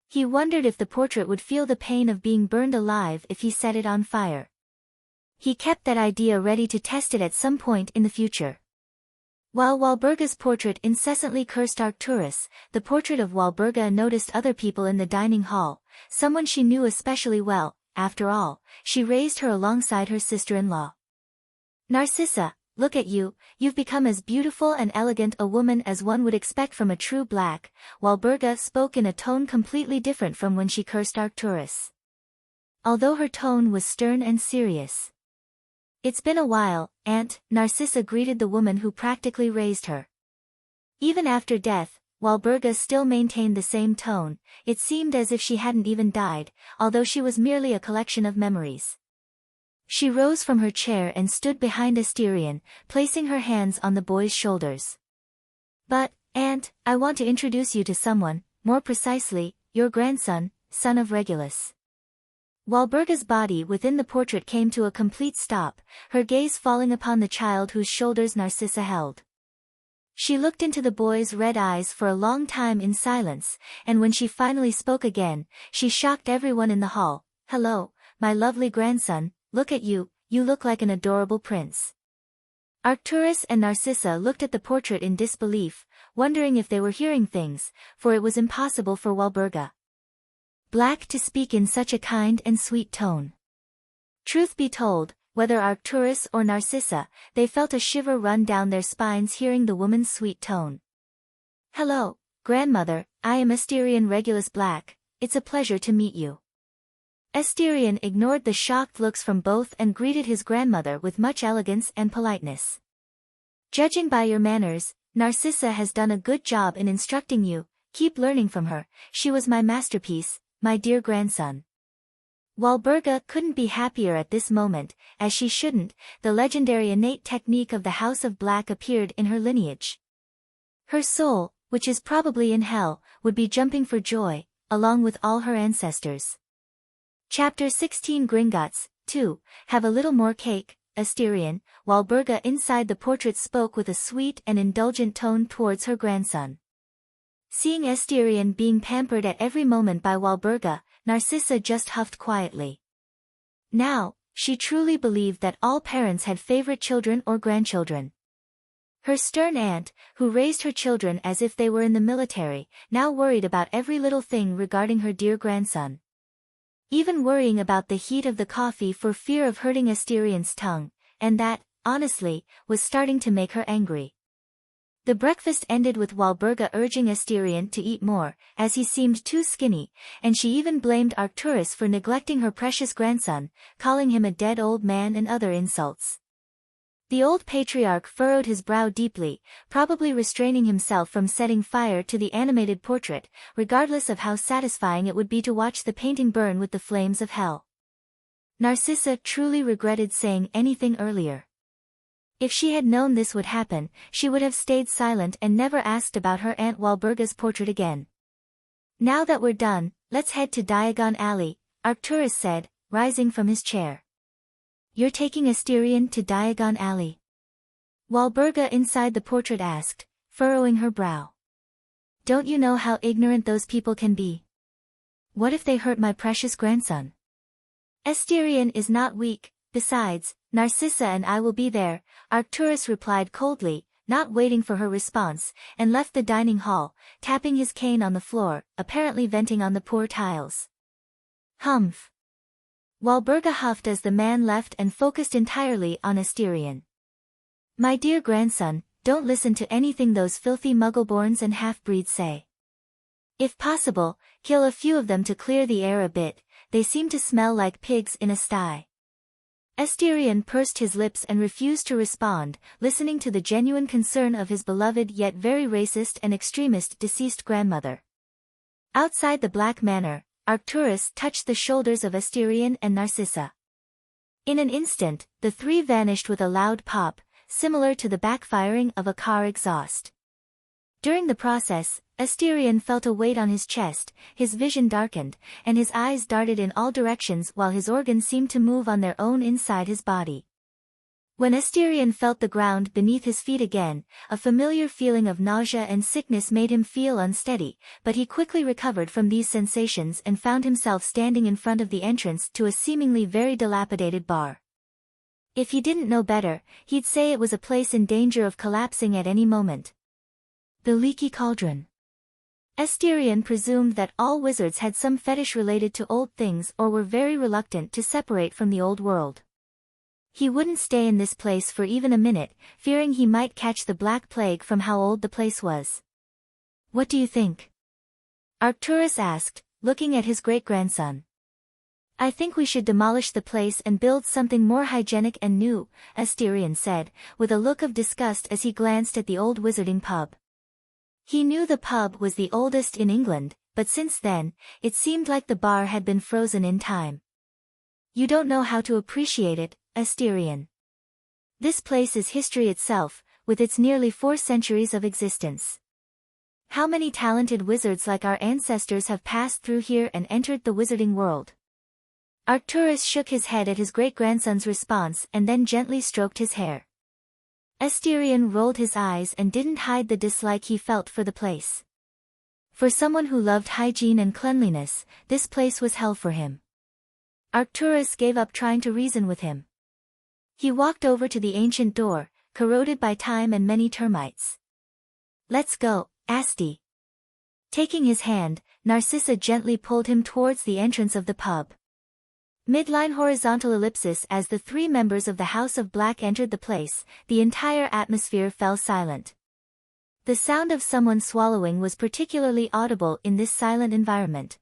He wondered if the portrait would feel the pain of being burned alive if he set it on fire. He kept that idea ready to test it at some point in the future. While Walburga's portrait incessantly cursed Arcturus, the portrait of Walburga noticed other people in the dining hall, someone she knew especially well. After all, she raised her alongside her sister-in-law. "Narcissa, look at you, you've become as beautiful and elegant a woman as one would expect from a true black," Walburga spoke in a tone completely different from when she cursed Arcturus. Although her tone was stern and serious. "It's been a while, Aunt," Narcissa greeted the woman who practically raised her. Even after death, Walburga still maintained the same tone. It seemed as if she hadn't even died, although she was merely a collection of memories. She rose from her chair and stood behind Asterion, placing her hands on the boy's shoulders. "But, Aunt, I want to introduce you to someone, more precisely, your grandson, son of Regulus." Walburga's body within the portrait came to a complete stop, her gaze falling upon the child whose shoulders Narcissa held. She looked into the boy's red eyes for a long time in silence, and when she finally spoke again, she shocked everyone in the hall. "Hello, my lovely grandson, look at you, you look like an adorable prince." Arcturus and Narcissa looked at the portrait in disbelief, wondering if they were hearing things, for it was impossible for Walburga Black to speak in such a kind and sweet tone. Truth be told, whether Arcturus or Narcissa, they felt a shiver run down their spines hearing the woman's sweet tone. "Hello, grandmother, I am Asterion Regulus Black, it's a pleasure to meet you." Asterion ignored the shocked looks from both and greeted his grandmother with much elegance and politeness. "Judging by your manners, Narcissa has done a good job in instructing you, keep learning from her, she was my masterpiece, my dear grandson." Walburga couldn't be happier at this moment, as she shouldn't, the legendary innate technique of the House of Black appeared in her lineage. Her soul, which is probably in hell, would be jumping for joy, along with all her ancestors. Chapter 16 Gringotts, 2, Have a little more cake, Asterion, Walburga inside the portrait spoke with a sweet and indulgent tone towards her grandson. Seeing Asterion being pampered at every moment by Walburga, Narcissa just huffed quietly. Now, she truly believed that all parents had favorite children or grandchildren. Her stern aunt, who raised her children as if they were in the military, now worried about every little thing regarding her dear grandson. Even worrying about the heat of the coffee for fear of hurting Asterion's tongue, and that, honestly, was starting to make her angry. The breakfast ended with Walburga urging Asterion to eat more, as he seemed too skinny, and she even blamed Arcturus for neglecting her precious grandson, calling him a dead old man and other insults. The old patriarch furrowed his brow deeply, probably restraining himself from setting fire to the animated portrait, regardless of how satisfying it would be to watch the painting burn with the flames of hell. Narcissa truly regretted saying anything earlier. If she had known this would happen, she would have stayed silent and never asked about her Aunt Walburga's portrait again. "Now that we're done, let's head to Diagon Alley," Arcturus said, rising from his chair. "You're taking Asterion to Diagon Alley?" Walburga inside the portrait asked, furrowing her brow. "Don't you know how ignorant those people can be? What if they hurt my precious grandson?" "Asterion is not weak, besides, Narcissa and I will be there," Arcturus replied coldly, not waiting for her response, and left the dining hall, tapping his cane on the floor, apparently venting on the poor tiles. "Humph." Walburga huffed as the man left and focused entirely on Asterion. "My dear grandson, don't listen to anything those filthy muggleborns and half-breeds say. If possible, kill a few of them to clear the air a bit, they seem to smell like pigs in a sty." Asterion pursed his lips and refused to respond, listening to the genuine concern of his beloved yet very racist and extremist deceased grandmother. Outside the Black Manor, Arcturus touched the shoulders of Asterion and Narcissa. In an instant, the three vanished with a loud pop, similar to the backfiring of a car exhaust. During the process, Asterion felt a weight on his chest, his vision darkened, and his eyes darted in all directions while his organs seemed to move on their own inside his body. When Asterion felt the ground beneath his feet again, a familiar feeling of nausea and sickness made him feel unsteady, but he quickly recovered from these sensations and found himself standing in front of the entrance to a seemingly very dilapidated bar. If he didn't know better, he'd say it was a place in danger of collapsing at any moment. The Leaky Cauldron. Asterion presumed that all wizards had some fetish related to old things or were very reluctant to separate from the old world. He wouldn't stay in this place for even a minute, fearing he might catch the Black Plague from how old the place was. "What do you think?" Arcturus asked, looking at his great-grandson. "I think we should demolish the place and build something more hygienic and new," Asterion said, with a look of disgust as he glanced at the old wizarding pub. He knew the pub was the oldest in England, but since then, it seemed like the bar had been frozen in time. "You don't know how to appreciate it, Asterion. This place is history itself, with its nearly 4 centuries of existence. How many talented wizards like our ancestors have passed through here and entered the wizarding world?" Arcturus shook his head at his great-grandson's response and then gently stroked his hair. Asterion rolled his eyes and didn't hide the dislike he felt for the place. For someone who loved hygiene and cleanliness, this place was hell for him. Arcturus gave up trying to reason with him. He walked over to the ancient door, corroded by time and many termites. "Let's go, Asti." Taking his hand, Narcissa gently pulled him towards the entrance of the pub. Midline horizontal ellipsis. As the 3 members of the House of Black entered the place, the entire atmosphere fell silent. The sound of someone swallowing was particularly audible in this silent environment.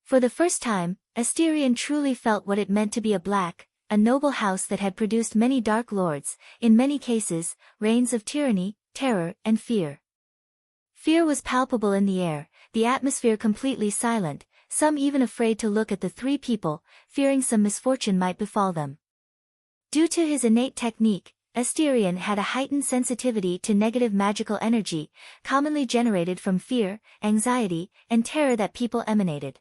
For the first time, Asterion truly felt what it meant to be a noble house that had produced many dark lords, in many cases, reigns of tyranny, terror, and fear. Fear was palpable in the air, the atmosphere completely silent, some even afraid to look at the 3 people, fearing some misfortune might befall them. Due to his innate technique, Asterion had a heightened sensitivity to negative magical energy, commonly generated from fear, anxiety, and terror that people emanated.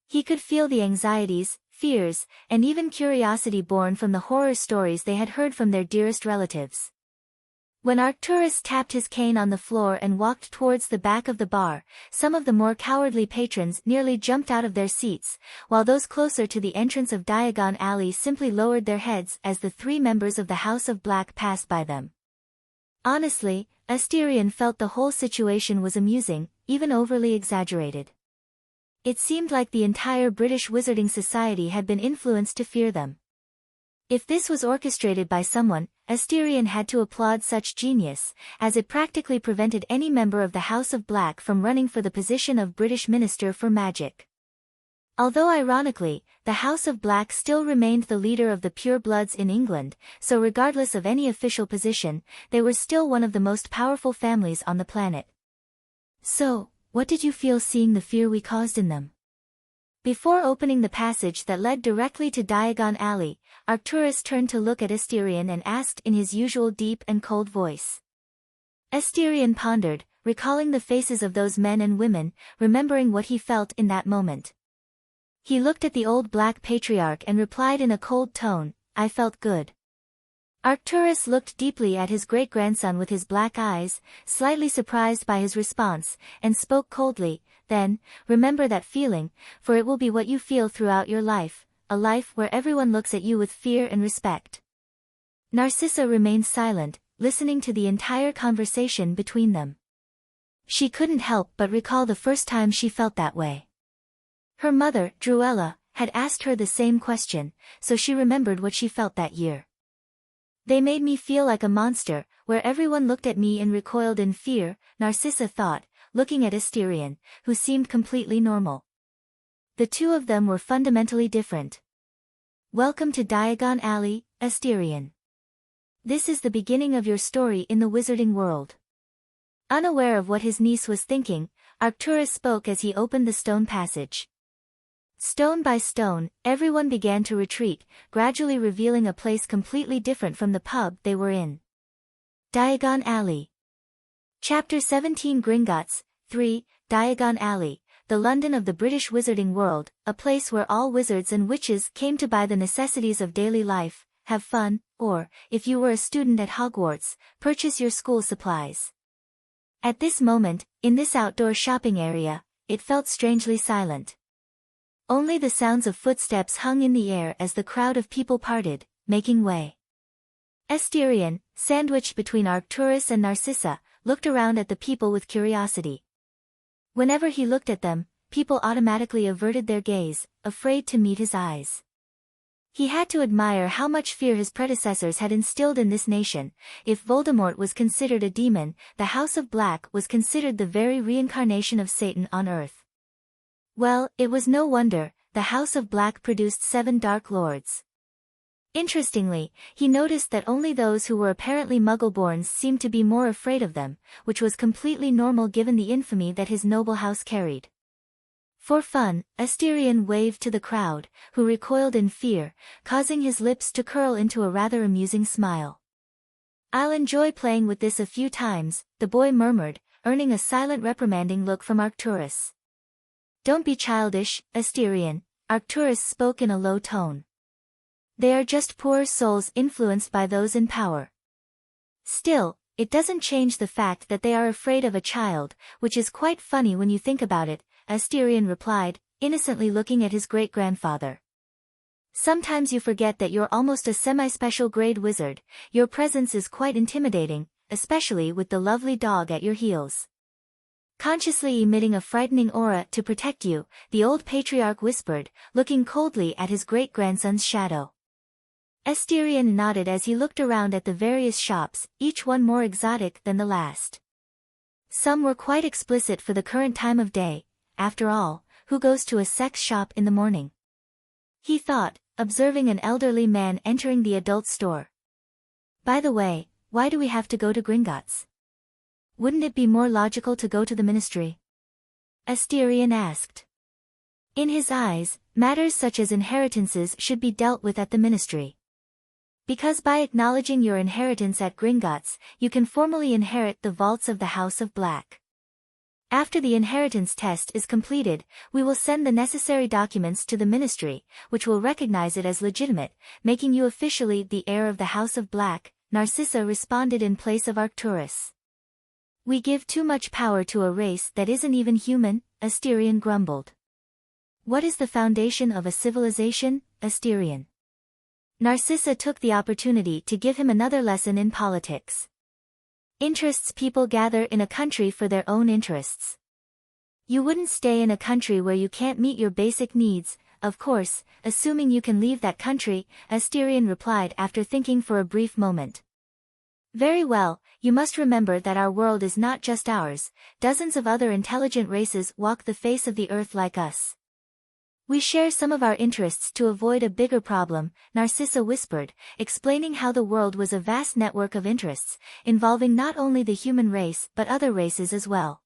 He could feel the anxieties, fears, and even curiosity born from the horror stories they had heard from their dearest relatives. When Arcturus tapped his cane on the floor and walked towards the back of the bar, some of the more cowardly patrons nearly jumped out of their seats, while those closer to the entrance of Diagon Alley simply lowered their heads as the 3 members of the House of Black passed by them. Honestly, Asterion felt the whole situation was amusing, even overly exaggerated. It seemed like the entire British wizarding society had been influenced to fear them. If this was orchestrated by someone, Asterion had to applaud such genius, as it practically prevented any member of the House of Black from running for the position of British Minister for Magic. Although ironically, the House of Black still remained the leader of the purebloods in England, so regardless of any official position, they were still one of the most powerful families on the planet. "So, what did you feel seeing the fear we caused in them?" Before opening the passage that led directly to Diagon Alley, Arcturus turned to look at Asterion and asked in his usual deep and cold voice. Asterion pondered, recalling the faces of those men and women, remembering what he felt in that moment. He looked at the old Black Patriarch and replied in a cold tone, "I felt good." Arcturus looked deeply at his great-grandson with his black eyes, slightly surprised by his response, and spoke coldly, "Then, remember that feeling, for it will be what you feel throughout your life, a life where everyone looks at you with fear and respect." Narcissa remained silent, listening to the entire conversation between them. She couldn't help but recall the first time she felt that way. Her mother, Druella, had asked her the same question, so she remembered what she felt that year. "They made me feel like a monster, where everyone looked at me and recoiled in fear," Narcissa thought, looking at Asterion, who seemed completely normal. The 2 of them were fundamentally different. "Welcome to Diagon Alley, Asterion. This is the beginning of your story in the wizarding world." Unaware of what his niece was thinking, Arcturus spoke as he opened the stone passage. Stone by stone, everyone began to retreat, gradually revealing a place completely different from the pub they were in. Diagon Alley. Chapter 17 Gringotts 3, Diagon Alley, the London of the British wizarding world, a place where all wizards and witches came to buy the necessities of daily life, have fun, or, if you were a student at Hogwarts, purchase your school supplies. At this moment, in this outdoor shopping area, it felt strangely silent. Only the sounds of footsteps hung in the air as the crowd of people parted, making way. Asterion, sandwiched between Arcturus and Narcissa, looked around at the people with curiosity. Whenever he looked at them, people automatically averted their gaze, afraid to meet his eyes. He had to admire how much fear his predecessors had instilled in this nation. If Voldemort was considered a demon, the House of Black was considered the very reincarnation of Satan on Earth. Well, it was no wonder, the House of Black produced 7 Dark Lords. Interestingly, he noticed that only those who were apparently Muggle-borns seemed to be more afraid of them, which was completely normal given the infamy that his noble house carried. For fun, Asterion waved to the crowd, who recoiled in fear, causing his lips to curl into a rather amusing smile. "I'll enjoy playing with this a few times," the boy murmured, earning a silent reprimanding look from Arcturus. "Don't be childish, Asterion," Arcturus spoke in a low tone. "They are just poor souls influenced by those in power. Still, it doesn't change the fact that they are afraid of a child, which is quite funny when you think about it," Asterion replied, innocently looking at his great-grandfather. "Sometimes you forget that you're almost a semi-special grade wizard. Your presence is quite intimidating, especially with the lovely dog at your heels." Consciously emitting a frightening aura to protect you, the old patriarch whispered, looking coldly at his great-grandson's shadow. Asterion nodded as he looked around at the various shops, each one more exotic than the last. Some were quite explicit for the current time of day. After all, who goes to a sex shop in the morning? He thought, observing an elderly man entering the adult store. "By the way, why do we have to go to Gringotts? Wouldn't it be more logical to go to the ministry?" Asterion asked. In his eyes, matters such as inheritances should be dealt with at the ministry. Because by acknowledging your inheritance at Gringotts, you can formally inherit the vaults of the House of Black. After the inheritance test is completed, we will send the necessary documents to the ministry, which will recognize it as legitimate, making you officially the heir of the House of Black, Narcissa responded in place of Arcturus. "We give too much power to a race that isn't even human," Asterion grumbled. "What is the foundation of a civilization, Asterion?" Narcissa took the opportunity to give him another lesson in politics. Interests. People gather in a country for their own interests. You wouldn't stay in a country where you can't meet your basic needs, of course, assuming you can leave that country, Asterion replied after thinking for a brief moment. "Very well, you must remember that our world is not just ours, dozens of other intelligent races walk the face of the earth like us. We share some of our interests to avoid a bigger problem," Narcissa whispered, explaining how the world was a vast network of interests, involving not only the human race but other races as well.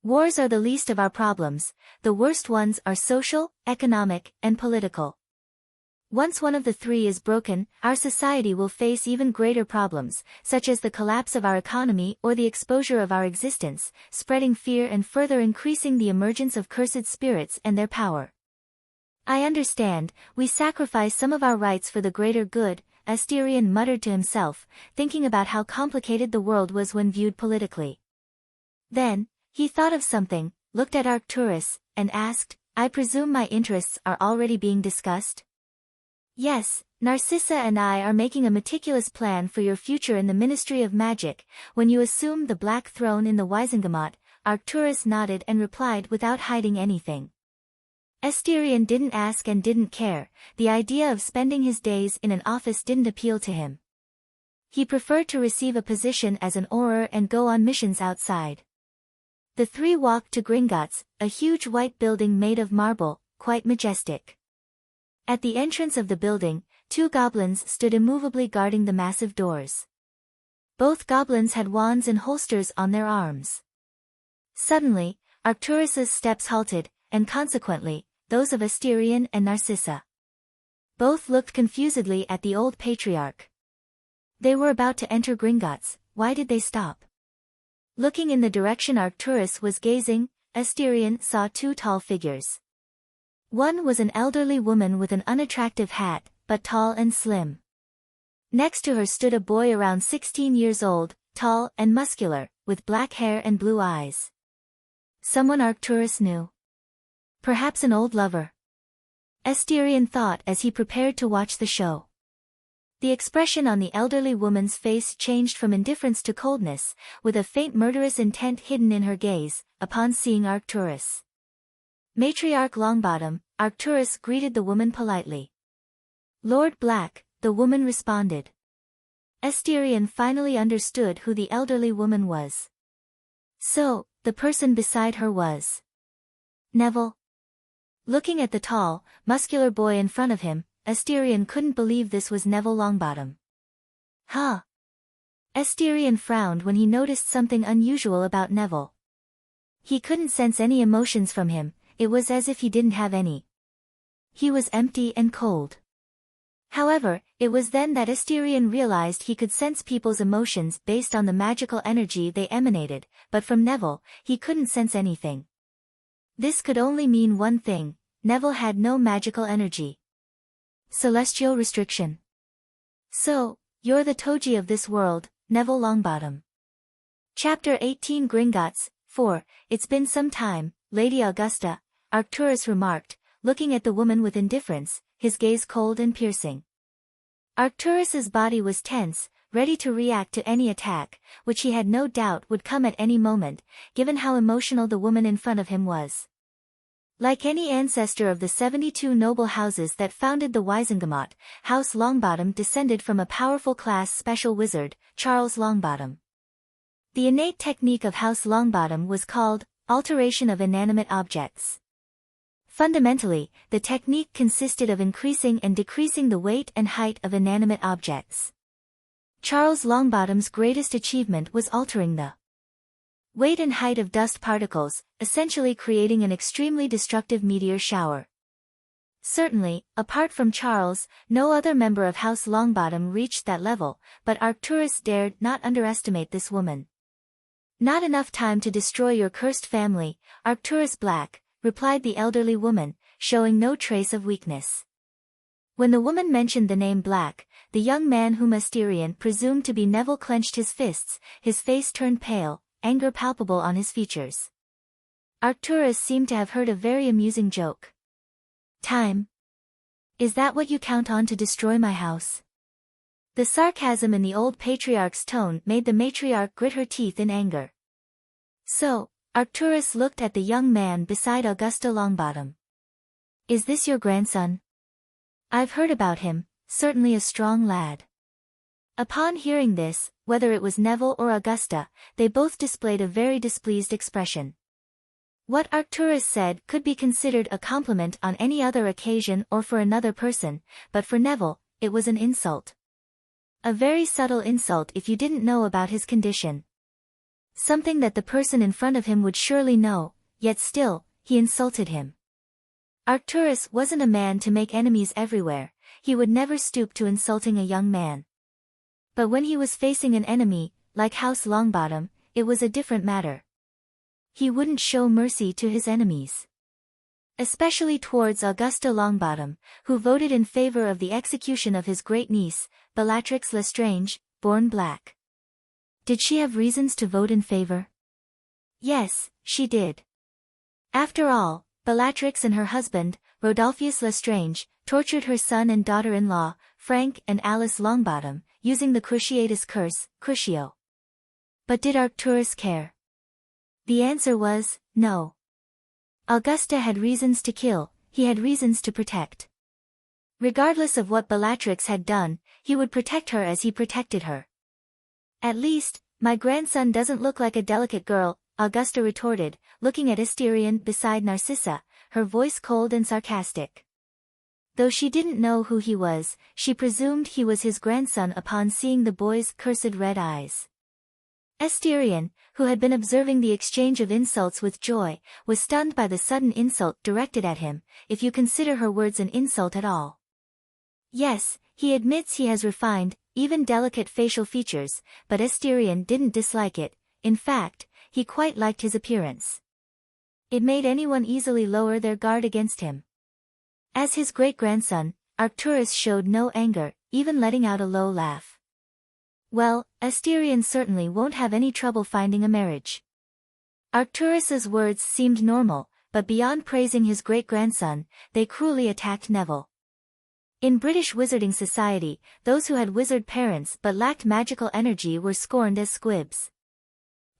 "Wars are the least of our problems, the worst ones are social, economic, and political. Once one of the three is broken, our society will face even greater problems, such as the collapse of our economy or the exposure of our existence, spreading fear and further increasing the emergence of cursed spirits and their power. I understand, we sacrifice some of our rights for the greater good," Asterion muttered to himself, thinking about how complicated the world was when viewed politically. Then, he thought of something, looked at Arcturus, and asked, "I presume my interests are already being discussed?" "Yes, Narcissa and I are making a meticulous plan for your future in the Ministry of Magic, when you assume the Black Throne in the Wizengamot," Arcturus nodded and replied without hiding anything. Asterion didn't ask and didn't care, the idea of spending his days in an office didn't appeal to him. He preferred to receive a position as an Auror and go on missions outside. The three walked to Gringotts, a huge white building made of marble, quite majestic. At the entrance of the building, 2 goblins stood immovably guarding the massive doors. Both goblins had wands and holsters on their arms. Suddenly, Arcturus's steps halted, and consequently, those of Asterion and Narcissa. Both looked confusedly at the old patriarch. They were about to enter Gringotts. Why did they stop? Looking in the direction Arcturus was gazing, Asterion saw two tall figures. One was an elderly woman with an unattractive hat, but tall and slim. Next to her stood a boy around 16 years old, tall and muscular, with black hair and blue eyes. Someone Arcturus knew. Perhaps an old lover. Asterion thought as he prepared to watch the show. The expression on the elderly woman's face changed from indifference to coldness, with a faint murderous intent hidden in her gaze, upon seeing Arcturus. Matriarch Longbottom, Arcturus greeted the woman politely. Lord Black, the woman responded. Asterion finally understood who the elderly woman was. So, the person beside her was Neville. Looking at the tall, muscular boy in front of him, Asterion couldn't believe this was Neville Longbottom. Huh? Asterion frowned when he noticed something unusual about Neville. He couldn't sense any emotions from him, it was as if he didn't have any. He was empty and cold. However, it was then that Asterion realized he could sense people's emotions based on the magical energy they emanated, but from Neville, he couldn't sense anything. This could only mean one thing: Neville had no magical energy. Celestial restriction. So, you're the Toji of this world, Neville Longbottom. Chapter 18 Gringotts 4. It's been some time, Lady Augusta, Arcturus remarked, looking at the woman with indifference, his gaze cold and piercing. Arcturus's body was tense, ready to react to any attack, which he had no doubt would come at any moment, given how emotional the woman in front of him was. Like any ancestor of the 72 noble houses that founded the Wizengamot, House Longbottom descended from a powerful class special wizard, Charles Longbottom. The innate technique of House Longbottom was called alteration of inanimate objects. Fundamentally, the technique consisted of increasing and decreasing the weight and height of inanimate objects. Charles Longbottom's greatest achievement was altering the weight and height of dust particles, essentially creating an extremely destructive meteor shower. Certainly, apart from Charles, no other member of House Longbottom reached that level, but Arcturus dared not underestimate this woman. Not enough time to destroy your cursed family, Arcturus Black, replied the elderly woman, showing no trace of weakness. When the woman mentioned the name Black, the young man whom Asterion presumed to be Neville clenched his fists, his face turned pale, anger palpable on his features. Arcturus seemed to have heard a very amusing joke. Time? Is that what you count on to destroy my house? The sarcasm in the old patriarch's tone made the matriarch grit her teeth in anger. So, Arcturus looked at the young man beside Augusta Longbottom. Is this your grandson? I've heard about him, certainly a strong lad. Upon hearing this, whether it was Neville or Augusta, they both displayed a very displeased expression. What Arcturus said could be considered a compliment on any other occasion or for another person, but for Neville, it was an insult. A very subtle insult if you didn't know about his condition. Something that the person in front of him would surely know, yet still, he insulted him. Arcturus wasn't a man to make enemies everywhere, he would never stoop to insulting a young man. But when he was facing an enemy, like House Longbottom, it was a different matter. He wouldn't show mercy to his enemies. Especially towards Augusta Longbottom, who voted in favor of the execution of his great-niece, Bellatrix Lestrange, born Black. Did she have reasons to vote in favor? Yes, she did. After all, Bellatrix and her husband, Rodolphus Lestrange, tortured her son and daughter-in-law, Frank and Alice Longbottom, using the Cruciatus curse, Crucio. But did Arcturus care? The answer was, no. Augusta had reasons to kill, he had reasons to protect. Regardless of what Bellatrix had done, he would protect her as he protected her. At least, my grandson doesn't look like a delicate girl, Augusta retorted, looking at Asterion beside Narcissa, her voice cold and sarcastic. Though she didn't know who he was, she presumed he was his grandson upon seeing the boy's cursed red eyes. Asterion, who had been observing the exchange of insults with joy, was stunned by the sudden insult directed at him, if you consider her words an insult at all. Yes, he admits he has refined, even delicate facial features, but Asterion didn't dislike it. In fact, he quite liked his appearance. It made anyone easily lower their guard against him. As his great-grandson, Arcturus showed no anger, even letting out a low laugh. Well, Asterion certainly won't have any trouble finding a marriage. Arcturus's words seemed normal, but beyond praising his great-grandson, they cruelly attacked Neville. In British wizarding society, those who had wizard parents but lacked magical energy were scorned as squibs.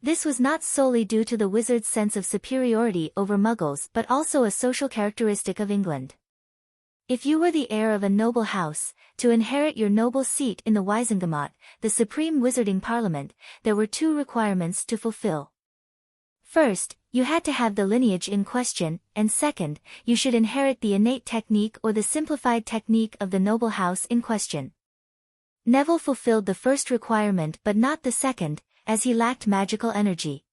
This was not solely due to the wizard's sense of superiority over muggles but also a social characteristic of England. If you were the heir of a noble house, to inherit your noble seat in the Wisengamot, the supreme wizarding parliament, there were two requirements to fulfill. First, you had to have the lineage in question, and second, you should inherit the innate technique or the simplified technique of the noble house in question. Neville fulfilled the first requirement but not the second, as he lacked magical energy.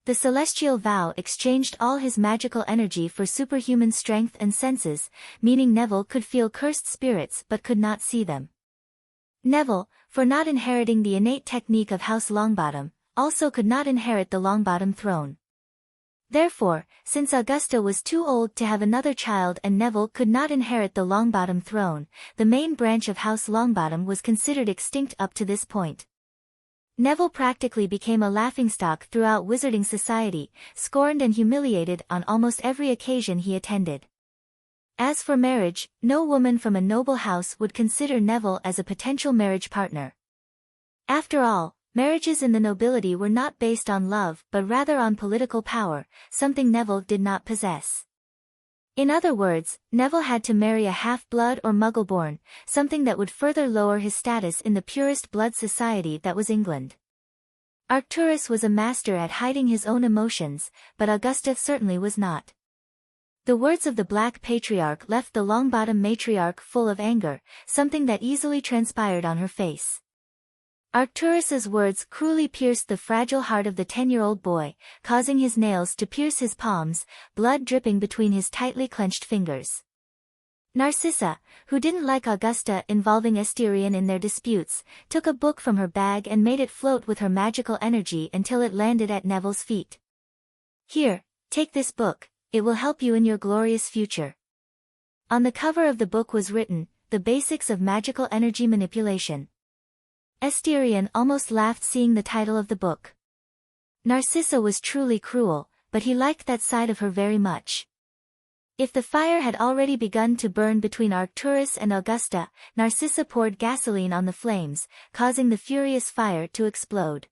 The celestial vow exchanged all his magical energy for superhuman strength and senses, meaning Neville could feel cursed spirits but could not see them. Neville, for not inheriting the innate technique of House Longbottom, also could not inherit the Longbottom throne. Therefore, since Augusta was too old to have another child and Neville could not inherit the Longbottom throne, the main branch of House Longbottom was considered extinct up to this point. Neville practically became a laughingstock throughout wizarding society, scorned and humiliated on almost every occasion he attended. As for marriage, no woman from a noble house would consider Neville as a potential marriage partner. After all, marriages in the nobility were not based on love but rather on political power, something Neville did not possess. In other words, Neville had to marry a half-blood or muggle-born, something that would further lower his status in the purest blood society that was England. Arcturus was a master at hiding his own emotions, but Augusta certainly was not. The words of the Black Patriarch left the Longbottom matriarch full of anger, something that easily transpired on her face. Arcturus's words cruelly pierced the fragile heart of the 10-year-old boy, causing his nails to pierce his palms, blood dripping between his tightly clenched fingers. Narcissa, who didn't like Augusta involving Asterion in their disputes, took a book from her bag and made it float with her magical energy until it landed at Neville's feet. Here, take this book, it will help you in your glorious future. On the cover of the book was written, The Basics of Magical Energy Manipulation. Asterion almost laughed seeing the title of the book. Narcissa was truly cruel, but he liked that side of her very much. If the fire had already begun to burn between Arcturus and Augusta, Narcissa poured gasoline on the flames, causing the furious fire to explode.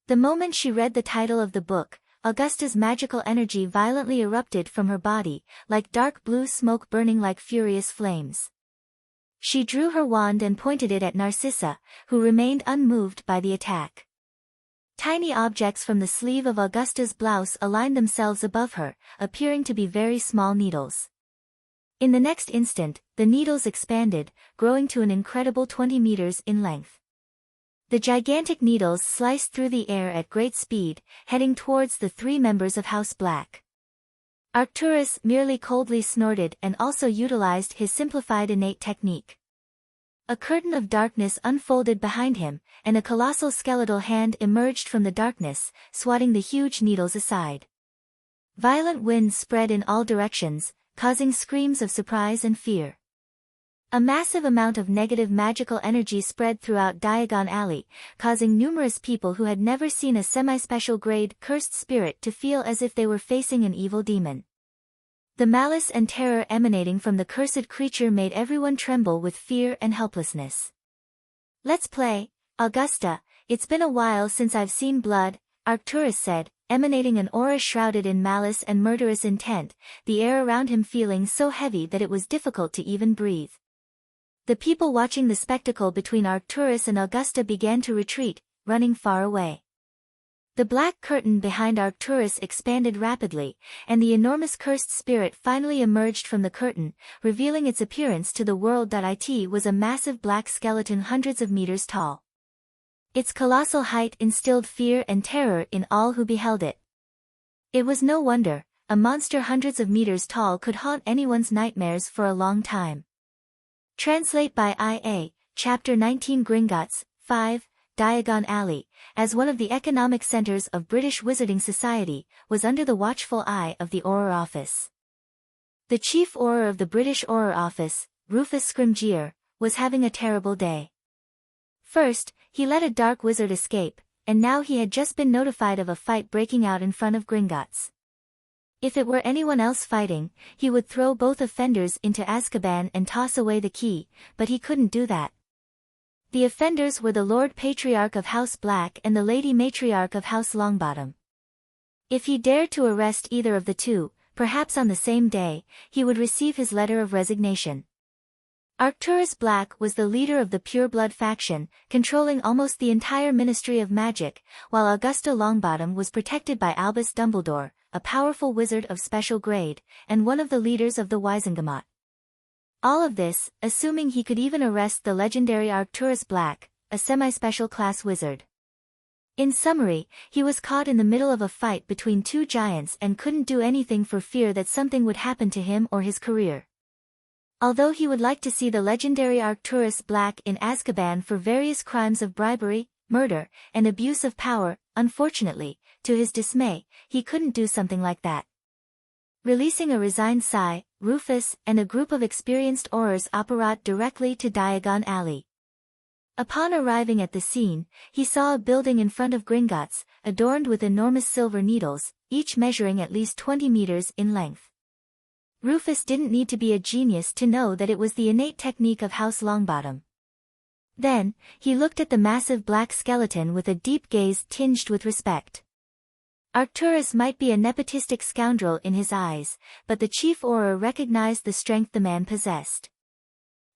The moment she read the title of the book, Augusta's magical energy violently erupted from her body, like dark blue smoke burning like furious flames. She drew her wand and pointed it at Narcissa, who remained unmoved by the attack. Tiny objects from the sleeve of Augusta's blouse aligned themselves above her, appearing to be very small needles. In the next instant, the needles expanded, growing to an incredible 20 meters in length. The gigantic needles sliced through the air at great speed, heading towards the three members of House Black. Arcturus merely coldly snorted and also utilized his simplified innate technique. A curtain of darkness unfolded behind him, and a colossal skeletal hand emerged from the darkness, swatting the huge needles aside. Violent winds spread in all directions, causing screams of surprise and fear. A massive amount of negative magical energy spread throughout Diagon Alley, causing numerous people who had never seen a semi-special grade cursed spirit to feel as if they were facing an evil demon. The malice and terror emanating from the cursed creature made everyone tremble with fear and helplessness. "Let's play, Augusta, it's been a while since I've seen blood," Arcturus said, emanating an aura shrouded in malice and murderous intent, the air around him feeling so heavy that it was difficult to even breathe. The people watching the spectacle between Arcturus and Augusta began to retreat, running far away. The black curtain behind Arcturus expanded rapidly, and the enormous cursed spirit finally emerged from the curtain, revealing its appearance to the world. It was a massive black skeleton hundreds of meters tall. Its colossal height instilled fear and terror in all who beheld it. It was no wonder, a monster hundreds of meters tall could haunt anyone's nightmares for a long time. Translate by I.A., Chapter 19 Gringotts, 5, Diagon Alley, as one of the economic centers of British Wizarding Society, was under the watchful eye of the Auror Office. The chief Auror of the British Auror Office, Rufus Scrimgeour, was having a terrible day. First, he let a dark wizard escape, and now he had just been notified of a fight breaking out in front of Gringotts. If it were anyone else fighting, he would throw both offenders into Azkaban and toss away the key, but he couldn't do that. The offenders were the Lord Patriarch of House Black and the Lady Matriarch of House Longbottom. If he dared to arrest either of the two, perhaps on the same day, he would receive his letter of resignation. Arcturus Black was the leader of the Pureblood faction, controlling almost the entire Ministry of Magic, while Augusta Longbottom was protected by Albus Dumbledore, a powerful wizard of special grade, and one of the leaders of the Wizengamot. All of this, assuming he could even arrest the legendary Arcturus Black, a semi-special class wizard. In summary, he was caught in the middle of a fight between two giants and couldn't do anything for fear that something would happen to him or his career. Although he would like to see the legendary Arcturus Black in Azkaban for various crimes of bribery, murder, and abuse of power, unfortunately, to his dismay, he couldn't do something like that. Releasing a resigned sigh, Rufus and a group of experienced Aurors apparat directly to Diagon Alley. Upon arriving at the scene, he saw a building in front of Gringotts, adorned with enormous silver needles, each measuring at least 20 meters in length. Rufus didn't need to be a genius to know that it was the innate technique of House Longbottom. Then, he looked at the massive black skeleton with a deep gaze tinged with respect. Arcturus might be a nepotistic scoundrel in his eyes, but the chief Auror recognized the strength the man possessed.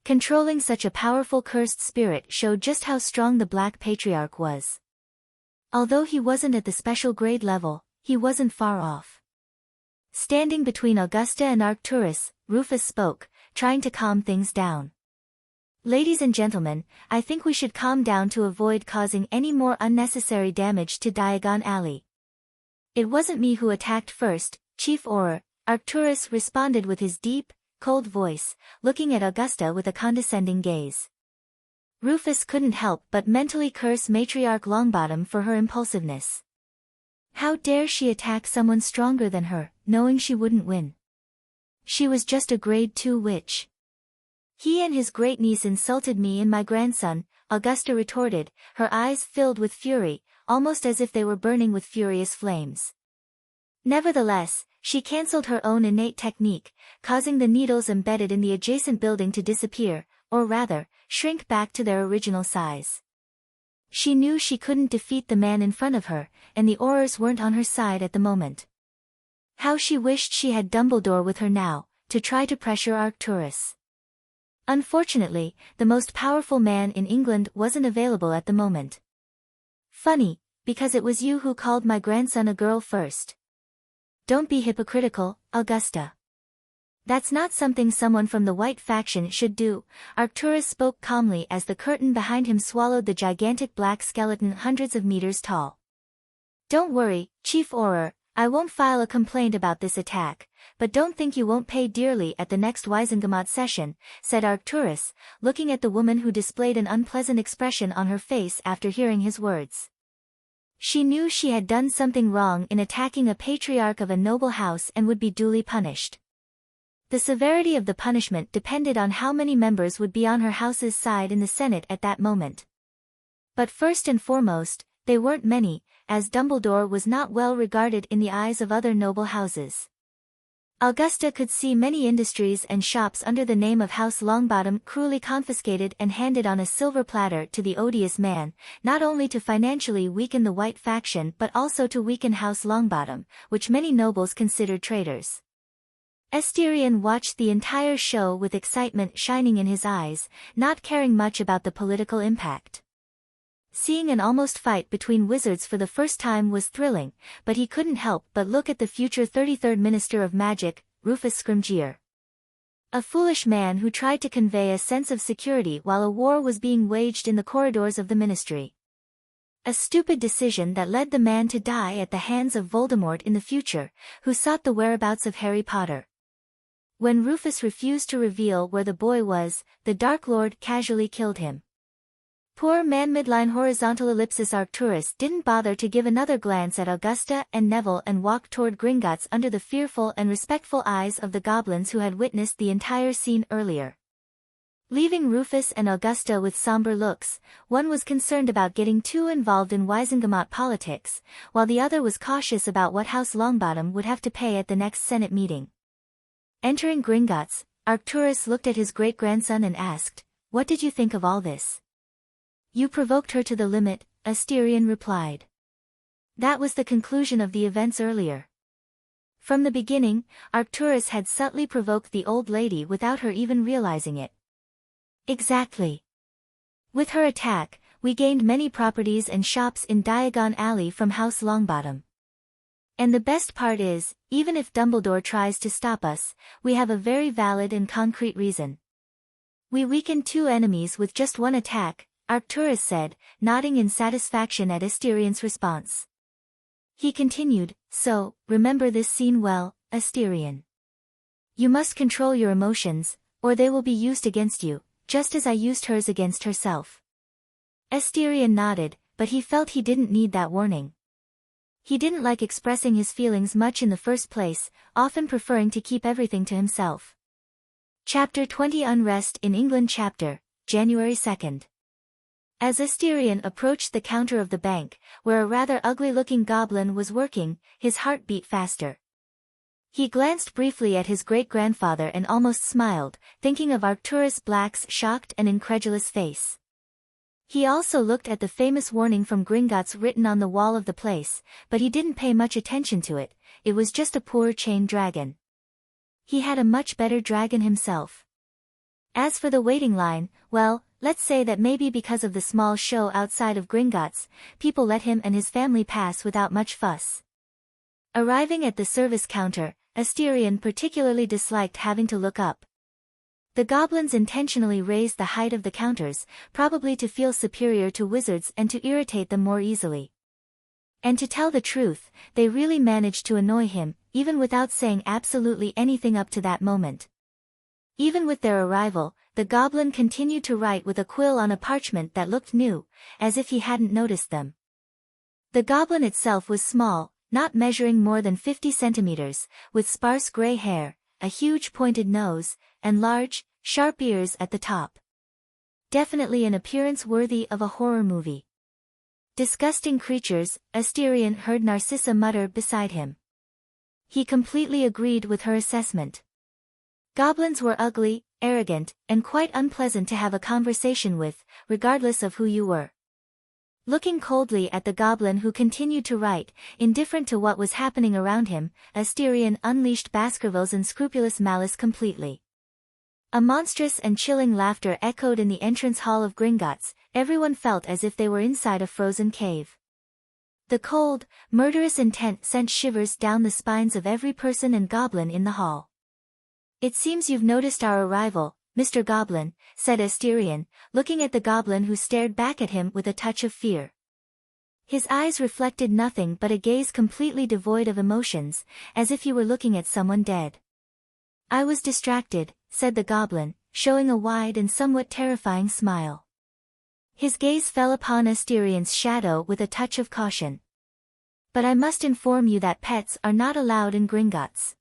Controlling such a powerful cursed spirit showed just how strong the Black Patriarch was. Although he wasn't at the special grade level, he wasn't far off. Standing between Augusta and Arcturus, Rufus spoke, trying to calm things down. "Ladies and gentlemen, I think we should calm down to avoid causing any more unnecessary damage to Diagon Alley." "It wasn't me who attacked first, Chief Auror," Arcturus responded with his deep, cold voice, looking at Augusta with a condescending gaze. Rufus couldn't help but mentally curse Matriarch Longbottom for her impulsiveness. How dare she attack someone stronger than her, knowing she wouldn't win? She was just a grade 2 witch. "He and his great-niece insulted me and my grandson," Augusta retorted, her eyes filled with fury, almost as if they were burning with furious flames. Nevertheless, she cancelled her own innate technique, causing the needles embedded in the adjacent building to disappear, or rather, shrink back to their original size. She knew she couldn't defeat the man in front of her, and the Aurors weren't on her side at the moment. How she wished she had Dumbledore with her now, to try to pressure Arcturus. Unfortunately, the most powerful man in England wasn't available at the moment. "Funny, because it was you who called my grandson a girl first." "Don't be hypocritical, Augusta. That's not something someone from the White faction should do," Arcturus spoke calmly as the curtain behind him swallowed the gigantic black skeleton hundreds of meters tall. "Don't worry, Chief Auror, I won't file a complaint about this attack, but don't think you won't pay dearly at the next Wizengamot session," said Arcturus, looking at the woman who displayed an unpleasant expression on her face after hearing his words. She knew she had done something wrong in attacking a patriarch of a noble house and would be duly punished. The severity of the punishment depended on how many members would be on her house's side in the Senate at that moment. But first and foremost, they weren't many, as Dumbledore was not well regarded in the eyes of other noble houses. Augusta could see many industries and shops under the name of House Longbottom cruelly confiscated and handed on a silver platter to the odious man, not only to financially weaken the White faction but also to weaken House Longbottom, which many nobles considered traitors. Asterion watched the entire show with excitement shining in his eyes, not caring much about the political impact. Seeing an almost fight between wizards for the first time was thrilling, but he couldn't help but look at the future 33rd Minister of Magic, Rufus Scrimgeour. A foolish man who tried to convey a sense of security while a war was being waged in the corridors of the ministry. A stupid decision that led the man to die at the hands of Voldemort in the future, who sought the whereabouts of Harry Potter. When Rufus refused to reveal where the boy was, the Dark Lord casually killed him. Poor man. Midline horizontal ellipsis. Arcturus didn't bother to give another glance at Augusta and Neville and walked toward Gringotts under the fearful and respectful eyes of the goblins who had witnessed the entire scene earlier. Leaving Rufus and Augusta with somber looks, one was concerned about getting too involved in Wisengamot politics, while the other was cautious about what House Longbottom would have to pay at the next Senate meeting. Entering Gringotts, Arcturus looked at his great-grandson and asked, "What did you think of all this?" "You provoked her to the limit," Asterion replied. That was the conclusion of the events earlier. From the beginning, Arcturus had subtly provoked the old lady without her even realizing it. Exactly. With her attack, we gained many properties and shops in Diagon Alley from House Longbottom. And the best part is, even if Dumbledore tries to stop us, we have a very valid and concrete reason. We weakened two enemies with just one attack, Arcturus said, nodding in satisfaction at Asterion's response. He continued, "So, remember this scene well, Asterion. You must control your emotions, or they will be used against you, just as I used hers against herself." Asterion nodded, but he felt he didn't need that warning. He didn't like expressing his feelings much in the first place, often preferring to keep everything to himself. Chapter 20 Unrest in England. Chapter, January 2nd. As Asterion approached the counter of the bank, where a rather ugly-looking goblin was working, his heart beat faster. He glanced briefly at his great-grandfather and almost smiled, thinking of Arcturus Black's shocked and incredulous face. He also looked at the famous warning from Gringotts written on the wall of the place, but he didn't pay much attention to it. It was just a poor chained dragon. He had a much better dragon himself. As for the waiting line, well, let's say that maybe because of the small show outside of Gringotts, people let him and his family pass without much fuss. Arriving at the service counter, Asterion particularly disliked having to look up. The goblins intentionally raised the height of the counters, probably to feel superior to wizards and to irritate them more easily. And to tell the truth, they really managed to annoy him, even without saying absolutely anything up to that moment. Even with their arrival, the goblin continued to write with a quill on a parchment that looked new, as if he hadn't noticed them. The goblin itself was small, not measuring more than 50 centimeters, with sparse gray hair, a huge pointed nose, and large, sharp ears at the top. Definitely an appearance worthy of a horror movie. "Disgusting creatures," Asterion heard Narcissa mutter beside him. He completely agreed with her assessment. Goblins were ugly, arrogant, and quite unpleasant to have a conversation with, regardless of who you were. Looking coldly at the goblin who continued to write, indifferent to what was happening around him, Asterion unleashed Baskerville's unscrupulous malice completely. A monstrous and chilling laughter echoed in the entrance hall of Gringotts. Everyone felt as if they were inside a frozen cave. The cold, murderous intent sent shivers down the spines of every person and goblin in the hall. "It seems you've noticed our arrival, Mr. Goblin," said Asterion, looking at the goblin who stared back at him with a touch of fear. His eyes reflected nothing but a gaze completely devoid of emotions, as if he were looking at someone dead. "I was distracted," said the goblin, showing a wide and somewhat terrifying smile. His gaze fell upon Asterion's shadow with a touch of caution. "But I must inform you that pets are not allowed in Gringotts."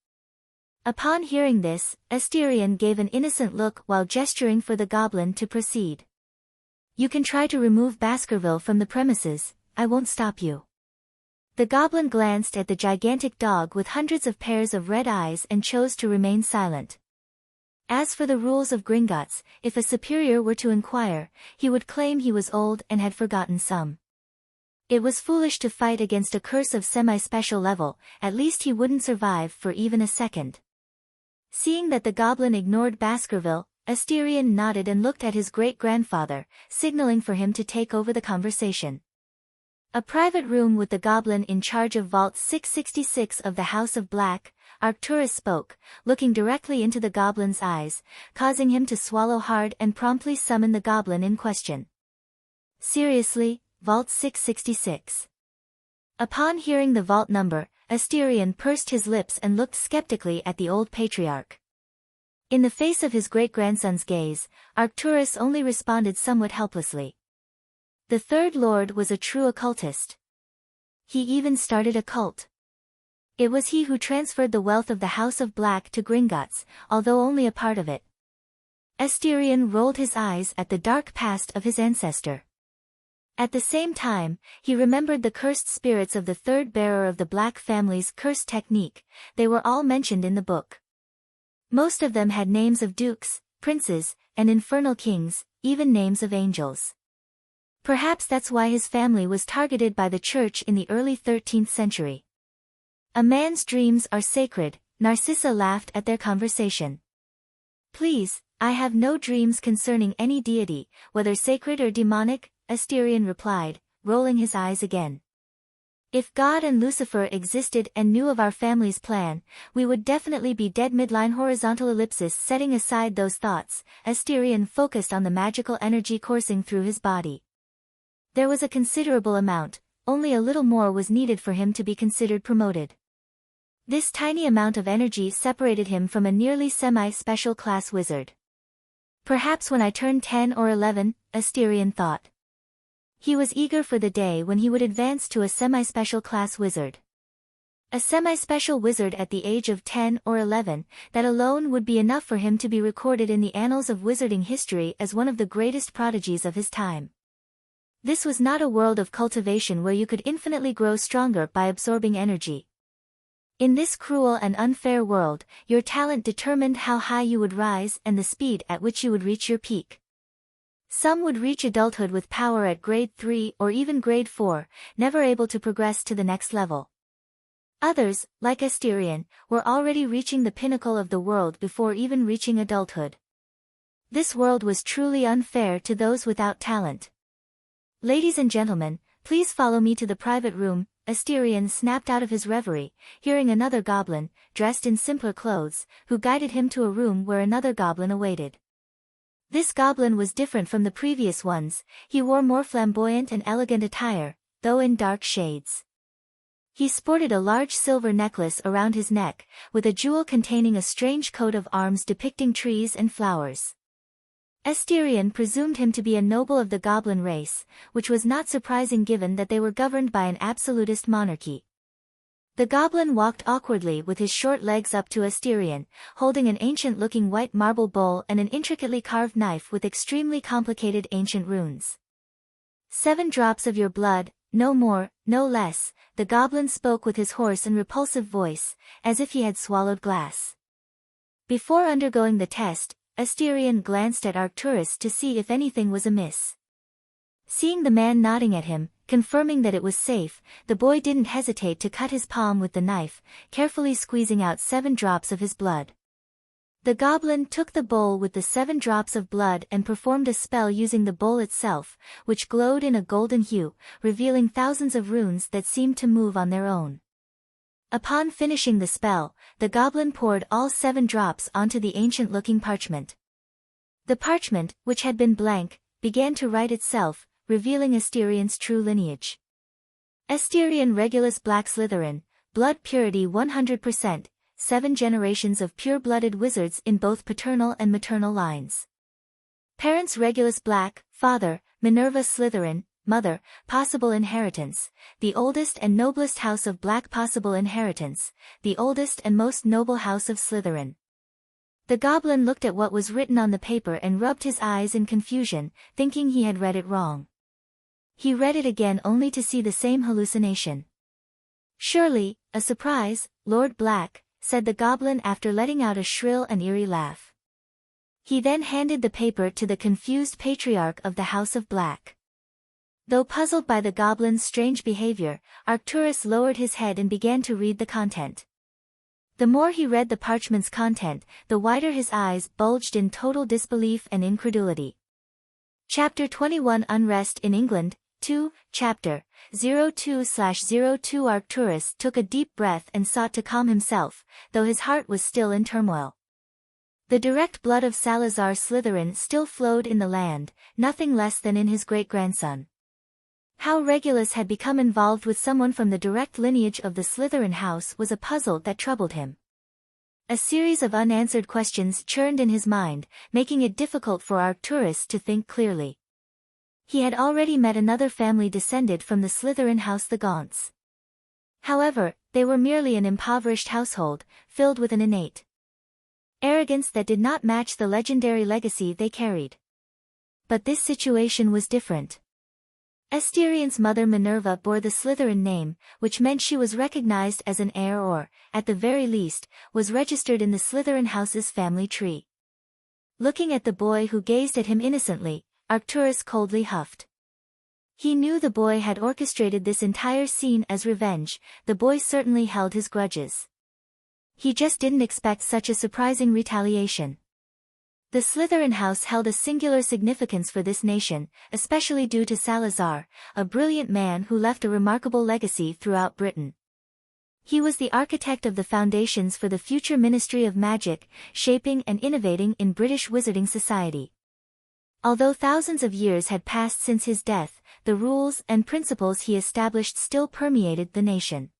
Upon hearing this, Asterion gave an innocent look while gesturing for the goblin to proceed. "You can try to remove Baskerville from the premises, I won't stop you." The goblin glanced at the gigantic dog with hundreds of pairs of red eyes and chose to remain silent. As for the rules of Gringotts, if a superior were to inquire, he would claim he was old and had forgotten some. It was foolish to fight against a curse of semi-special level, at least he wouldn't survive for even a second. Seeing that the goblin ignored Baskerville, Asterion nodded and looked at his great-grandfather, signaling for him to take over the conversation. A private room with the goblin in charge of Vault 666 of the House of Black, Arcturus spoke, looking directly into the goblin's eyes, causing him to swallow hard and promptly summon the goblin in question. "Seriously, Vault 666. Upon hearing the vault number, Asterion pursed his lips and looked skeptically at the old patriarch. In the face of his great-grandson's gaze, Arcturus only responded somewhat helplessly. The Third Lord was a true occultist. He even started a cult. It was he who transferred the wealth of the House of Black to Gringotts, although only a part of it. Asterion rolled his eyes at the dark past of his ancestor. At the same time, he remembered the cursed spirits of the third bearer of the Black family's curse technique. They were all mentioned in the book. Most of them had names of dukes, princes, and infernal kings, even names of angels. Perhaps that's why his family was targeted by the church in the early 13th century. A man's dreams are sacred, Narcissa laughed at their conversation. Please, I have no dreams concerning any deity, whether sacred or demonic, Asterion replied, rolling his eyes again. If God and Lucifer existed and knew of our family's plan, we would definitely be dead. Midline horizontal ellipsis. Setting aside those thoughts, Asterion focused on the magical energy coursing through his body. There was a considerable amount, only a little more was needed for him to be considered promoted. This tiny amount of energy separated him from a nearly semi-special class wizard. Perhaps when I turn 10 or 11, Asterion thought. He was eager for the day when he would advance to a semi-special class wizard. A semi-special wizard at the age of 10 or 11, that alone would be enough for him to be recorded in the annals of wizarding history as one of the greatest prodigies of his time. This was not a world of cultivation where you could infinitely grow stronger by absorbing energy. In this cruel and unfair world, your talent determined how high you would rise and the speed at which you would reach your peak. Some would reach adulthood with power at grade 3 or even grade 4, never able to progress to the next level. Others, like Asterion, were already reaching the pinnacle of the world before even reaching adulthood. This world was truly unfair to those without talent. Ladies and gentlemen, please follow me to the private room. Asterion snapped out of his reverie, hearing another goblin, dressed in simpler clothes, who guided him to a room where another goblin awaited. This goblin was different from the previous ones. He wore more flamboyant and elegant attire, though in dark shades. He sported a large silver necklace around his neck, with a jewel containing a strange coat of arms depicting trees and flowers. Asterion presumed him to be a noble of the goblin race, which was not surprising given that they were governed by an absolutist monarchy. The goblin walked awkwardly with his short legs up to Asterion, holding an ancient-looking white marble bowl and an intricately carved knife with extremely complicated ancient runes. 7 drops of your blood, no more, no less, the goblin spoke with his hoarse and repulsive voice, as if he had swallowed glass. Before undergoing the test, Asterion glanced at Arcturus to see if anything was amiss. Seeing the man nodding at him, confirming that it was safe, the boy didn't hesitate to cut his palm with the knife, carefully squeezing out 7 drops of his blood. The goblin took the bowl with the 7 drops of blood and performed a spell using the bowl itself, which glowed in a golden hue, revealing thousands of runes that seemed to move on their own. Upon finishing the spell, the goblin poured all 7 drops onto the ancient-looking parchment. The parchment, which had been blank, began to write itself, revealing Asterion's true lineage. Asterion Regulus Black-Slytherin, blood purity 100%, 7 generations of pure-blooded wizards in both paternal and maternal lines. Parents Regulus Black, father, Minerva Slytherin, mother, possible inheritance, the oldest and noblest house of Black possible inheritance, the oldest and most noble house of Slytherin. The goblin looked at what was written on the paper and rubbed his eyes in confusion, thinking he had read it wrong. He read it again only to see the same hallucination. Surely, a surprise, Lord Black, said the goblin after letting out a shrill and eerie laugh. He then handed the paper to the confused patriarch of the House of Black. Though puzzled by the goblin's strange behavior, Arcturus lowered his head and began to read the content. The more he read the parchment's content, the wider his eyes bulged in total disbelief and incredulity. Chapter 21 Unrest in England, 2, Chapter 02/02 Arcturus took a deep breath and sought to calm himself, though his heart was still in turmoil. The direct blood of Salazar Slytherin still flowed in the land, nothing less than in his great-grandson. How Regulus had become involved with someone from the direct lineage of the Slytherin house was a puzzle that troubled him. A series of unanswered questions churned in his mind, making it difficult for Arcturus to think clearly. He had already met another family descended from the Slytherin house, the Gaunts. However, they were merely an impoverished household, filled with an innate arrogance that did not match the legendary legacy they carried. But this situation was different. Asterion's mother Minerva bore the Slytherin name, which meant she was recognized as an heir or, at the very least, was registered in the Slytherin house's family tree. Looking at the boy who gazed at him innocently, Arcturus coldly huffed. He knew the boy had orchestrated this entire scene as revenge. The boy certainly held his grudges. He just didn't expect such a surprising retaliation. The Slytherin house held a singular significance for this nation, especially due to Salazar, a brilliant man who left a remarkable legacy throughout Britain. He was the architect of the foundations for the future Ministry of Magic, shaping and innovating in British wizarding society. Although thousands of years had passed since his death, the rules and principles he established still permeated the nation.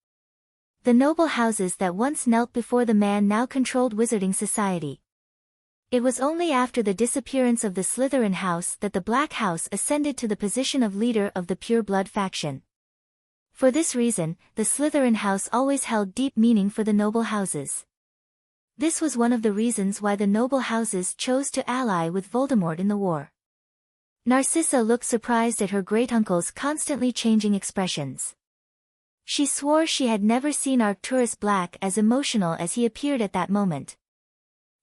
The noble houses that once knelt before the man now controlled wizarding society. It was only after the disappearance of the Slytherin house that the Black House ascended to the position of leader of the Pure Blood faction. For this reason, the Slytherin house always held deep meaning for the noble houses. This was one of the reasons why the noble houses chose to ally with Voldemort in the war. Narcissa looked surprised at her great-uncle's constantly changing expressions. She swore she had never seen Arcturus Black as emotional as he appeared at that moment.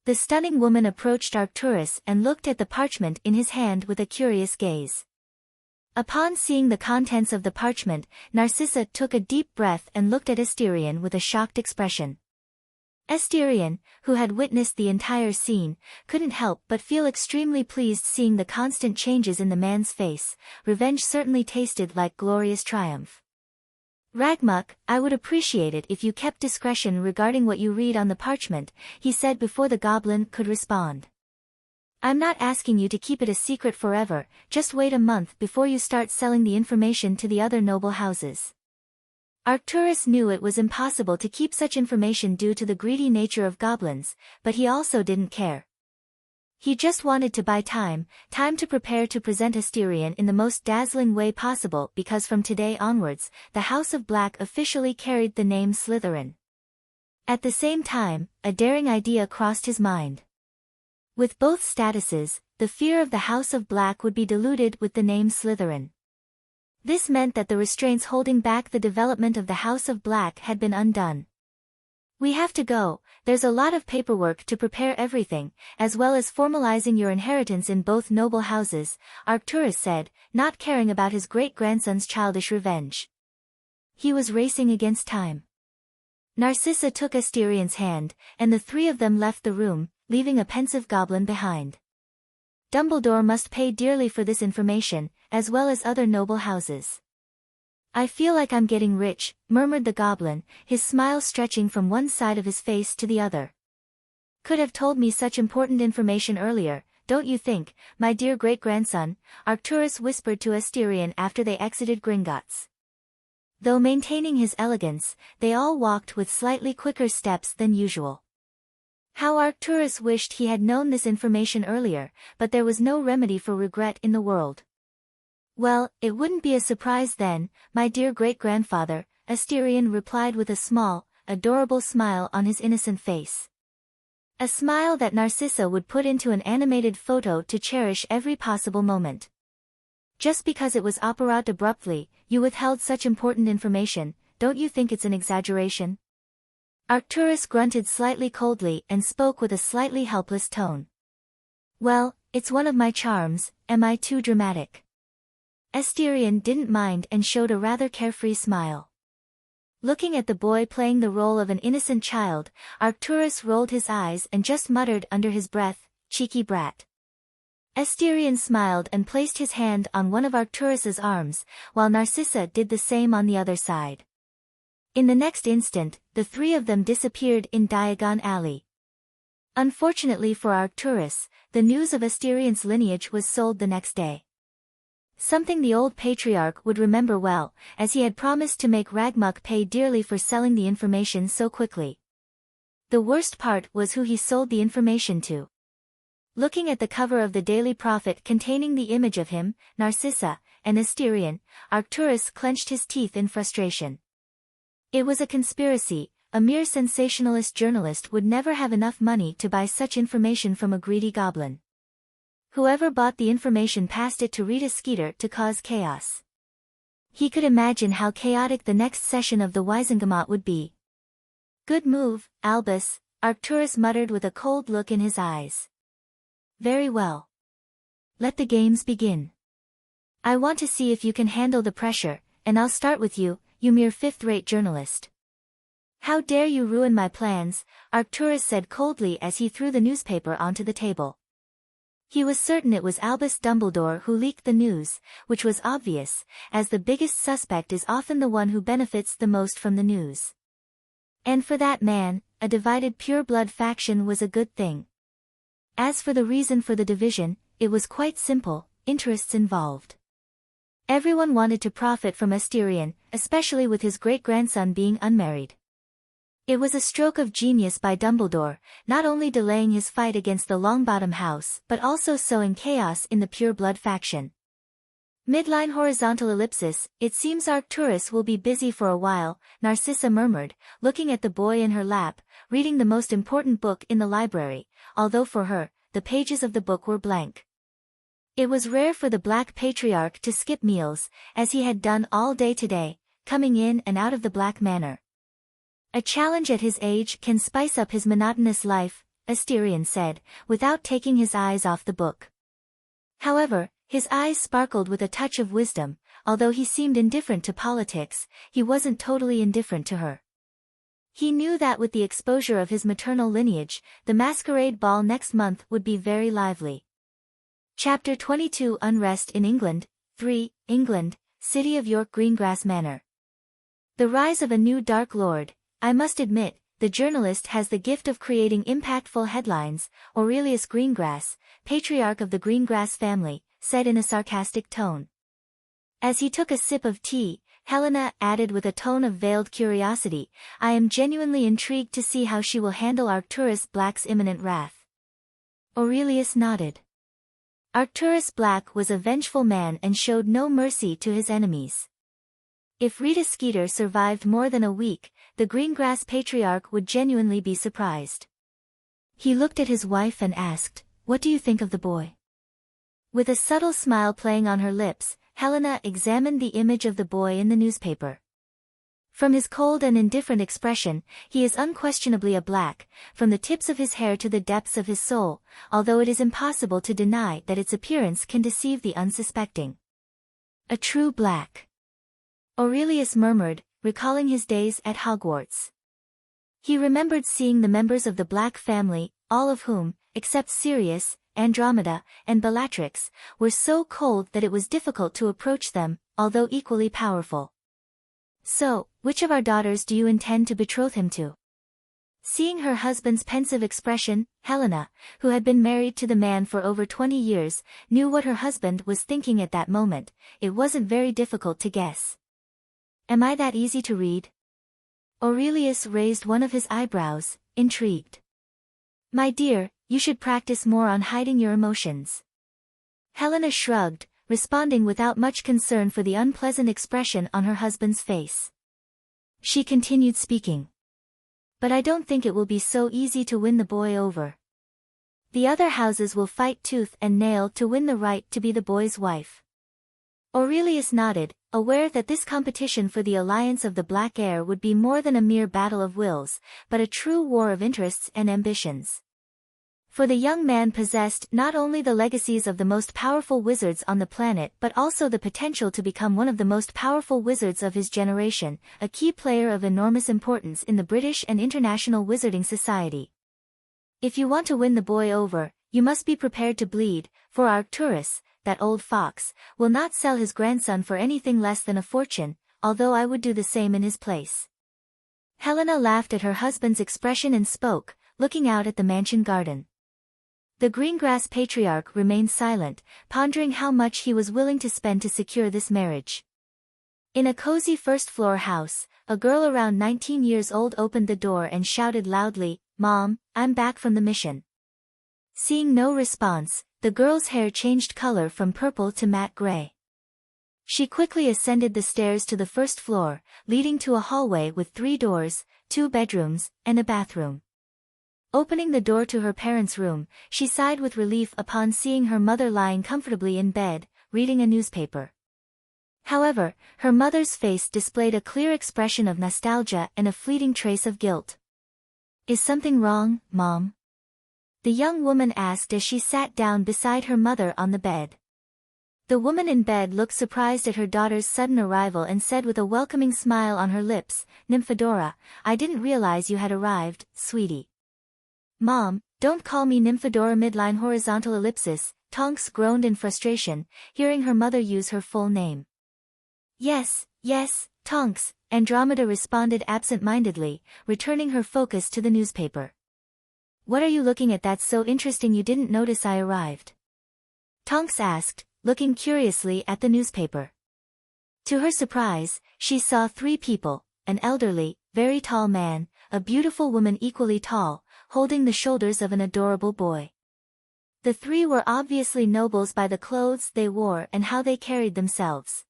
The stunning woman approached Arcturus and looked at the parchment in his hand with a curious gaze. Upon seeing the contents of the parchment, Narcissa took a deep breath and looked at Asterion with a shocked expression. Asterion, who had witnessed the entire scene, couldn't help but feel extremely pleased seeing the constant changes in the man's face. Revenge certainly tasted like glorious triumph. Ragmuck, I would appreciate it if you kept discretion regarding what you read on the parchment, he said before the goblin could respond. I'm not asking you to keep it a secret forever, just wait a month before you start selling the information to the other noble houses. Arcturus knew it was impossible to keep such information due to the greedy nature of goblins, but he also didn't care. He just wanted to buy time to prepare to present Asterion in the most dazzling way possible because from today onwards, the House of Black officially carried the name Slytherin. At the same time, a daring idea crossed his mind. With both statuses, the fear of the House of Black would be diluted with the name Slytherin. This meant that the restraints holding back the development of the House of Black had been undone. We have to go, there's a lot of paperwork to prepare everything, as well as formalizing your inheritance in both noble houses, Arcturus said, not caring about his great-grandson's childish revenge. He was racing against time. Narcissa took Asterion's hand, and the three of them left the room, leaving a pensive goblin behind. Dumbledore must pay dearly for this information, as well as other noble houses. I feel like I'm getting rich, murmured the goblin, his smile stretching from one side of his face to the other. Could have told me such important information earlier, don't you think, my dear great-grandson, Arcturus whispered to Asterion after they exited Gringotts. Though maintaining his elegance, they all walked with slightly quicker steps than usual. How Arcturus wished he had known this information earlier, but there was no remedy for regret in the world. Well, it wouldn't be a surprise then, my dear great-grandfather, Asterion replied with a small, adorable smile on his innocent face. A smile that Narcissa would put into an animated photo to cherish every possible moment. Just because it was apparat abruptly, you withheld such important information, don't you think it's an exaggeration? Arcturus grunted slightly coldly and spoke with a slightly helpless tone. Well, it's one of my charms, am I too dramatic? Asterion didn't mind and showed a rather carefree smile. Looking at the boy playing the role of an innocent child, Arcturus rolled his eyes and just muttered under his breath, cheeky brat. Asterion smiled and placed his hand on one of Arcturus's arms, while Narcissa did the same on the other side. In the next instant, the three of them disappeared in Diagon Alley. Unfortunately for Arcturus, the news of Asterion's lineage was sold the next day. Something the old patriarch would remember well, as he had promised to make Ragmuck pay dearly for selling the information so quickly. The worst part was who he sold the information to. Looking at the cover of the Daily Prophet containing the image of him, Narcissa, and Asterion, Arcturus clenched his teeth in frustration. It was a conspiracy. A mere sensationalist journalist would never have enough money to buy such information from a greedy goblin. Whoever bought the information passed it to Rita Skeeter to cause chaos. He could imagine how chaotic the next session of the Wisengamot would be. Good move, Albus, Arcturus muttered with a cold look in his eyes. Very well. Let the games begin. I want to see if you can handle the pressure, and I'll start with you, you mere fifth-rate journalist. How dare you ruin my plans, Arcturus said coldly as he threw the newspaper onto the table. He was certain it was Albus Dumbledore who leaked the news, which was obvious, as the biggest suspect is often the one who benefits the most from the news. And for that man, a divided pure-blood faction was a good thing. As for the reason for the division, it was quite simple: interests involved. Everyone wanted to profit from Asterion, especially with his great-grandson being unmarried. It was a stroke of genius by Dumbledore, not only delaying his fight against the Longbottom House but also sowing chaos in the pure-blood faction. Midline horizontal ellipsis, it seems Arcturus will be busy for a while, Narcissa murmured, looking at the boy in her lap, reading the most important book in the library, although for her, the pages of the book were blank. It was rare for the Black Patriarch to skip meals, as he had done all day today, coming in and out of the Black Manor. A challenge at his age can spice up his monotonous life, Asterion said, without taking his eyes off the book. However, his eyes sparkled with a touch of wisdom. Although he seemed indifferent to politics, he wasn't totally indifferent to her. He knew that with the exposure of his maternal lineage, the masquerade ball next month would be very lively. Chapter 22 Unrest in England, 3, England, City of York Greengrass Manor. The rise of a new Dark Lord. I must admit, the journalist has the gift of creating impactful headlines, Aurelius Greengrass, patriarch of the Greengrass family, said in a sarcastic tone. As he took a sip of tea, Helena added with a tone of veiled curiosity, I am genuinely intrigued to see how she will handle Arcturus Black's imminent wrath. Aurelius nodded. Arcturus Black was a vengeful man and showed no mercy to his enemies. If Rita Skeeter survived more than a week, the Greengrass Patriarch would genuinely be surprised. He looked at his wife and asked, What do you think of the boy? With a subtle smile playing on her lips, Helena examined the image of the boy in the newspaper. From his cold and indifferent expression, he is unquestionably a Black, from the tips of his hair to the depths of his soul, although it is impossible to deny that its appearance can deceive the unsuspecting. A true Black. Aurelius murmured, recalling his days at Hogwarts. He remembered seeing the members of the Black family, all of whom, except Sirius, Andromeda, and Bellatrix, were so cold that it was difficult to approach them, although equally powerful. So, which of our daughters do you intend to betroth him to? Seeing her husband's pensive expression, Helena, who had been married to the man for over 20 years, knew what her husband was thinking at that moment. It wasn't very difficult to guess. Am I that easy to read? Aurelius raised one of his eyebrows, intrigued. My dear, you should practice more on hiding your emotions. Helena shrugged, responding without much concern for the unpleasant expression on her husband's face. She continued speaking. But I don't think it will be so easy to win the boy over. The other houses will fight tooth and nail to win the right to be the boy's wife. Aurelius nodded, aware that this competition for the alliance of the Black Heir would be more than a mere battle of wills, but a true war of interests and ambitions. For the young man possessed not only the legacies of the most powerful wizards on the planet but also the potential to become one of the most powerful wizards of his generation, a key player of enormous importance in the British and international wizarding society. If you want to win the boy over, you must be prepared to bleed, for Arcturus, that old fox, will not sell his grandson for anything less than a fortune, although I would do the same in his place. Helena laughed at her husband's expression and spoke, looking out at the mansion garden. The Greengrass patriarch remained silent, pondering how much he was willing to spend to secure this marriage. In a cozy first-floor house, a girl around 19 years old opened the door and shouted loudly, "Mom, I'm back from the mission." Seeing no response, the girl's hair changed color from purple to matte gray. She quickly ascended the stairs to the first floor, leading to a hallway with 3 doors, 2 bedrooms, and a bathroom. Opening the door to her parents' room, she sighed with relief upon seeing her mother lying comfortably in bed, reading a newspaper. However, her mother's face displayed a clear expression of nostalgia and a fleeting trace of guilt. "Is something wrong, Mom?" the young woman asked as she sat down beside her mother on the bed. The woman in bed looked surprised at her daughter's sudden arrival and said with a welcoming smile on her lips, "Nymphadora, I didn't realize you had arrived, sweetie." "Mom, don't call me Nymphadora midline horizontal ellipsis," Tonks groaned in frustration, hearing her mother use her full name. Yes, Tonks," Andromeda responded absent-mindedly, returning her focus to the newspaper. "What are you looking at that's so interesting you didn't notice I arrived?" Tonks asked, looking curiously at the newspaper. To her surprise, she saw 3 people, an elderly, very tall man, a beautiful woman equally tall, holding the shoulders of an adorable boy. The 3 were obviously nobles by the clothes they wore and how they carried themselves.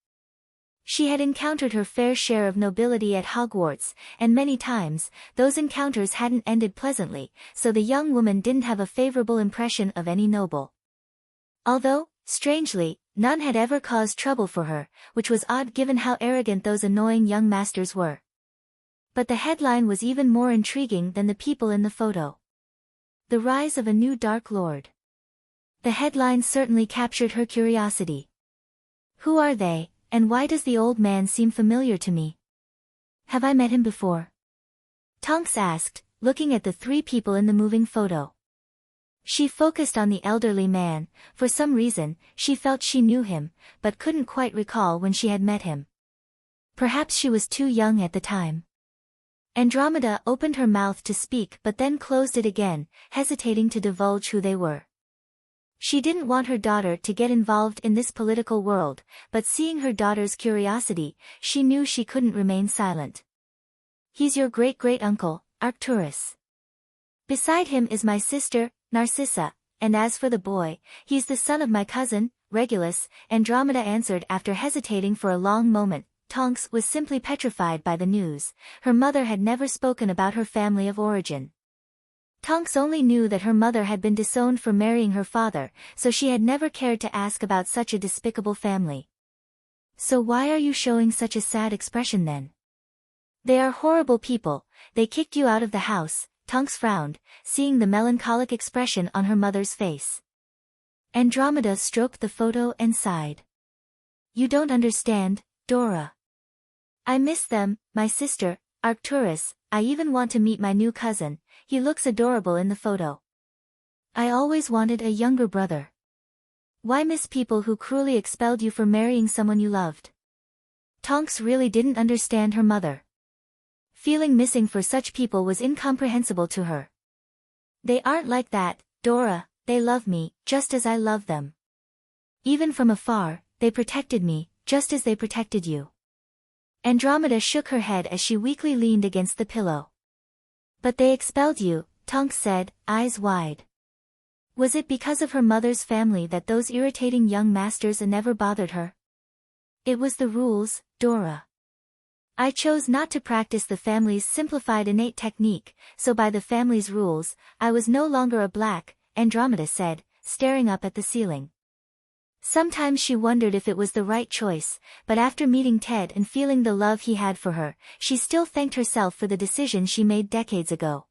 She had encountered her fair share of nobility at Hogwarts, and many times, those encounters hadn't ended pleasantly, so the young woman didn't have a favorable impression of any noble. Although, strangely, none had ever caused trouble for her, which was odd given how arrogant those annoying young masters were. But the headline was even more intriguing than the people in the photo. "The Rise of a New Dark Lord." The headline certainly captured her curiosity. Who are they, and why does the old man seem familiar to me? Have I met him before? Tonks asked, looking at the 3 people in the moving photo. She focused on the elderly man. For some reason, she felt she knew him, but couldn't quite recall when she had met him. Perhaps she was too young at the time. Andromeda opened her mouth to speak but then closed it again, hesitating to divulge who they were. She didn't want her daughter to get involved in this political world, but seeing her daughter's curiosity, she knew she couldn't remain silent. "He's your great-great-uncle, Arcturus. Beside him is my sister, Narcissa, and as for the boy, he's the son of my cousin, Regulus," Andromeda answered after hesitating for a long moment. Tonks was simply petrified by the news. Her mother had never spoken about her family of origin. Tonks only knew that her mother had been disowned for marrying her father, so she had never cared to ask about such a despicable family. "So why are you showing such a sad expression then?" "They are horrible people, they kicked you out of the house," Tonks frowned, seeing the melancholic expression on her mother's face. Andromeda stroked the photo and sighed. "You don't understand, Dora. I miss them, my sister, Arcturus. I even want to meet my new cousin, he looks adorable in the photo. I always wanted a younger brother. Why miss people who cruelly expelled you for marrying someone you loved?" Tonks really didn't understand her mother. Feeling missing for such people was incomprehensible to her. "They aren't like that, Dora, they love me, just as I love them. Even from afar, they protected me, just as they protected you." Andromeda shook her head as she weakly leaned against the pillow. "But they expelled you," Tonks said, eyes wide. Was it because of her mother's family that those irritating young masters never bothered her? "It was the rules, Dora. I chose not to practice the family's simplified innate technique, so by the family's rules, I was no longer a black," Andromeda said, staring up at the ceiling. Sometimes she wondered if it was the right choice, but after meeting Ted and feeling the love he had for her, she still thanked herself for the decision she made decades ago.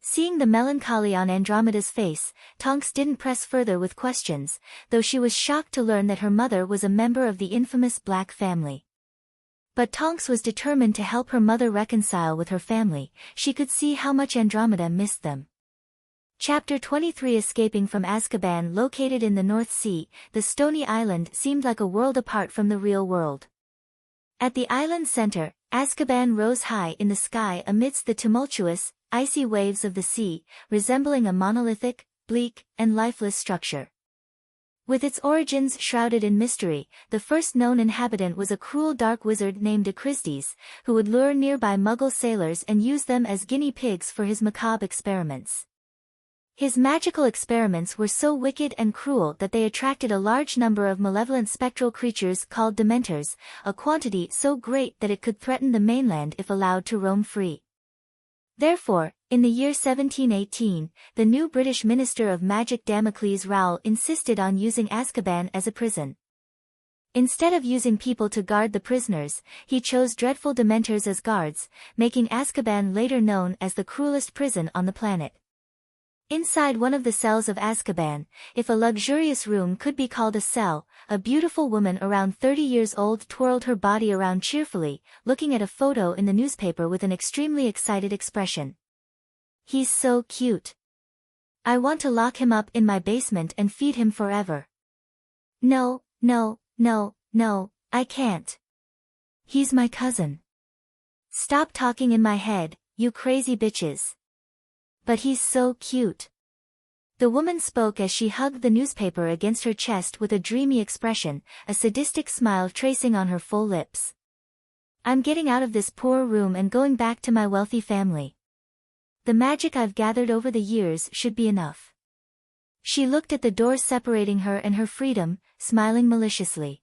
Seeing the melancholy on Andromeda's face, Tonks didn't press further with questions, though she was shocked to learn that her mother was a member of the infamous Black family. But Tonks was determined to help her mother reconcile with her family. She could see how much Andromeda missed them. Chapter 23 Escaping from Azkaban. Located in the North Sea, the stony island seemed like a world apart from the real world. At the island's center, Azkaban rose high in the sky amidst the tumultuous, icy waves of the sea, resembling a monolithic, bleak, and lifeless structure. With its origins shrouded in mystery, the first known inhabitant was a cruel dark wizard named Krrish, who would lure nearby Muggle sailors and use them as guinea pigs for his macabre experiments. His magical experiments were so wicked and cruel that they attracted a large number of malevolent spectral creatures called Dementors, a quantity so great that it could threaten the mainland if allowed to roam free. Therefore, in the year 1718, the new British Minister of Magic Damocles Rowell insisted on using Azkaban as a prison. Instead of using people to guard the prisoners, he chose dreadful Dementors as guards, making Azkaban later known as the cruelest prison on the planet. Inside one of the cells of Azkaban, if a luxurious room could be called a cell, a beautiful woman around 30 years old twirled her body around cheerfully, looking at a photo in the newspaper with an extremely excited expression. "He's so cute. I want to lock him up in my basement and feed him forever. No, no, no, no, I can't. He's my cousin. Stop talking in my head, you crazy bitches. But he's so cute." The woman spoke as she hugged the newspaper against her chest with a dreamy expression, a sadistic smile tracing on her full lips. "I'm getting out of this poor room and going back to my wealthy family. The magic I've gathered over the years should be enough." She looked at the door separating her and her freedom, smiling maliciously.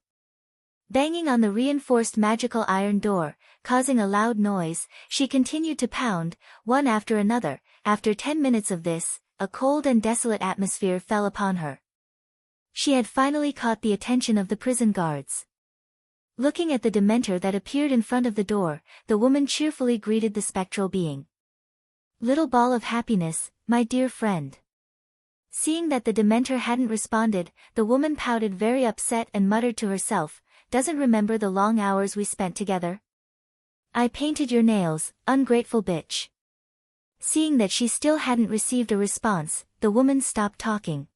Banging on the reinforced magical iron door, causing a loud noise, she continued to pound, one after another. After 10 minutes of this, a cold and desolate atmosphere fell upon her. She had finally caught the attention of the prison guards. Looking at the Dementor that appeared in front of the door, the woman cheerfully greeted the spectral being. "Little ball of happiness, my dear friend." Seeing that the Dementor hadn't responded, the woman pouted very upset and muttered to herself, "Doesn't remember the long hours we spent together? I painted your nails, ungrateful bitch." Seeing that she still hadn't received a response, the woman stopped talking.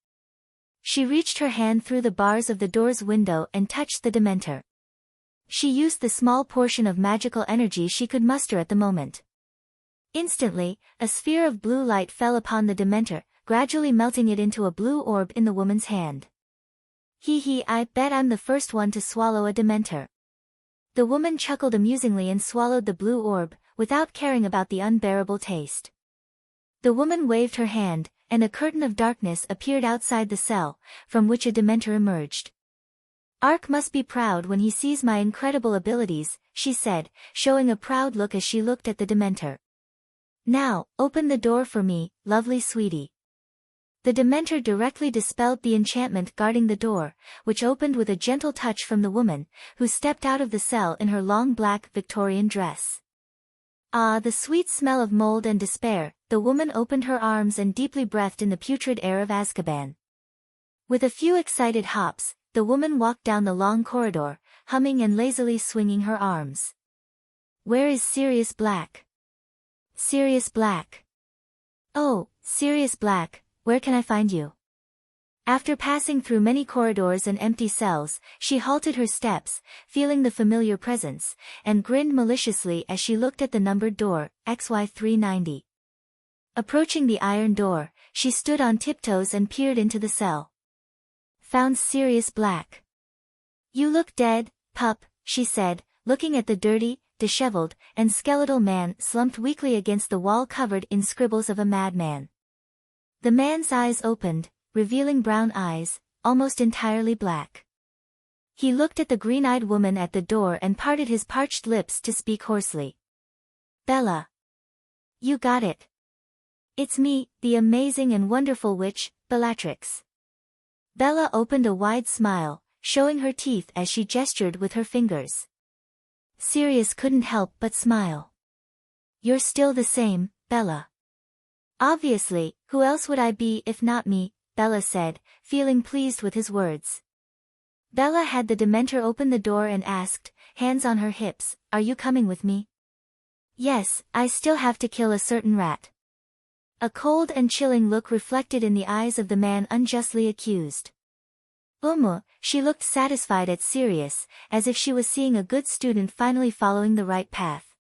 She reached her hand through the bars of the door's window and touched the Dementor. She used the small portion of magical energy she could muster at the moment. Instantly, a sphere of blue light fell upon the Dementor, gradually melting it into a blue orb in the woman's hand. "Hee, I bet I'm the first one to swallow a Dementor." The woman chuckled amusingly and swallowed the blue orb, without caring about the unbearable taste. The woman waved her hand, and a curtain of darkness appeared outside the cell, from which a Dementor emerged. "Ark must be proud when he sees my incredible abilities," she said, showing a proud look as she looked at the Dementor. "Now, open the door for me, lovely sweetie." The Dementor directly dispelled the enchantment guarding the door, which opened with a gentle touch from the woman, who stepped out of the cell in her long black Victorian dress. Ah, the sweet smell of mold and despair. The woman opened her arms and deeply breathed in the putrid air of Azkaban. With a few excited hops, the woman walked down the long corridor, humming and lazily swinging her arms. "Where is Sirius Black? Sirius Black. Oh, Sirius Black, where can I find you?" After passing through many corridors and empty cells, she halted her steps, feeling the familiar presence, and grinned maliciously as she looked at the numbered door, XY390. Approaching the iron door, she stood on tiptoes and peered into the cell. "Found Sirius Black. You look dead, pup," she said, looking at the dirty, disheveled, and skeletal man slumped weakly against the wall covered in scribbles of a madman. The man's eyes opened, revealing brown eyes, almost entirely black. He looked at the green-eyed woman at the door and parted his parched lips to speak hoarsely. "Bella. You got it. It's me, the amazing and wonderful witch, Bellatrix." Bella opened a wide smile, showing her teeth as she gestured with her fingers. Sirius couldn't help but smile. "You're still the same, Bella." "Obviously, who else would I be if not me?" Bella said, feeling pleased with his words. Bella had the Dementor open the door and asked, hands on her hips, "Are you coming with me?" "Yes, I still have to kill a certain rat." A cold and chilling look reflected in the eyes of the man unjustly accused. She looked satisfied at Sirius, as if she was seeing a good student finally following the right path.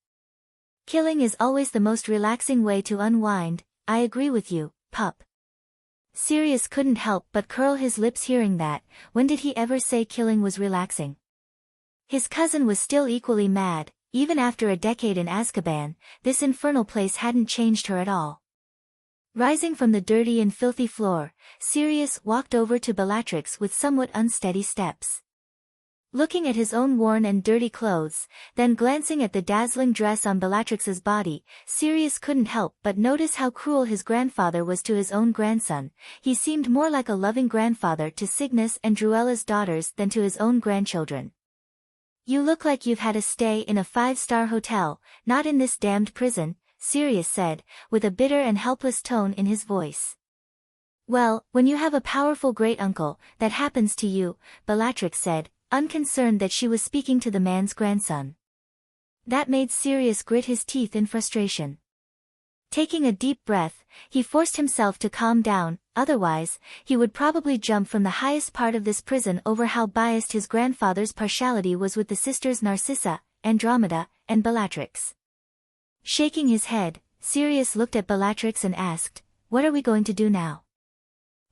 "Killing is always the most relaxing way to unwind, I agree with you, pup." Sirius couldn't help but curl his lips hearing that. When did he ever say killing was relaxing? His cousin was still equally mad. Even after a decade in Azkaban, this infernal place hadn't changed her at all. Rising from the dirty and filthy floor, Sirius walked over to Bellatrix with somewhat unsteady steps. Looking at his own worn and dirty clothes, then glancing at the dazzling dress on Bellatrix's body, Sirius couldn't help but notice how cruel his grandfather was to his own grandson. He seemed more like a loving grandfather to Cygnus and Druella's daughters than to his own grandchildren. "You look like you've had a stay in a 5-star hotel, not in this damned prison," Sirius said, with a bitter and helpless tone in his voice. "Well, when you have a powerful great-uncle, that happens to you," Bellatrix said, unconcerned that she was speaking to the man's grandson. That made Sirius grit his teeth in frustration. Taking a deep breath, he forced himself to calm down, otherwise, he would probably jump from the highest part of this prison over how biased his grandfather's partiality was with the sisters Narcissa, Andromeda, and Bellatrix. Shaking his head, Sirius looked at Bellatrix and asked, "What are we going to do now?"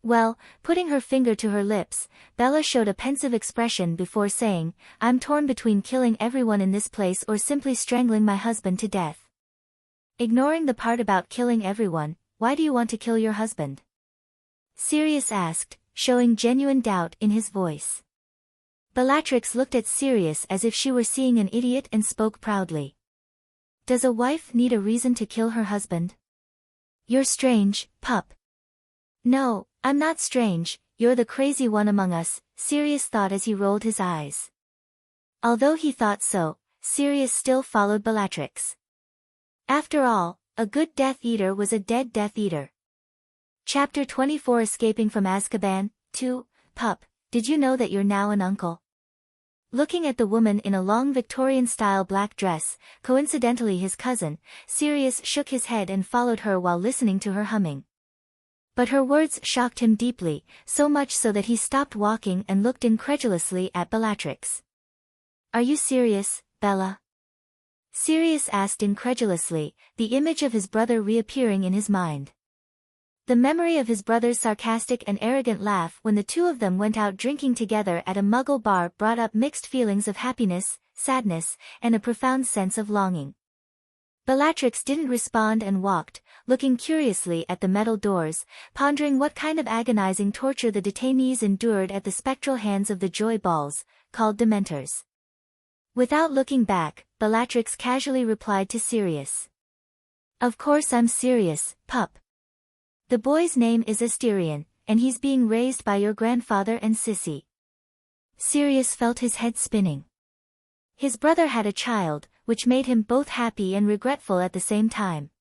"Well," putting her finger to her lips, Bella showed a pensive expression before saying, "I'm torn between killing everyone in this place or simply strangling my husband to death." Ignoring the part about killing everyone, "Why do you want to kill your husband?" Sirius asked, showing genuine doubt in his voice. Bellatrix looked at Sirius as if she were seeing an idiot and spoke proudly. "Does a wife need a reason to kill her husband?" "You're strange, pup." "No, I'm not strange, you're the crazy one among us," Sirius thought as he rolled his eyes. Although he thought so, Sirius still followed Bellatrix. After all, a good Death Eater was a dead Death Eater. Chapter 24 Escaping from Azkaban, 2, Pup, did you know that you're now an uncle? Looking at the woman in a long Victorian-style black dress, coincidentally his cousin, Sirius shook his head and followed her while listening to her humming. But her words shocked him deeply, so much so that he stopped walking and looked incredulously at Bellatrix. "Are you serious, Bella?" Sirius asked incredulously, the image of his brother reappearing in his mind. The memory of his brother's sarcastic and arrogant laugh when the two of them went out drinking together at a Muggle bar brought up mixed feelings of happiness, sadness, and a profound sense of longing. Bellatrix didn't respond and walked, looking curiously at the metal doors, pondering what kind of agonizing torture the detainees endured at the spectral hands of the Joy Balls, called Dementors. Without looking back, Bellatrix casually replied to Sirius. "Of course I'm serious, pup. The boy's name is Asterion, and he's being raised by your grandfather and Sissy." Sirius felt his head spinning. His brother had a child, which made him both happy and regretful at the same time.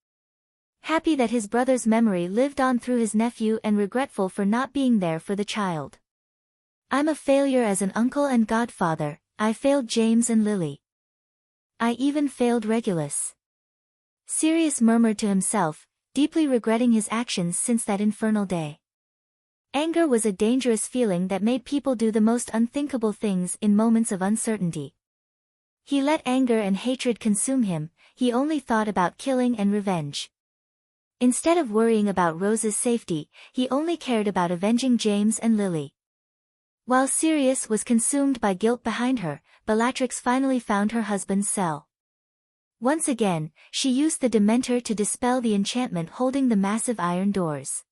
Happy that his brother's memory lived on through his nephew and regretful for not being there for the child. "I'm a failure as an uncle and godfather, I failed James and Lily. I even failed Regulus." Sirius murmured to himself, deeply regretting his actions since that infernal day. Anger was a dangerous feeling that made people do the most unthinkable things in moments of uncertainty. He let anger and hatred consume him, he only thought about killing and revenge. Instead of worrying about Rose's safety, he only cared about avenging James and Lily. While Sirius was consumed by guilt behind her, Bellatrix finally found her husband's cell. Once again, she used the Dementor to dispel the enchantment holding the massive iron doors.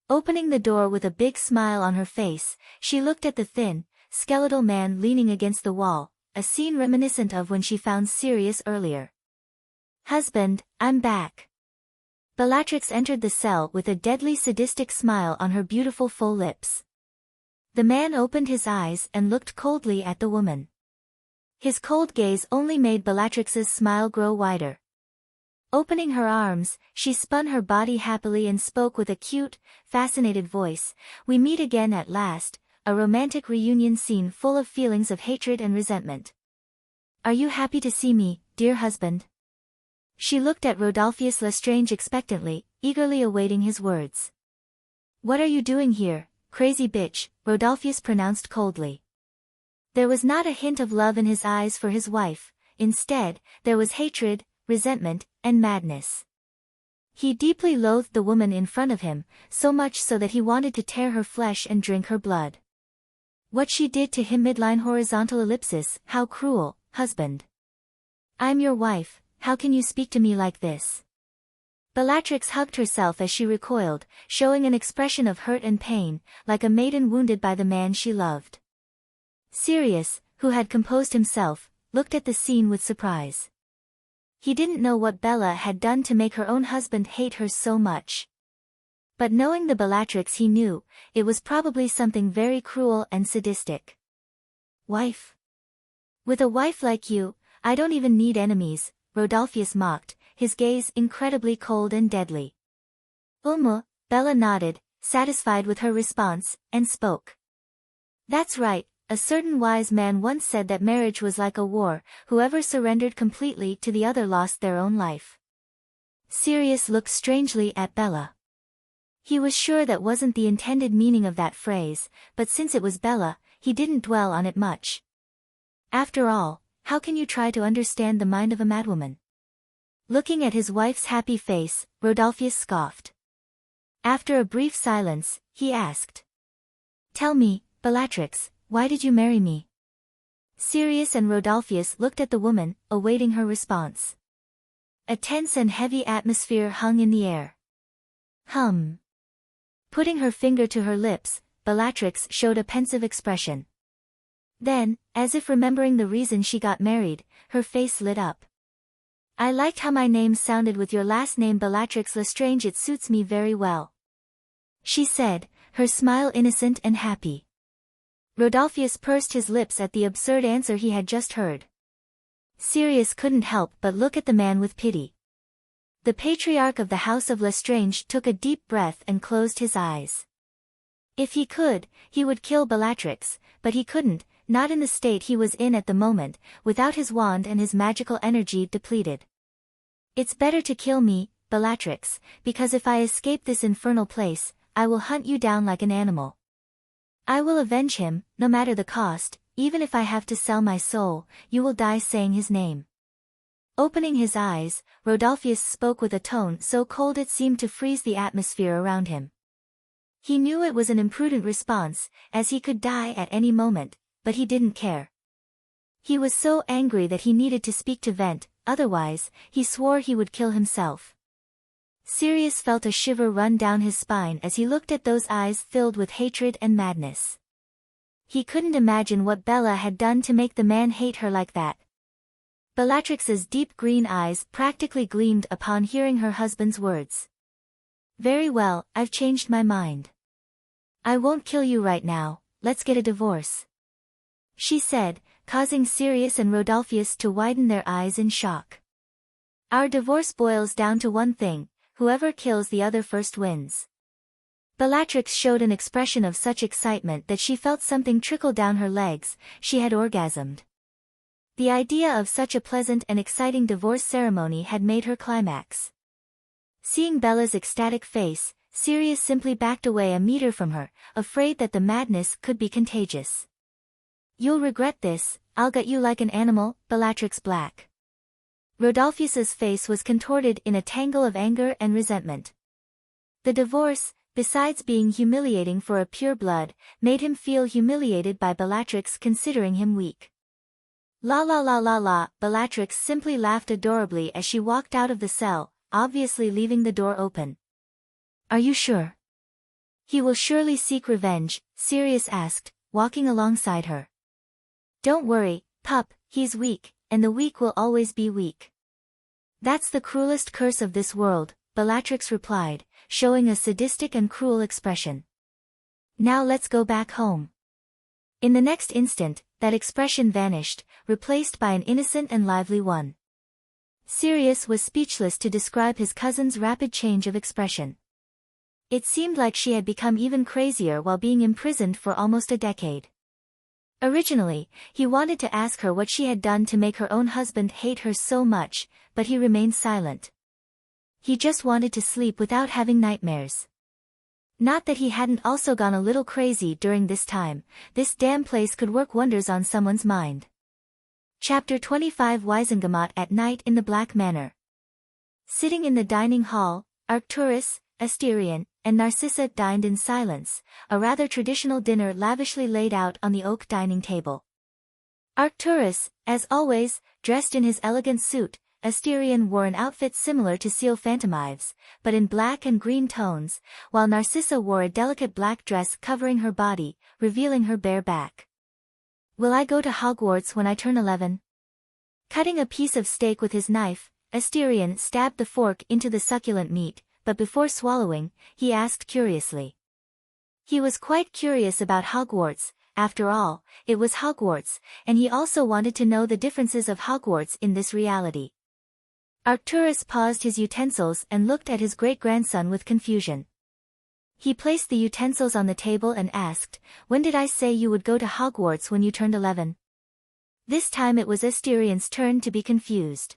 Opening the door with a big smile on her face, she looked at the thin, skeletal man leaning against the wall, a scene reminiscent of when she found Sirius earlier. "Husband, I'm back." Bellatrix entered the cell with a deadly sadistic smile on her beautiful full lips. The man opened his eyes and looked coldly at the woman. His cold gaze only made Bellatrix's smile grow wider. Opening her arms, she spun her body happily and spoke with a cute, fascinated voice, "We meet again at last," a romantic reunion scene full of feelings of hatred and resentment. "Are you happy to see me, dear husband?" She looked at Rodolphus Lestrange expectantly, eagerly awaiting his words. "What are you doing here, crazy bitch?" Rodolphus pronounced coldly. There was not a hint of love in his eyes for his wife, instead, there was hatred, resentment, and madness. He deeply loathed the woman in front of him, so much so that he wanted to tear her flesh and drink her blood. What she did to him midline horizontal ellipsis, how cruel, husband. I'm your wife, how can you speak to me like this? Bellatrix hugged herself as she recoiled, showing an expression of hurt and pain, like a maiden wounded by the man she loved. Sirius, who had composed himself, looked at the scene with surprise. He didn't know what Bella had done to make her own husband hate her so much. But knowing the Bellatrix he knew, it was probably something very cruel and sadistic. Wife? With a wife like you, I don't even need enemies, Rodolphus mocked, his gaze incredibly cold and deadly. Bella nodded, satisfied with her response, and spoke. That's right, a certain wise man once said that marriage was like a war, whoever surrendered completely to the other lost their own life. Sirius looked strangely at Bella. He was sure that wasn't the intended meaning of that phrase, but since it was Bella, he didn't dwell on it much. After all, how can you try to understand the mind of a madwoman? Looking at his wife's happy face, Rodolphus scoffed. After a brief silence, he asked. Tell me, Bellatrix, why did you marry me? Sirius and Rodolphus looked at the woman, awaiting her response. A tense and heavy atmosphere hung in the air. Putting her finger to her lips, Bellatrix showed a pensive expression. Then, as if remembering the reason she got married, her face lit up. I liked how my name sounded with your last name Bellatrix Lestrange. It suits me very well. She said, her smile innocent and happy. Rodolphus pursed his lips at the absurd answer he had just heard. Sirius couldn't help but look at the man with pity. The patriarch of the House of Lestrange took a deep breath and closed his eyes. If he could, he would kill Bellatrix, but he couldn't, not in the state he was in at the moment, without his wand and his magical energy depleted. It's better to kill me, Bellatrix, because if I escape this infernal place, I will hunt you down like an animal. I will avenge him, no matter the cost, even if I have to sell my soul, you will die saying his name. Opening his eyes, Rodolphus spoke with a tone so cold it seemed to freeze the atmosphere around him. He knew it was an imprudent response, as he could die at any moment, but he didn't care. He was so angry that he needed to speak to vent, otherwise, he swore he would kill himself. Sirius felt a shiver run down his spine as he looked at those eyes filled with hatred and madness. He couldn't imagine what Bella had done to make the man hate her like that. Bellatrix's deep green eyes practically gleamed upon hearing her husband's words. Very well, I've changed my mind. I won't kill you right now, let's get a divorce. She said, causing Sirius and Rodolphus to widen their eyes in shock. Our divorce boils down to one thing, whoever kills the other first wins. Bellatrix showed an expression of such excitement that she felt something trickle down her legs, she had orgasmed. The idea of such a pleasant and exciting divorce ceremony had made her climax. Seeing Bella's ecstatic face, Sirius simply backed away a meter from her, afraid that the madness could be contagious. You'll regret this, I'll gut you like an animal, Bellatrix Black. Rodolphus's face was contorted in a tangle of anger and resentment. The divorce, besides being humiliating for a pureblood, made him feel humiliated by Bellatrix considering him weak. La la la la la, Bellatrix simply laughed adorably as she walked out of the cell, obviously leaving the door open. Are you sure? He will surely seek revenge, Sirius asked, walking alongside her. Don't worry, pup, he's weak, and the weak will always be weak. That's the cruelest curse of this world, Bellatrix replied, showing a sadistic and cruel expression. Now let's go back home. In the next instant, that expression vanished, replaced by an innocent and lively one. Sirius was speechless to describe his cousin's rapid change of expression. It seemed like she had become even crazier while being imprisoned for almost a decade. Originally, he wanted to ask her what she had done to make her own husband hate her so much, but he remained silent. He just wanted to sleep without having nightmares. Not that he hadn't also gone a little crazy during this time, this damn place could work wonders on someone's mind. Chapter 25 Wisengamot at night in the Black Manor. Sitting in the dining hall, Arcturus, Asterion, and Narcissa dined in silence, a rather traditional dinner lavishly laid out on the oak dining table. Arcturus, as always, dressed in his elegant suit. Asterion wore an outfit similar to Seal Phantomive's, but in black and green tones, while Narcissa wore a delicate black dress covering her body, revealing her bare back. Will I go to Hogwarts when I turn 11? Cutting a piece of steak with his knife, Asterion stabbed the fork into the succulent meat, but before swallowing, he asked curiously. He was quite curious about Hogwarts. After all, it was Hogwarts, and he also wanted to know the differences of Hogwarts in this reality. Arcturus paused his utensils and looked at his great-grandson with confusion. He placed the utensils on the table and asked, "When did I say you would go to Hogwarts when you turned 11? This time it was Asterion's turn to be confused.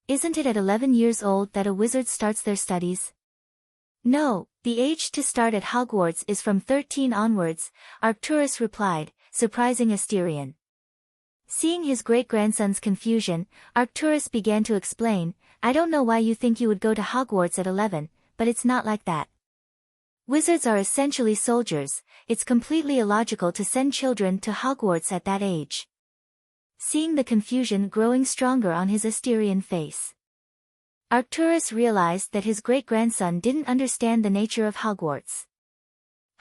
Isn't it at 11 years old that a wizard starts their studies? No, the age to start at Hogwarts is from 13 onwards, Arcturus replied, surprising Asterion. Seeing his great-grandson's confusion, Arcturus began to explain, I don't know why you think you would go to Hogwarts at 11, but it's not like that. Wizards are essentially soldiers, it's completely illogical to send children to Hogwarts at that age. Seeing the confusion growing stronger on his Asterion face, Arcturus realized that his great-grandson didn't understand the nature of Hogwarts.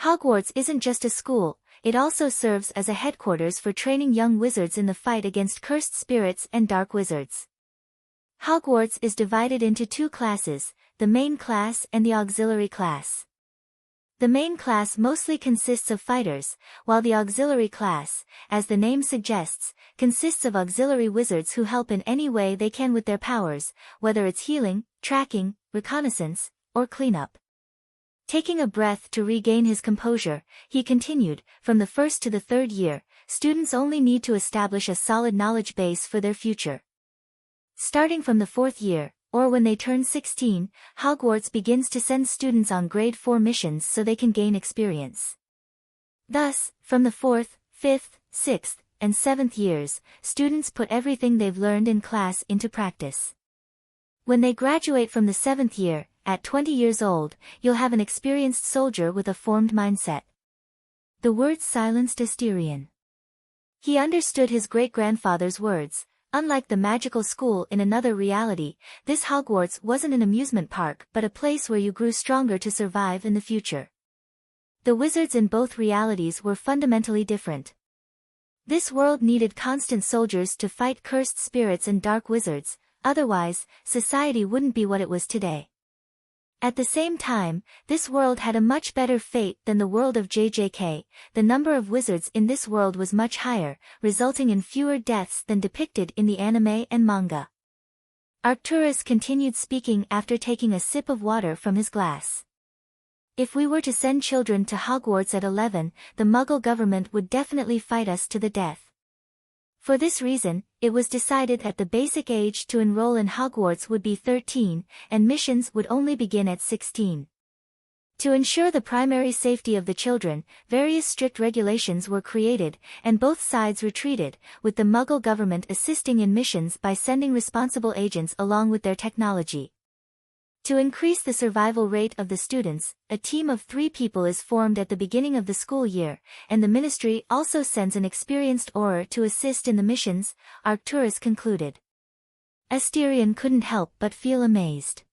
Hogwarts isn't just a school, it also serves as a headquarters for training young wizards in the fight against cursed spirits and dark wizards. Hogwarts is divided into two classes, the main class and the auxiliary class. The main class mostly consists of fighters, while the auxiliary class, as the name suggests, consists of auxiliary wizards who help in any way they can with their powers, whether it's healing, tracking, reconnaissance, or cleanup. Taking a breath to regain his composure, he continued, from the first to the third year, students only need to establish a solid knowledge base for their future. Starting from the fourth year, or when they turn 16, Hogwarts begins to send students on grade 4 missions so they can gain experience. Thus, from the 4th, 5th, 6th, and 7th years, students put everything they've learned in class into practice. When they graduate from the 7th year, at 20 years old, you'll have an experienced soldier with a formed mindset. The words silenced Asterion. He understood his great-grandfather's words. Unlike the magical school in another reality, this Hogwarts wasn't an amusement park but a place where you grew stronger to survive in the future. The wizards in both realities were fundamentally different. This world needed constant soldiers to fight cursed spirits and dark wizards, otherwise, society wouldn't be what it was today. At the same time, this world had a much better fate than the world of JJK. The number of wizards in this world was much higher, resulting in fewer deaths than depicted in the anime and manga. Arcturus continued speaking after taking a sip of water from his glass. If we were to send children to Hogwarts at 11, the Muggle government would definitely fight us to the death. For this reason, it was decided that the basic age to enroll in Hogwarts would be 13, and missions would only begin at 16. To ensure the primary safety of the children, various strict regulations were created, and both sides retreated, with the Muggle government assisting in missions by sending responsible agents along with their technology. To increase the survival rate of the students, a team of 3 people is formed at the beginning of the school year, and the ministry also sends an experienced auror to assist in the missions, Arcturus concluded. Asterion couldn't help but feel amazed.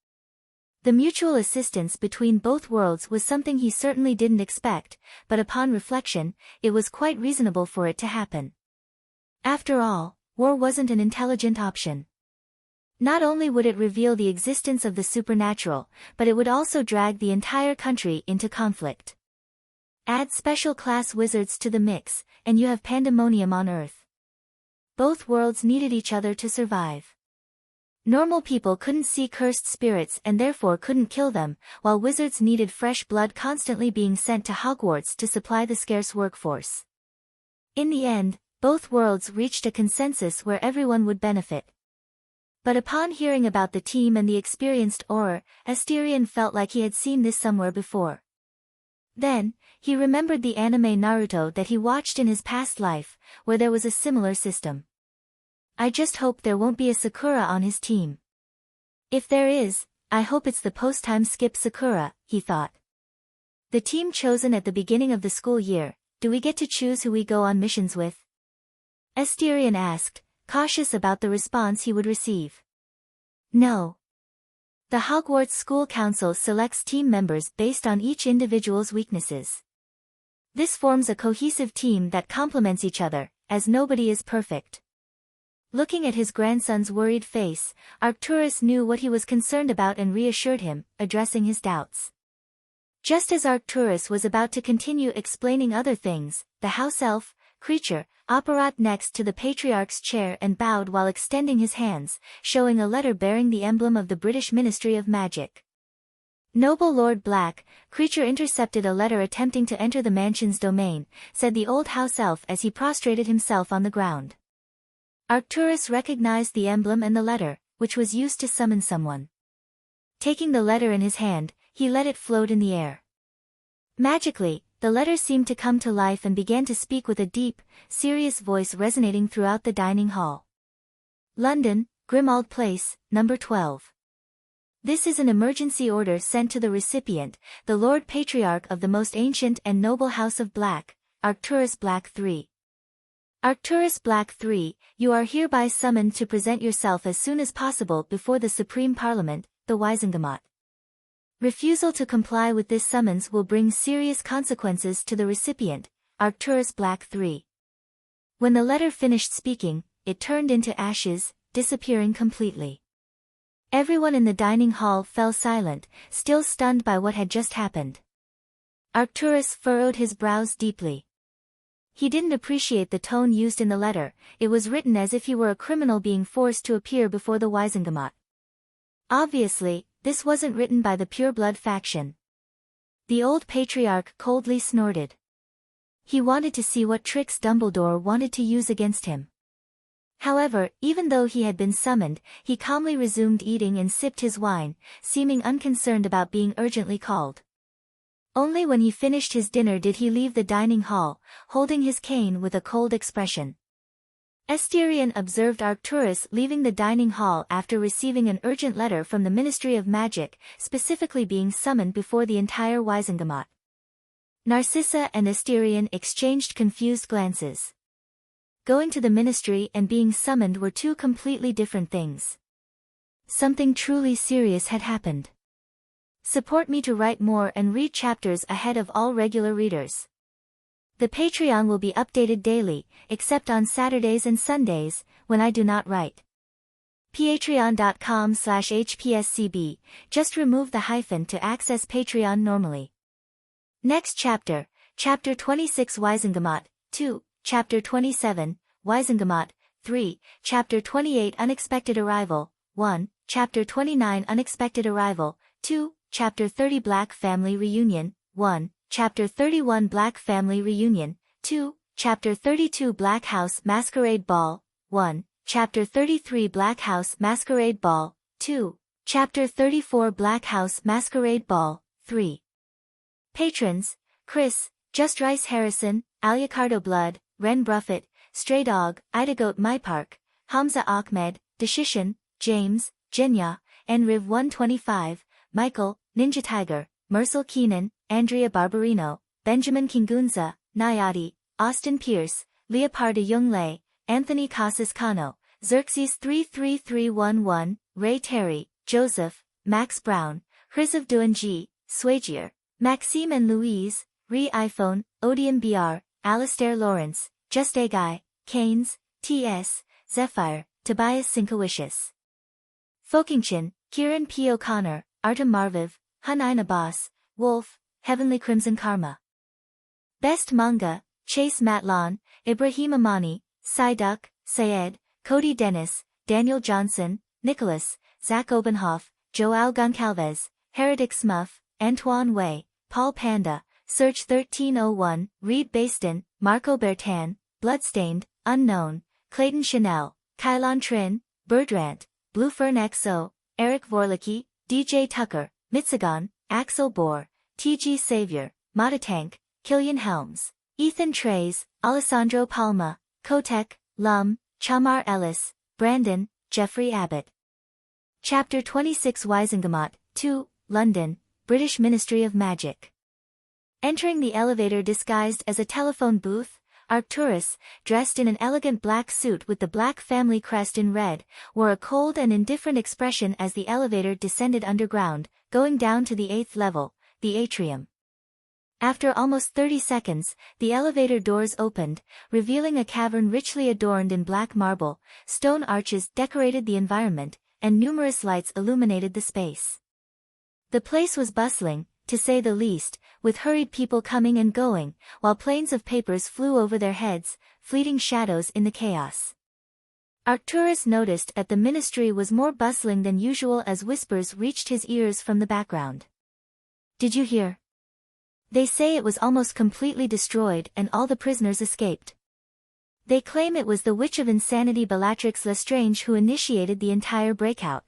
The mutual assistance between both worlds was something he certainly didn't expect, but upon reflection, it was quite reasonable for it to happen. After all, war wasn't an intelligent option. Not only would it reveal the existence of the supernatural, but it would also drag the entire country into conflict. Add special class wizards to the mix, and you have pandemonium on Earth. Both worlds needed each other to survive. Normal people couldn't see cursed spirits and therefore couldn't kill them, while wizards needed fresh blood constantly being sent to Hogwarts to supply the scarce workforce. In the end, both worlds reached a consensus where everyone would benefit. But upon hearing about the team and the experienced auror, Asterion felt like he had seen this somewhere before. Then, he remembered the anime Naruto that he watched in his past life, where there was a similar system. I just hope there won't be a Sakura on his team. If there is, I hope it's the post-time skip Sakura, he thought. The team chosen at the beginning of the school year, do we get to choose who we go on missions with? Asterion asked, cautious about the response he would receive. No. The Hogwarts School Council selects team members based on each individual's weaknesses. This forms a cohesive team that complements each other, as nobody is perfect. Looking at his grandson's worried face, Arcturus knew what he was concerned about and reassured him, addressing his doubts. Just as Arcturus was about to continue explaining other things, the house elf, Krrish, apparat next to the Patriarch's chair and bowed while extending his hands, showing a letter bearing the emblem of the British Ministry of Magic. Noble Lord Black, Krrish intercepted a letter attempting to enter the mansion's domain, said the old house elf as he prostrated himself on the ground. Arcturus recognized the emblem and the letter, which was used to summon someone. Taking the letter in his hand, he let it float in the air. Magically, the letter seemed to come to life and began to speak with a deep, serious voice resonating throughout the dining hall. London, Grimmauld Place, number 12. This is an emergency order sent to the recipient, the Lord Patriarch of the most ancient and noble House of Black, Arcturus Black III. Arcturus Black III, you are hereby summoned to present yourself as soon as possible before the Supreme Parliament, the Wizengamot. Refusal to comply with this summons will bring serious consequences to the recipient, Arcturus Black III. When the letter finished speaking, it turned into ashes, disappearing completely. Everyone in the dining hall fell silent, still stunned by what had just happened. Arcturus furrowed his brows deeply. He didn't appreciate the tone used in the letter, it was written as if he were a criminal being forced to appear before the Wizengamot. Obviously, this wasn't written by the pureblood faction. The old patriarch coldly snorted. He wanted to see what tricks Dumbledore wanted to use against him. However, even though he had been summoned, he calmly resumed eating and sipped his wine, seeming unconcerned about being urgently called. Only when he finished his dinner did he leave the dining hall, holding his cane with a cold expression. Asterion observed Arcturus leaving the dining hall after receiving an urgent letter from the Ministry of Magic, specifically being summoned before the entire Wizengamot. Narcissa and Asterion exchanged confused glances. Going to the ministry and being summoned were two completely different things. Something truly serious had happened. Support me to write more and read chapters ahead of all regular readers. The Patreon will be updated daily, except on Saturdays and Sundays, when I do not write. Patreon.com/HPSCB, just remove the hyphen to access Patreon normally. Next chapter, Chapter 26 Wizengamot, 2, Chapter 27, Wizengamot, 3, Chapter 28 Unexpected Arrival, 1, Chapter 29 Unexpected Arrival, 2, Chapter 30 Black Family Reunion, 1, Chapter 31 Black Family Reunion, 2, Chapter 32 Black House Masquerade Ball, 1, Chapter 33 Black House Masquerade Ball, 2, Chapter 34 Black House Masquerade Ball, 3. Patrons, Chris, Just Rice Harrison, Aliacardo Blood, Ren Bruffett, Stray Dog, Idagoat Mypark, Hamza Ahmed, Deshishan, James, Jenya, Enriv 125, Michael, Ninja Tiger, Mercel Keenan, Andrea Barbarino, Benjamin Kingunza, Nayati, Austin Pierce, Leoparda Younglei, Anthony Casas Cano, Xerxes 33311, Ray Terry, Joseph, Max Brown, Hrizav Duanji, Swagier, Maxime and Louise, Re iPhone, Odium BR, Alastair Lawrence, Just A Guy, Keynes, T.S., Zephyr, Tobias Sinkawishus. Folkington, Kieran P. O'Connor, Artem Marviv, Hunain Abbas, Wolf, Heavenly Crimson Karma. Best Manga, Chase Matlon, Ibrahim Amani, Duck, Sayed, Cody Dennis, Daniel Johnson, Nicholas, Zach Obenhoff, Joao Goncalves, Heretic Smuff, Antoine Way, Paul Panda, Search 1301, Reed Baston, Marco Bertan, Bloodstained, Unknown, Clayton Chanel, Kylon Trin, Berdrant, Bluefern XO, Eric Vorlicki, DJ Tucker, Mitsagon, Axel Bohr, TG Savior, Matatank, Killian Helms, Ethan Trays, Alessandro Palma, Kotek, Lum, Chamar Ellis, Brandon, Jeffrey Abbott. Chapter 26 Wizengamot, 2, London, British Ministry of Magic. Entering the elevator disguised as a telephone booth, Arcturus, dressed in an elegant black suit with the Black family crest in red, wore a cold and indifferent expression as the elevator descended underground, going down to the 8th level, the atrium. After almost 30 seconds, the elevator doors opened, revealing a cavern richly adorned in black marble. Stone arches decorated the environment, and numerous lights illuminated the space. The place was bustling, to say the least, with hurried people coming and going, while planes of papers flew over their heads, fleeting shadows in the chaos. Arcturus noticed that the ministry was more bustling than usual as whispers reached his ears from the background. "Did you hear? They say it was almost completely destroyed and all the prisoners escaped. They claim it was the Witch of Insanity Bellatrix Lestrange who initiated the entire breakout."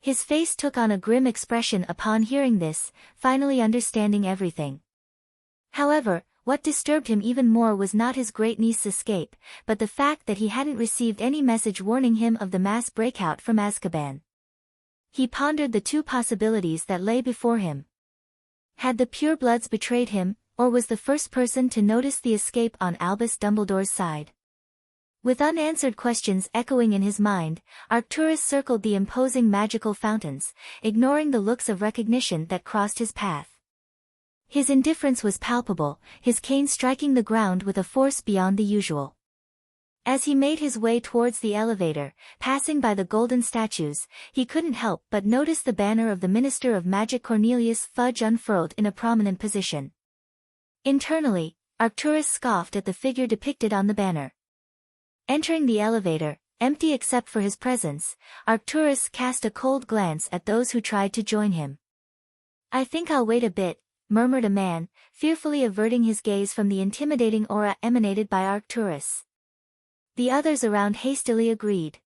His face took on a grim expression upon hearing this, finally understanding everything. However, what disturbed him even more was not his great-niece's escape, but the fact that he hadn't received any message warning him of the mass breakout from Azkaban. He pondered the two possibilities that lay before him. Had the purebloods betrayed him, or was the first person to notice the escape on Albus Dumbledore's side? With unanswered questions echoing in his mind, Arcturus circled the imposing magical fountains, ignoring the looks of recognition that crossed his path. His indifference was palpable, his cane striking the ground with a force beyond the usual. As he made his way towards the elevator, passing by the golden statues, he couldn't help but notice the banner of the Minister of Magic Cornelius Fudge unfurled in a prominent position. Internally, Arcturus scoffed at the figure depicted on the banner. Entering the elevator, empty except for his presence, Arcturus cast a cold glance at those who tried to join him. "I think I'll wait a bit," murmured a man, fearfully averting his gaze from the intimidating aura emanated by Arcturus. The others around hastily agreed.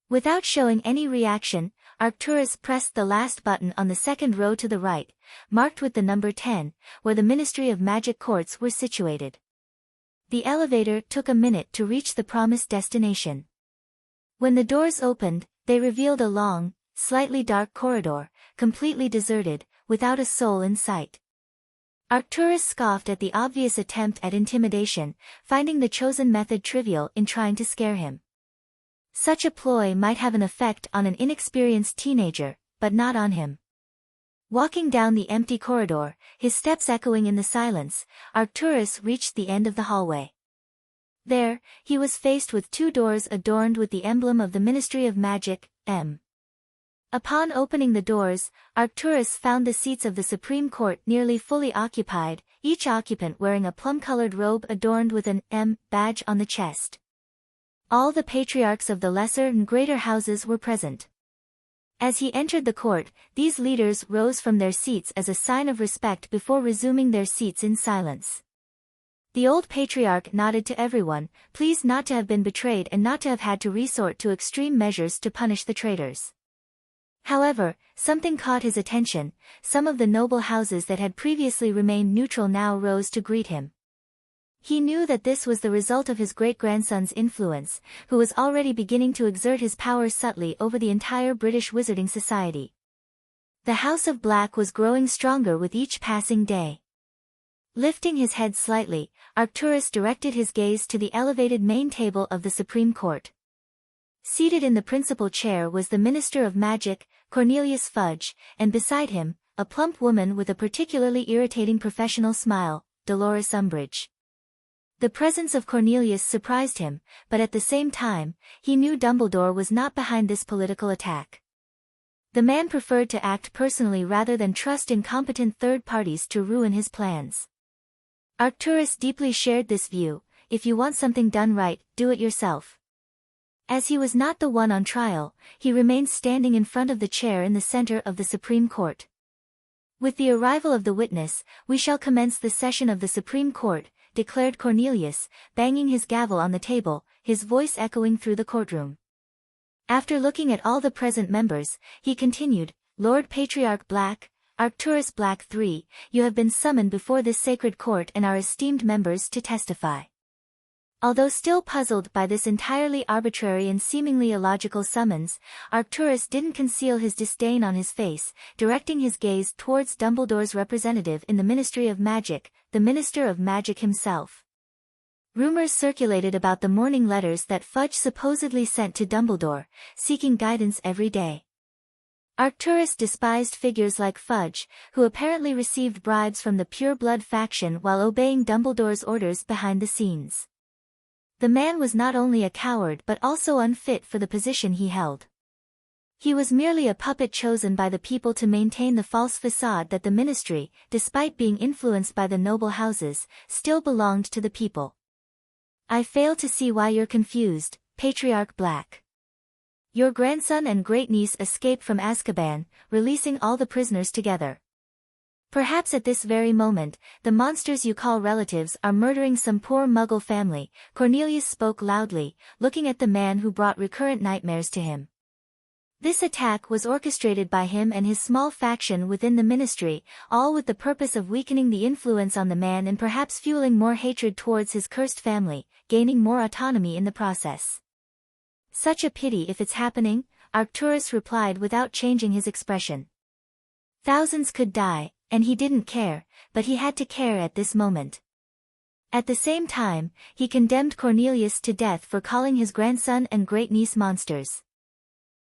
Without showing any reaction, Arcturus pressed the last button on the second row to the right, marked with the number 10, where the Ministry of Magic courts were situated. The elevator took a minute to reach the promised destination. When the doors opened, they revealed a long, slightly dark corridor, completely deserted, without a soul in sight. Arcturus scoffed at the obvious attempt at intimidation, finding the chosen method trivial in trying to scare him. Such a ploy might have an effect on an inexperienced teenager, but not on him. Walking down the empty corridor, his steps echoing in the silence, Arcturus reached the end of the hallway. There, he was faced with two doors adorned with the emblem of the Ministry of Magic, M. Upon opening the doors, Arcturus found the seats of the Supreme Court nearly fully occupied, each occupant wearing a plum-colored robe adorned with an M badge on the chest. All the patriarchs of the lesser and greater houses were present. As he entered the court, these leaders rose from their seats as a sign of respect before resuming their seats in silence. The old patriarch nodded to everyone, pleased not to have been betrayed and not to have had to resort to extreme measures to punish the traitors. However, something caught his attention. Some of the noble houses that had previously remained neutral now rose to greet him. He knew that this was the result of his great-grandson's influence, who was already beginning to exert his power subtly over the entire British wizarding society. The House of Black was growing stronger with each passing day. Lifting his head slightly, Arcturus directed his gaze to the elevated main table of the Supreme Court. Seated in the principal chair was the Minister of Magic, Cornelius Fudge, and beside him, a plump woman with a particularly irritating professional smile, Dolores Umbridge. The presence of Cornelius surprised him, but at the same time, he knew Dumbledore was not behind this political attack. The man preferred to act personally rather than trust incompetent third parties to ruin his plans. Arcturus deeply shared this view: if you want something done right, do it yourself. As he was not the one on trial, he remained standing in front of the chair in the center of the Supreme Court. "With the arrival of the witness, we shall commence the session of the Supreme Court," declared Cornelius, banging his gavel on the table, his voice echoing through the courtroom. After looking at all the present members, he continued, "Lord Patriarch Black, Arcturus Black III, you have been summoned before this sacred court and our esteemed members to testify. Although still puzzled by this entirely arbitrary and seemingly illogical summons, Arcturus didn't conceal his disdain on his face, directing his gaze towards Dumbledore's representative in the Ministry of Magic, the Minister of Magic himself. Rumors circulated about the morning letters that Fudge supposedly sent to Dumbledore, seeking guidance every day. Arcturus despised figures like Fudge, who apparently received bribes from the Pure Blood faction while obeying Dumbledore's orders behind the scenes. The man was not only a coward but also unfit for the position he held. He was merely a puppet chosen by the people to maintain the false facade that the ministry, despite being influenced by the noble houses, still belonged to the people. I fail to see why you're confused, Patriarch Black. Your grandson and great-niece escaped from Azkaban, releasing all the prisoners together. Perhaps at this very moment, the monsters you call relatives are murdering some poor Muggle family. Cornelius spoke loudly, looking at the man who brought recurrent nightmares to him. This attack was orchestrated by him and his small faction within the ministry, all with the purpose of weakening the influence on the man and perhaps fueling more hatred towards his cursed family, gaining more autonomy in the process. Such a pity if it's happening, Arcturus replied without changing his expression. Thousands could die, and he didn't care, but he had to care at this moment. At the same time, he condemned Cornelius to death for calling his grandson and great-niece monsters.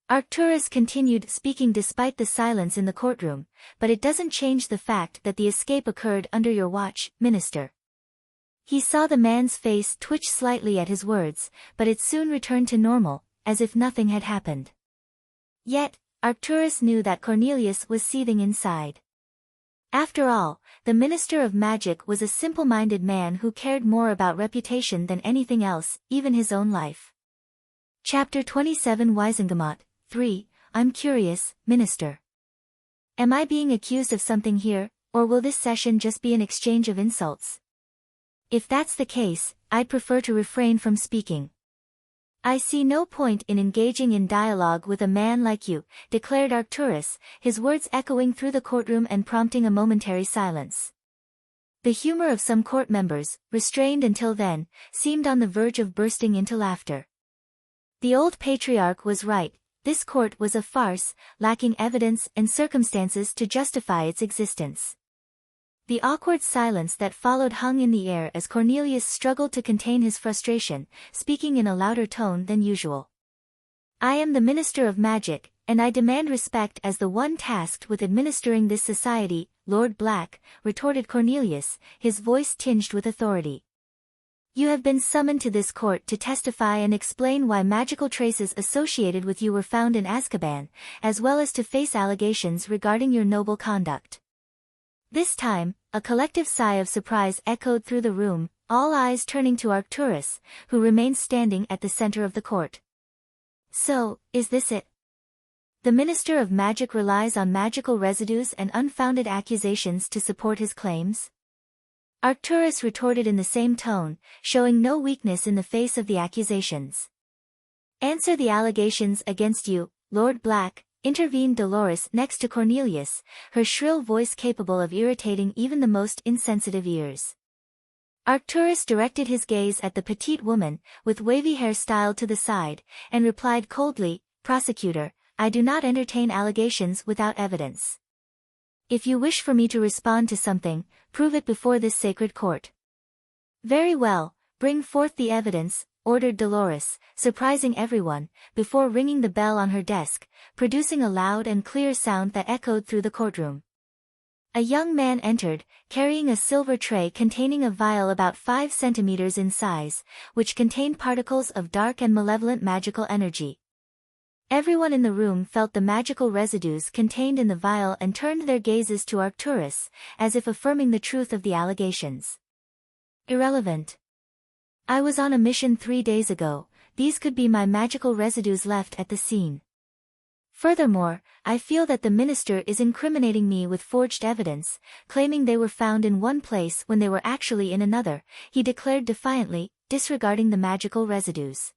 Arcturus continued speaking despite the silence in the courtroom, but it doesn't change the fact that the escape occurred under your watch, Minister. He saw the man's face twitch slightly at his words, but it soon returned to normal, as if nothing had happened. Yet, Arcturus knew that Cornelius was seething inside. After all, the Minister of Magic was a simple-minded man who cared more about reputation than anything else, even his own life. Chapter 27 Wisengamot 3. I'm curious, Minister. Am I being accused of something here, or will this session just be an exchange of insults? If that's the case, I'd prefer to refrain from speaking. I see no point in engaging in dialogue with a man like you, declared Arcturus, his words echoing through the courtroom and prompting a momentary silence. The humor of some court members, restrained until then, seemed on the verge of bursting into laughter. The old patriarch was right. This court was a farce, lacking evidence and circumstances to justify its existence. The awkward silence that followed hung in the air as Cornelius struggled to contain his frustration, speaking in a louder tone than usual. I am the Minister of Magic, and I demand respect as the one tasked with administering this society, Lord Black, retorted Cornelius, his voice tinged with authority. You have been summoned to this court to testify and explain why magical traces associated with you were found in Azkaban, as well as to face allegations regarding your noble conduct. This time, a collective sigh of surprise echoed through the room, all eyes turning to Arcturus, who remained standing at the center of the court. So, is this it? The Minister of Magic relies on magical residues and unfounded accusations to support his claims? Arcturus retorted in the same tone, showing no weakness in the face of the accusations. Answer the allegations against you, Lord Black, intervened Dolores next to Cornelius, her shrill voice capable of irritating even the most insensitive ears. Arcturus directed his gaze at the petite woman, with wavy hair styled to the side, and replied coldly, Prosecutor, I do not entertain allegations without evidence. If you wish for me to respond to something, prove it before this sacred court. Very well, bring forth the evidence, ordered Dolores, surprising everyone, before ringing the bell on her desk, producing a loud and clear sound that echoed through the courtroom. A young man entered, carrying a silver tray containing a vial about 5 centimeters in size, which contained particles of dark and malevolent magical energy. Everyone in the room felt the magical residues contained in the vial and turned their gazes to Arcturus, as if affirming the truth of the allegations. Irrelevant. I was on a mission 3 days ago, these could be my magical residues left at the scene. Furthermore, I feel that the minister is incriminating me with forged evidence, claiming they were found in one place when they were actually in another, he declared defiantly, disregarding the magical residues.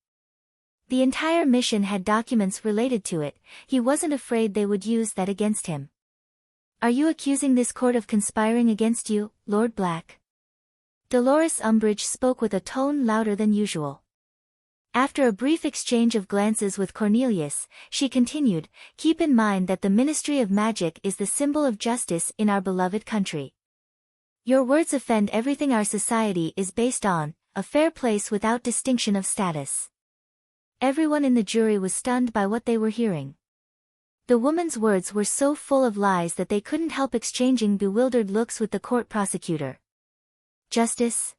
The entire mission had documents related to it, he wasn't afraid they would use that against him. Are you accusing this court of conspiring against you, Lord Black? Dolores Umbridge spoke with a tone louder than usual. After a brief exchange of glances with Cornelius, she continued, "Keep in mind that the Ministry of Magic is the symbol of justice in our beloved country. Your words offend everything our society is based on, a fair place without distinction of status." Everyone in the jury was stunned by what they were hearing. The woman's words were so full of lies that they couldn't help exchanging bewildered looks with the court prosecutor. Justice?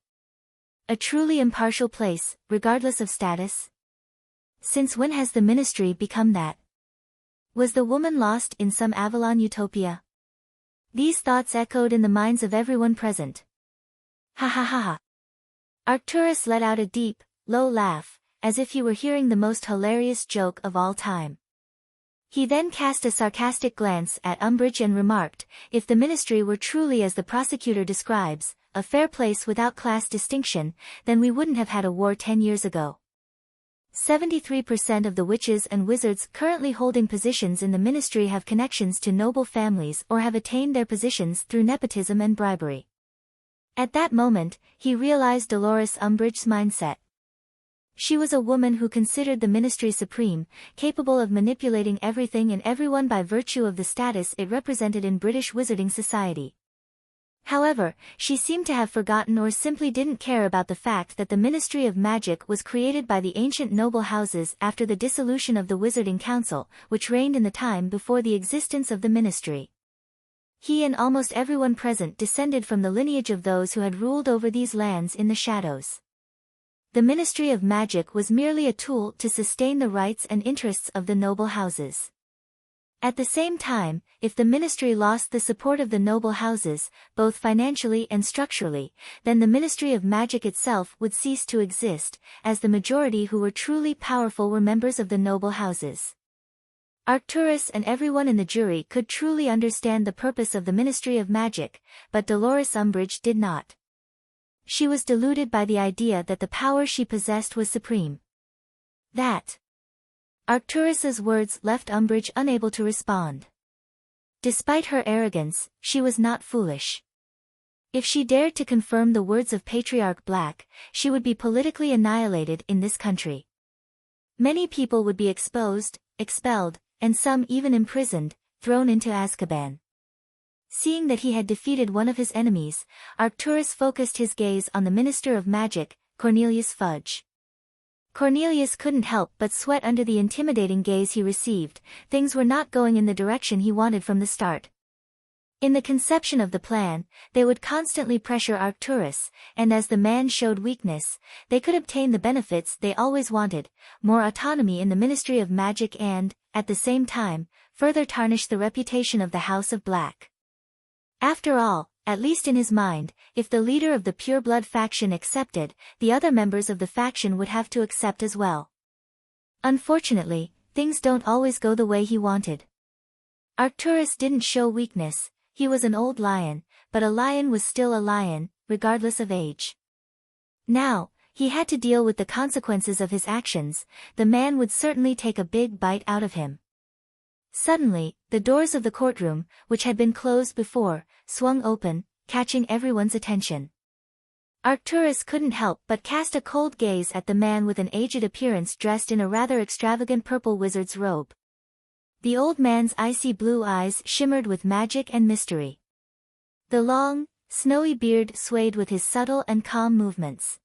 A truly impartial place, regardless of status? Since when has the ministry become that? Was the woman lost in some Avalon utopia? These thoughts echoed in the minds of everyone present. Ha ha ha ha. Arcturus let out a deep, low laugh, as if he were hearing the most hilarious joke of all time. He then cast a sarcastic glance at Umbridge and remarked, "If the ministry were truly as the prosecutor describes, a fair place without class distinction, then we wouldn't have had a war 10 years ago." 73% of the witches and wizards currently holding positions in the ministry have connections to noble families or have attained their positions through nepotism and bribery. At that moment, he realized Dolores Umbridge's mindset. She was a woman who considered the ministry supreme, capable of manipulating everything and everyone by virtue of the status it represented in British wizarding society. However, she seemed to have forgotten or simply didn't care about the fact that the Ministry of Magic was created by the ancient noble houses after the dissolution of the Wizarding Council, which reigned in the time before the existence of the ministry. He and almost everyone present descended from the lineage of those who had ruled over these lands in the shadows. The Ministry of Magic was merely a tool to sustain the rights and interests of the noble houses. At the same time, if the ministry lost the support of the noble houses, both financially and structurally, then the Ministry of Magic itself would cease to exist, as the majority who were truly powerful were members of the noble houses. Arcturus and everyone in the jury could truly understand the purpose of the Ministry of Magic, but Dolores Umbridge did not. She was deluded by the idea that the power she possessed was supreme. Arcturus's words left Umbridge unable to respond. Despite her arrogance, she was not foolish. If she dared to confirm the words of Patriarch Black, she would be politically annihilated in this country. Many people would be exposed, expelled, and some even imprisoned, thrown into Azkaban. Seeing that he had defeated one of his enemies, Arcturus focused his gaze on the Minister of Magic, Cornelius Fudge. Cornelius couldn't help but sweat under the intimidating gaze he received. Things were not going in the direction he wanted from the start. In the conception of the plan, they would constantly pressure Arcturus, and as the man showed weakness, they could obtain the benefits they always wanted, more autonomy in the Ministry of Magic and, at the same time, further tarnish the reputation of the House of Black. After all, at least in his mind, if the leader of the Pureblood faction accepted, the other members of the faction would have to accept as well. Unfortunately, things don't always go the way he wanted. Arcturus didn't show weakness. He was an old lion, but a lion was still a lion, regardless of age. Now, he had to deal with the consequences of his actions. The man would certainly take a big bite out of him. Suddenly, the doors of the courtroom, which had been closed before, swung open, catching everyone's attention. Arcturus couldn't help but cast a cold gaze at the man with an aged appearance dressed in a rather extravagant purple wizard's robe. The old man's icy blue eyes shimmered with magic and mystery. The long, snowy beard swayed with his subtle and calm movements.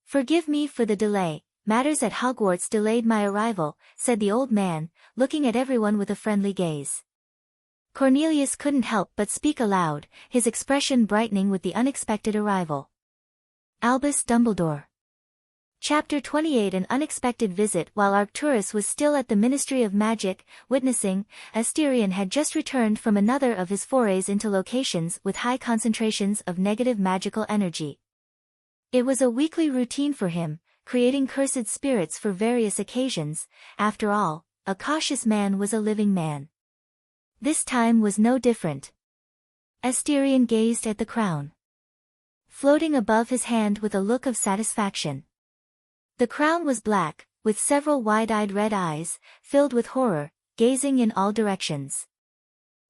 "Forgive me for the delay. Matters at Hogwarts delayed my arrival," said the old man, looking at everyone with a friendly gaze. Cornelius couldn't help but speak aloud, his expression brightening with the unexpected arrival. Albus Dumbledore. Chapter 28. An unexpected visit. While Arcturus was still at the Ministry of Magic, witnessing, Asterion had just returned from another of his forays into locations with high concentrations of negative magical energy. It was a weekly routine for him, creating cursed spirits for various occasions. After all, a cautious man was a living man. This time was no different. Asterion gazed at the crown, floating above his hand with a look of satisfaction. The crown was black, with several wide-eyed red eyes, filled with horror, gazing in all directions.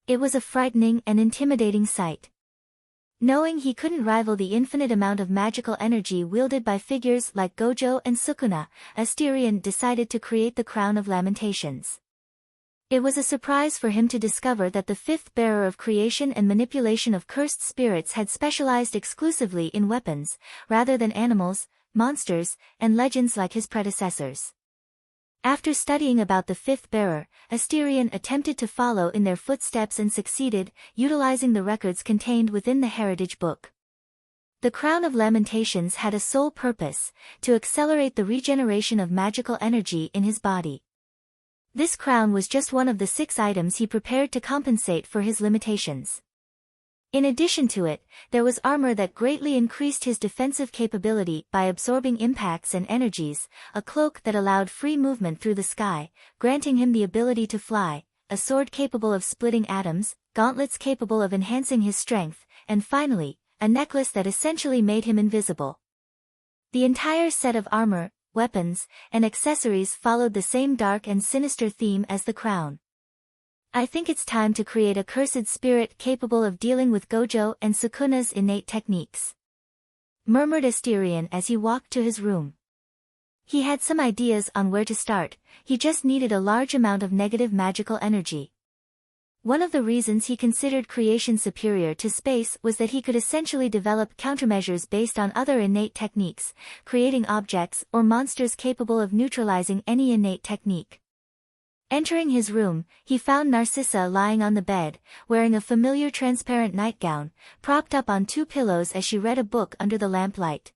It was a frightening and intimidating sight. Knowing he couldn't rival the infinite amount of magical energy wielded by figures like Gojo and Sukuna, Asterion decided to create the Crown of Lamentations. It was a surprise for him to discover that the fifth bearer of creation and manipulation of cursed spirits had specialized exclusively in weapons, rather than animals, monsters, and legends like his predecessors. After studying about the fifth bearer, Asterion attempted to follow in their footsteps and succeeded, utilizing the records contained within the Heritage Book. The Crown of Lamentations had a sole purpose, to accelerate the regeneration of magical energy in his body. This crown was just one of the 6 items he prepared to compensate for his limitations. In addition to it, there was armor that greatly increased his defensive capability by absorbing impacts and energies, a cloak that allowed free movement through the sky, granting him the ability to fly, a sword capable of splitting atoms, gauntlets capable of enhancing his strength, and finally, a necklace that essentially made him invisible. The entire set of armor, weapons, and accessories followed the same dark and sinister theme as the crown. I think it's time to create a cursed spirit capable of dealing with Gojo and Sukuna's innate techniques, murmured Asterion as he walked to his room. He had some ideas on where to start, he just needed a large amount of negative magical energy. One of the reasons he considered creation superior to space was that he could essentially develop countermeasures based on other innate techniques, creating objects or monsters capable of neutralizing any innate technique. Entering his room, he found Narcissa lying on the bed, wearing a familiar transparent nightgown, propped up on 2 pillows as she read a book under the lamplight.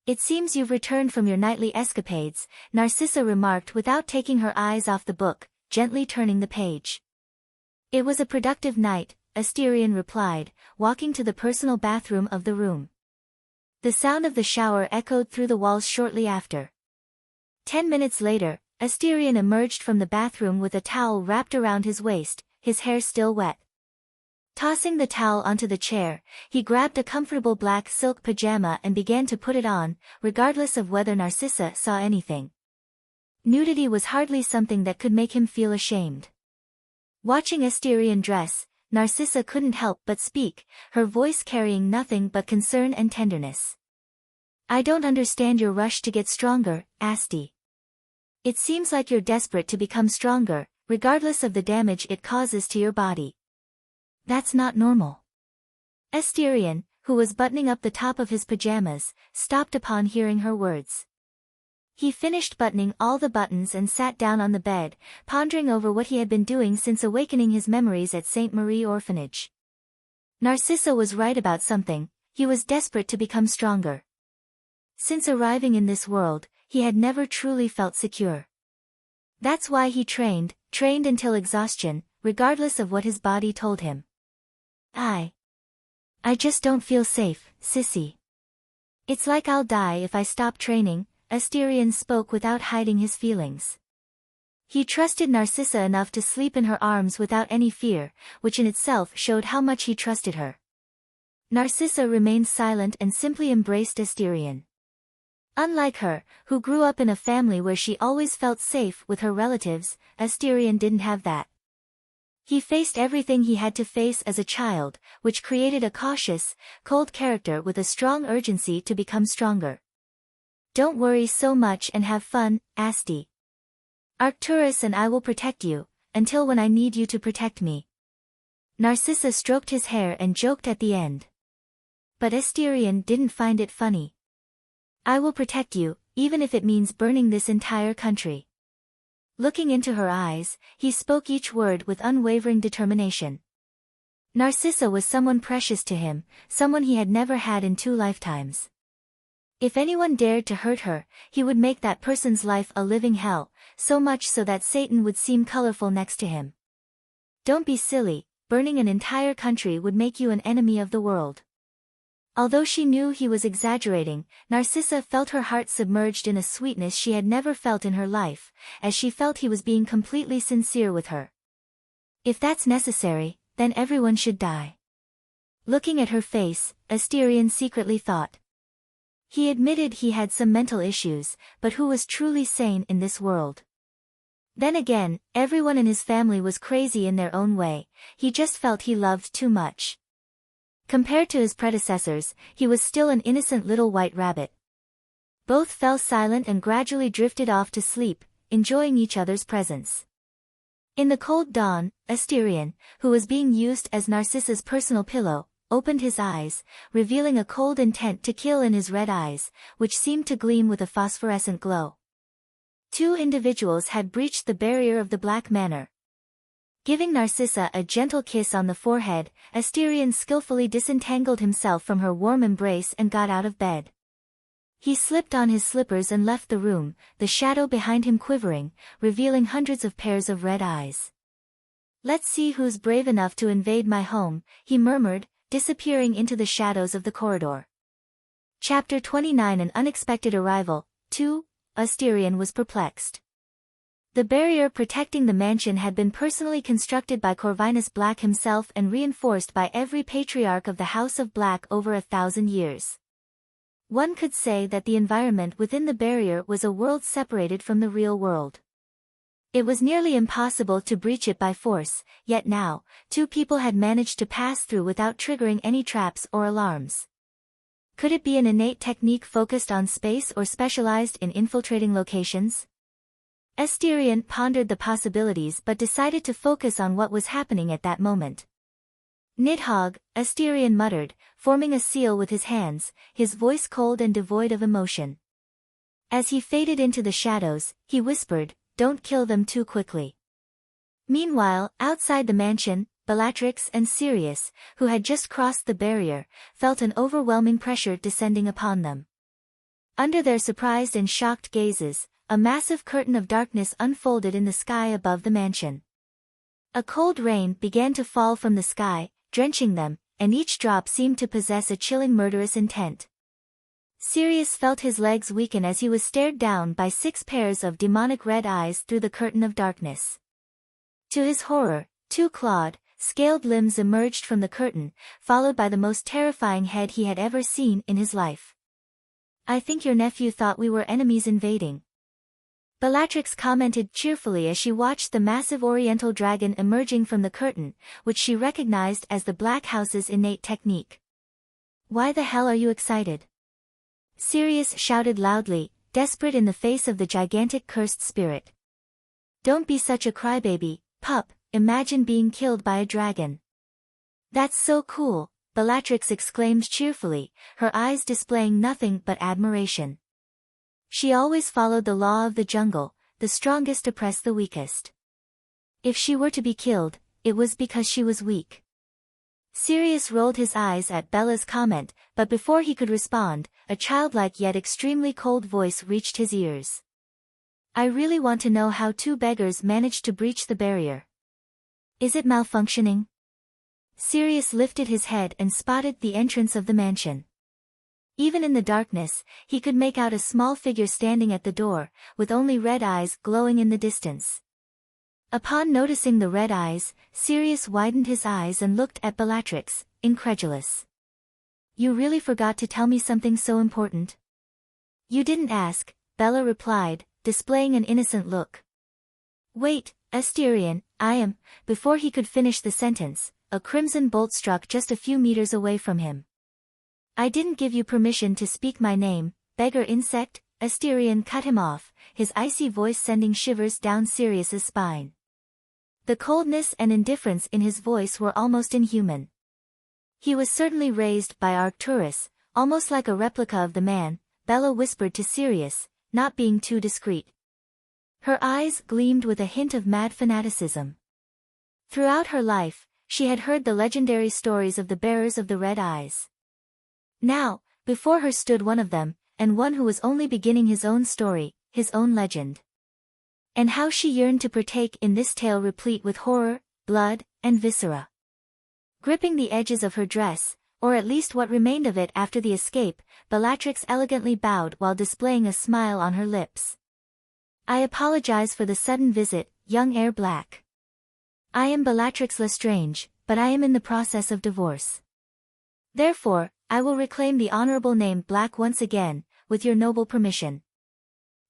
"It seems you've returned from your nightly escapades," Narcissa remarked without taking her eyes off the book, gently turning the page. "It was a productive night," Asterion replied, walking to the personal bathroom of the room. The sound of the shower echoed through the walls shortly after. 10 minutes later, Asterion emerged from the bathroom with a towel wrapped around his waist, his hair still wet. Tossing the towel onto the chair, he grabbed a comfortable black silk pajama and began to put it on, regardless of whether Narcissa saw anything. Nudity was hardly something that could make him feel ashamed. Watching Asterion dress, Narcissa couldn't help but speak, her voice carrying nothing but concern and tenderness. "I don't understand your rush to get stronger, Asti. It seems like you're desperate to become stronger, regardless of the damage it causes to your body. That's not normal." Asterion, who was buttoning up the top of his pajamas, stopped upon hearing her words. He finished buttoning all the buttons and sat down on the bed, pondering over what he had been doing since awakening his memories at St. Marie Orphanage. Narcissa was right about something, he was desperate to become stronger. Since arriving in this world, he had never truly felt secure. That's why he trained until exhaustion, regardless of what his body told him. I just don't feel safe, sissy. It's like I'll die if I stop training," Asterion spoke without hiding his feelings. He trusted Narcissa enough to sleep in her arms without any fear, which in itself showed how much he trusted her. Narcissa remained silent and simply embraced Asterion. Unlike her, who grew up in a family where she always felt safe with her relatives, Asterion didn't have that. He faced everything he had to face as a child, which created a cautious, cold character with a strong urgency to become stronger. "Don't worry so much and have fun, Asti. Arcturus and I will protect you, until when I need you to protect me." Narcissa stroked his hair and joked at the end. But Asterion didn't find it funny. "I will protect you, even if it means burning this entire country." Looking into her eyes, he spoke each word with unwavering determination. Narcissa was someone precious to him, someone he had never had in 2 lifetimes. If anyone dared to hurt her, he would make that person's life a living hell, so much so that Satan would seem colorful next to him. "Don't be silly, burning an entire country would make you an enemy of the world." Although she knew he was exaggerating, Narcissa felt her heart submerged in a sweetness she had never felt in her life, as she felt he was being completely sincere with her. "If that's necessary, then everyone should die." Looking at her face, Asterion secretly thought. He admitted he had some mental issues, but who was truly sane in this world? Then again, everyone in his family was crazy in their own way, he just felt he loved too much. Compared to his predecessors, he was still an innocent little white rabbit. Both fell silent and gradually drifted off to sleep, enjoying each other's presence. In the cold dawn, Asterion, who was being used as Narcissa's personal pillow, opened his eyes, revealing a cold intent to kill in his red eyes, which seemed to gleam with a phosphorescent glow. Two individuals had breached the barrier of the Black Manor. Giving Narcissa a gentle kiss on the forehead, Asterion skillfully disentangled himself from her warm embrace and got out of bed. He slipped on his slippers and left the room, the shadow behind him quivering, revealing hundreds of pairs of red eyes. "Let's see who's brave enough to invade my home," he murmured, disappearing into the shadows of the corridor. Chapter 29 An Unexpected Arrival. 2. Asterion was perplexed. The barrier protecting the mansion had been personally constructed by Corvinus Black himself and reinforced by every patriarch of the House of Black over 1,000 years. One could say that the environment within the barrier was a world separated from the real world. It was nearly impossible to breach it by force, yet now, two people had managed to pass through without triggering any traps or alarms. Could it be an innate technique focused on space or specialized in infiltrating locations? Asterion pondered the possibilities but decided to focus on what was happening at that moment. "Nidhogg," Asterion muttered, forming a seal with his hands, his voice cold and devoid of emotion. As he faded into the shadows, he whispered, "Don't kill them too quickly." Meanwhile, outside the mansion, Bellatrix and Sirius, who had just crossed the barrier, felt an overwhelming pressure descending upon them. Under their surprised and shocked gazes, a massive curtain of darkness unfolded in the sky above the mansion. A cold rain began to fall from the sky, drenching them, and each drop seemed to possess a chilling murderous intent. Sirius felt his legs weaken as he was stared down by 6 pairs of demonic red eyes through the curtain of darkness. To his horror, 2 clawed, scaled limbs emerged from the curtain, followed by the most terrifying head he had ever seen in his life. "I think your nephew thought we were enemies invading," Bellatrix commented cheerfully as she watched the massive oriental dragon emerging from the curtain, which she recognized as the Black House's innate technique. "Why the hell are you excited?" Sirius shouted loudly, desperate in the face of the gigantic cursed spirit. "Don't be such a crybaby, pup, imagine being killed by a dragon." "That's so cool," Bellatrix exclaimed cheerfully, her eyes displaying nothing but admiration. She always followed the law of the jungle, the strongest oppress the weakest. If she were to be killed, it was because she was weak. Sirius rolled his eyes at Bella's comment, but before he could respond, a childlike yet extremely cold voice reached his ears. "I really want to know how 2 beggars managed to breach the barrier. Is it malfunctioning?" Sirius lifted his head and spotted the entrance of the mansion. Even in the darkness, he could make out a small figure standing at the door, with only red eyes glowing in the distance. Upon noticing the red eyes, Sirius widened his eyes and looked at Bellatrix, incredulous. "You really forgot to tell me something so important?" "You didn't ask," Bella replied, displaying an innocent look. "Wait, Asterion, I am..." Before he could finish the sentence, a crimson bolt struck just a few meters away from him. "I didn't give you permission to speak my name, beggar insect," Asterion cut him off, his icy voice sending shivers down Sirius's spine. The coldness and indifference in his voice were almost inhuman. "He was certainly raised by Arcturus, almost like a replica of the man," Bella whispered to Sirius, not being too discreet. Her eyes gleamed with a hint of mad fanaticism. Throughout her life, she had heard the legendary stories of the bearers of the red eyes. Now, before her stood one of them, and one who was only beginning his own story, his own legend. And how she yearned to partake in this tale replete with horror, blood, and viscera. Gripping the edges of her dress, or at least what remained of it after the escape, Bellatrix elegantly bowed while displaying a smile on her lips. "I apologize for the sudden visit, young heir Black. I am Bellatrix Lestrange, but I am in the process of divorce. Therefore, I will reclaim the honorable name Black once again, with your noble permission."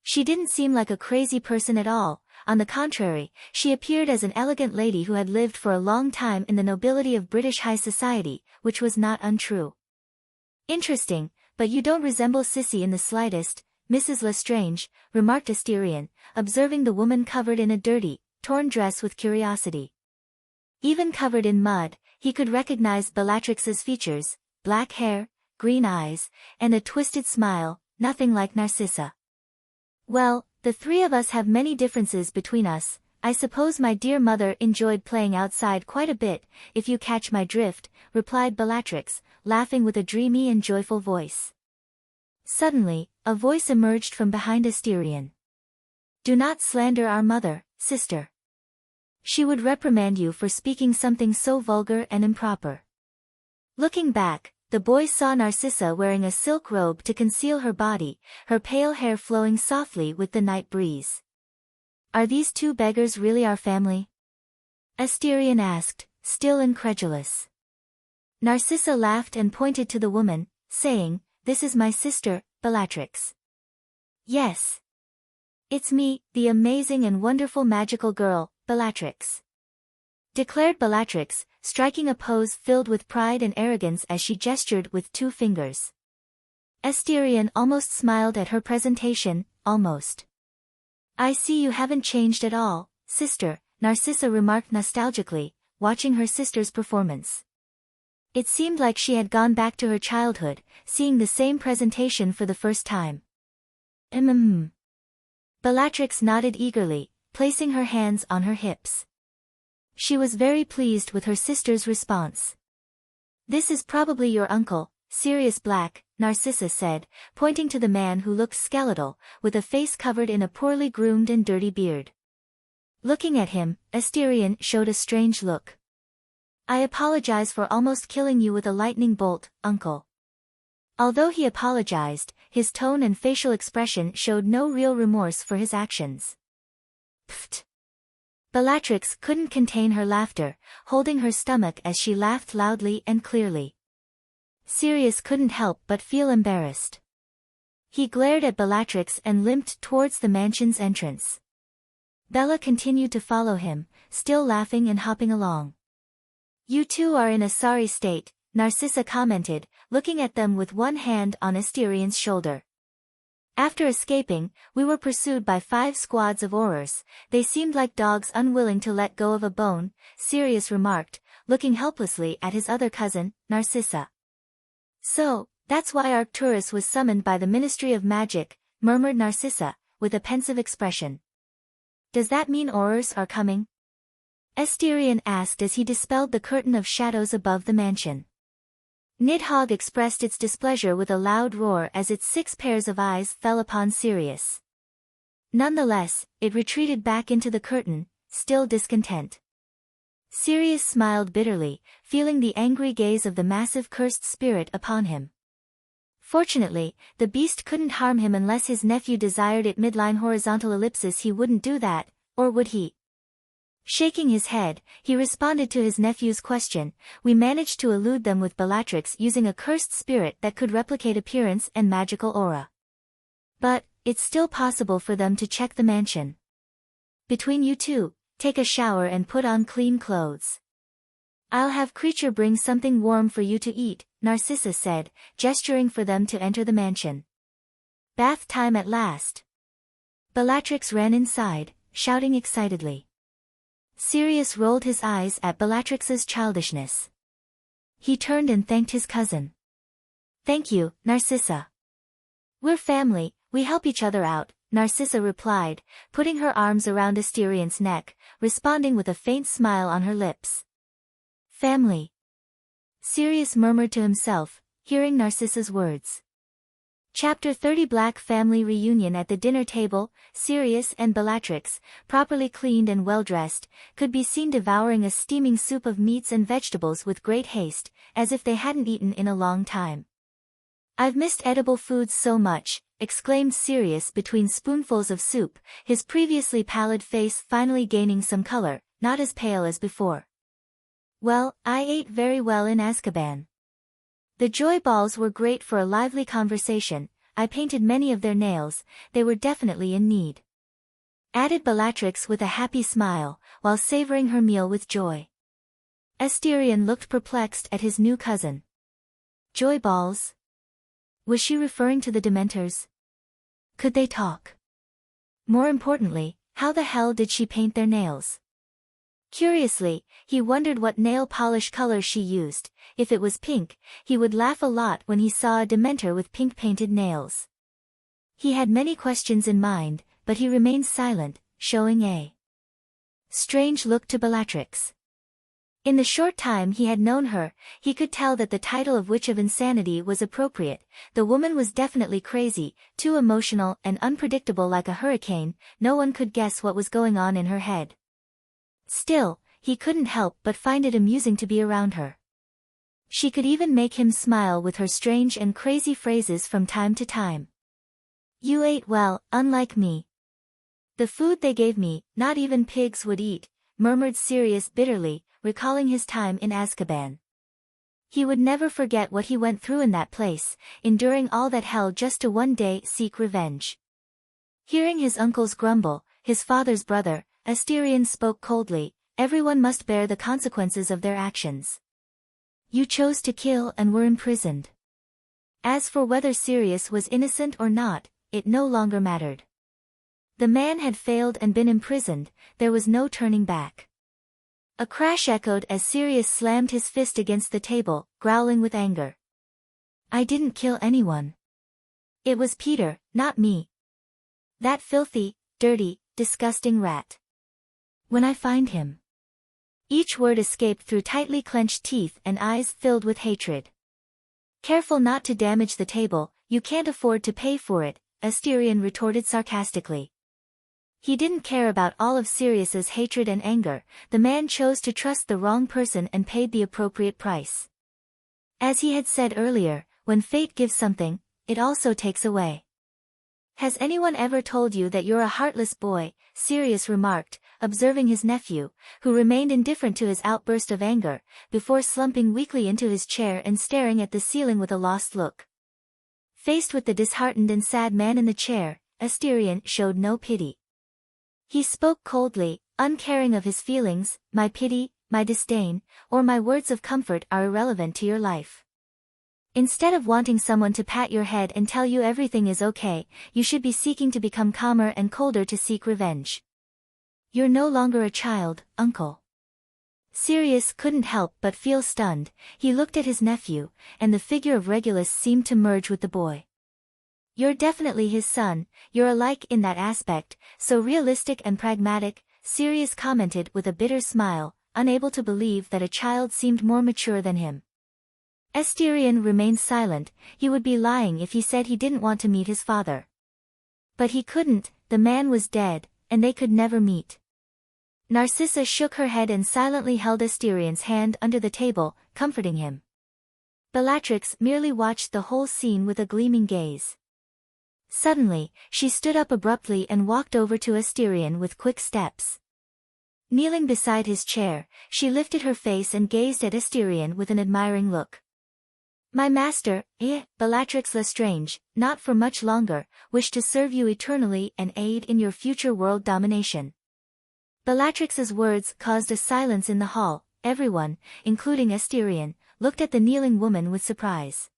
She didn't seem like a crazy person at all, On the contrary, she appeared as an elegant lady who had lived for a long time in the nobility of British high society, which was not untrue. "Interesting, but you don't resemble Sissy in the slightest, Mrs. Lestrange," remarked Asterion, observing the woman covered in a dirty, torn dress with curiosity. Even covered in mud, he could recognize Bellatrix's features: black hair, green eyes, and a twisted smile, nothing like Narcissa. "Well, the three of us have many differences between us. I suppose my dear mother enjoyed playing outside quite a bit, if you catch my drift," replied Bellatrix, laughing with a dreamy and joyful voice. Suddenly, a voice emerged from behind Asterion. "Do not slander our mother, sister. She would reprimand you for speaking something so vulgar and improper." Looking back, the boy saw Narcissa wearing a silk robe to conceal her body, her pale hair flowing softly with the night breeze. "Are these two beggars really our family?" Asterion asked, still incredulous. Narcissa laughed and pointed to the woman, saying, "This is my sister, Bellatrix." "Yes. It's me, the amazing and wonderful magical girl, Bellatrix," declared Bellatrix, striking a pose filled with pride and arrogance as she gestured with 2 fingers. Asterion almost smiled at her presentation, almost. "I see you haven't changed at all, sister," Narcissa remarked nostalgically, watching her sister's performance. It seemed like she had gone back to her childhood, seeing the same presentation for the first time. Bellatrix nodded eagerly, placing her hands on her hips. She was very pleased with her sister's response. "This is probably your uncle, Sirius Black," Narcissa said, pointing to the man who looked skeletal, with a face covered in a poorly groomed and dirty beard. Looking at him, Asterion showed a strange look. "I apologize for almost killing you with a lightning bolt, uncle." Although he apologized, his tone and facial expression showed no real remorse for his actions. "Pfft!" Bellatrix couldn't contain her laughter, holding her stomach as she laughed loudly and clearly. Sirius couldn't help but feel embarrassed. He glared at Bellatrix and limped towards the mansion's entrance. Bella continued to follow him, still laughing and hopping along. "You two are in a sorry state," Narcissa commented, looking at them with one hand on Asterion's shoulder. "After escaping, we were pursued by 5 squads of Aurors. They seemed like dogs unwilling to let go of a bone," Sirius remarked, looking helplessly at his other cousin, Narcissa. "So, that's why Arcturus was summoned by the Ministry of Magic," murmured Narcissa, with a pensive expression. "Does that mean Aurors are coming?" Asterion asked as he dispelled the curtain of shadows above the mansion. Nidhogg expressed its displeasure with a loud roar as its 6 pairs of eyes fell upon Sirius. Nonetheless, it retreated back into the curtain, still discontent. Sirius smiled bitterly, feeling the angry gaze of the massive cursed spirit upon him. Fortunately, the beast couldn't harm him unless his nephew desired it midline horizontal ellipsis. He wouldn't do that, or would he? Shaking his head, he responded to his nephew's question. "We managed to elude them with Bellatrix using a cursed spirit that could replicate appearance and magical aura. But, it's still possible for them to check the mansion. Between you two, take a shower and put on clean clothes. I'll have Kreacher bring something warm for you to eat," Narcissa said, gesturing for them to enter the mansion. Bath time at last. Bellatrix ran inside, shouting excitedly. Sirius rolled his eyes at Bellatrix's childishness. He turned and thanked his cousin. "Thank you, Narcissa. We're family, we help each other out," Narcissa replied, putting her arms around Asterion's neck, responding with a faint smile on her lips. "Family," Sirius murmured to himself, hearing Narcissa's words. Chapter 30 Black Family Reunion. At the dinner table, Sirius and Bellatrix, properly cleaned and well-dressed, could be seen devouring a steaming soup of meats and vegetables with great haste, as if they hadn't eaten in a long time. "I've missed edible foods so much," exclaimed Sirius between spoonfuls of soup, his previously pallid face finally gaining some color, not as pale as before. "Well, I ate very well in Azkaban. The joy balls were great for a lively conversation. I painted many of their nails, they were definitely in need." added Bellatrix with a happy smile, while savoring her meal with joy. Asterion looked perplexed at his new cousin. Joy balls? Was she referring to the Dementors? Could they talk? More importantly, how the hell did she paint their nails? Curiously, he wondered what nail polish color she used. If it was pink, he would laugh a lot when he saw a Dementor with pink-painted nails. He had many questions in mind, but he remained silent, showing a strange look to Bellatrix. In the short time he had known her, he could tell that the title of Witch of Insanity was appropriate. The woman was definitely crazy, too emotional and unpredictable like a hurricane. No one could guess what was going on in her head. Still, he couldn't help but find it amusing to be around her. She could even make him smile with her strange and crazy phrases from time to time. You ate well, unlike me. The food they gave me, not even pigs would eat, murmured Sirius bitterly, recalling his time in Azkaban. He would never forget what he went through in that place, enduring all that hell just to one day seek revenge. Hearing his uncle's grumble, his father's brother, Asterion spoke coldly, everyone must bear the consequences of their actions. You chose to kill and were imprisoned. As for whether Sirius was innocent or not, it no longer mattered. The man had failed and been imprisoned, there was no turning back. A crash echoed as Sirius slammed his fist against the table, growling with anger. I didn't kill anyone. It was Peter, not me. That filthy, dirty, disgusting rat. When I find him. Each word escaped through tightly clenched teeth and eyes filled with hatred. Careful not to damage the table, you can't afford to pay for it, Asterion retorted sarcastically. He didn't care about all of Sirius's hatred and anger, the man chose to trust the wrong person and paid the appropriate price. As he had said earlier, when fate gives something, it also takes away. Has anyone ever told you that you're a heartless boy? Sirius remarked, observing his nephew, who remained indifferent to his outburst of anger, before slumping weakly into his chair and staring at the ceiling with a lost look. Faced with the disheartened and sad man in the chair, Asterion showed no pity. He spoke coldly, uncaring of his feelings. My pity, my disdain, or my words of comfort are irrelevant to your life. Instead of wanting someone to pat your head and tell you everything is okay, you should be seeking to become calmer and colder to seek revenge. You're no longer a child, uncle. Sirius couldn't help but feel stunned. He looked at his nephew, and the figure of Regulus seemed to merge with the boy. You're definitely his son, you're alike in that aspect, so realistic and pragmatic, Sirius commented with a bitter smile, unable to believe that a child seemed more mature than him. Asterion remained silent, he would be lying if he said he didn't want to meet his father. But he couldn't, the man was dead, and they could never meet. Narcissa shook her head and silently held Asterion's hand under the table, comforting him. Bellatrix merely watched the whole scene with a gleaming gaze. Suddenly, she stood up abruptly and walked over to Asterion with quick steps. Kneeling beside his chair, she lifted her face and gazed at Asterion with an admiring look. My master, Bellatrix Lestrange, not for much longer, wish to serve you eternally and aid in your future world domination. Bellatrix's words caused a silence in the hall. Everyone, including Asterion, looked at the kneeling woman with surprise.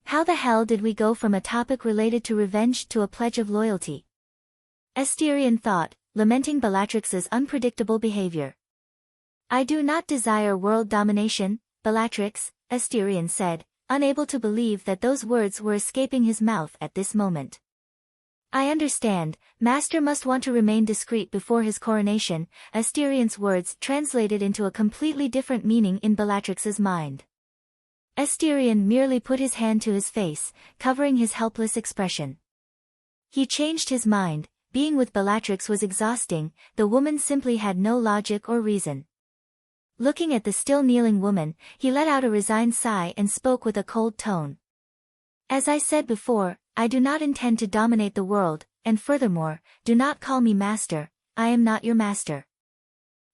How the hell did we go from a topic related to revenge to a pledge of loyalty? Asterion thought, lamenting Bellatrix's unpredictable behavior. I do not desire world domination, Bellatrix, Asterion said, unable to believe that those words were escaping his mouth at this moment. I understand, Master must want to remain discreet before his coronation. Asterion's words translated into a completely different meaning in Bellatrix's mind. Asterion merely put his hand to his face, covering his helpless expression. He changed his mind, being with Bellatrix was exhausting, the woman simply had no logic or reason. Looking at the still kneeling woman, he let out a resigned sigh and spoke with a cold tone. As I said before, I do not intend to dominate the world, and furthermore, do not call me master, I am not your master.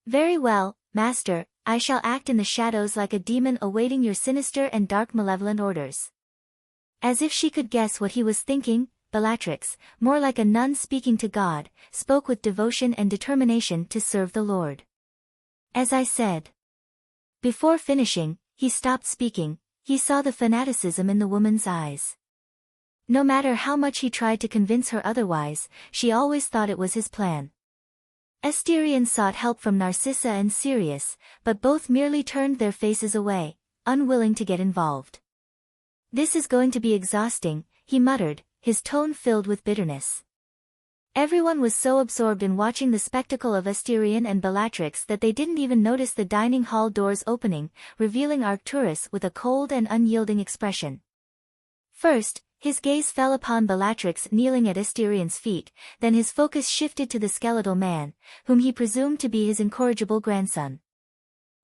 Very well, master, I shall act in the shadows like a demon awaiting your sinister and dark malevolent orders. As if she could guess what he was thinking, Bellatrix, more like a nun speaking to God, spoke with devotion and determination to serve the Lord. As I said. Before finishing, he stopped speaking. He saw the fanaticism in the woman's eyes. No matter how much he tried to convince her otherwise, she always thought it was his plan. Asterion sought help from Narcissa and Sirius, but both merely turned their faces away, unwilling to get involved. "This is going to be exhausting," he muttered, his tone filled with bitterness. Everyone was so absorbed in watching the spectacle of Asterion and Bellatrix that they didn't even notice the dining hall doors opening, revealing Arcturus with a cold and unyielding expression. First, his gaze fell upon Bellatrix kneeling at Asterion's feet, then his focus shifted to the skeletal man, whom he presumed to be his incorrigible grandson.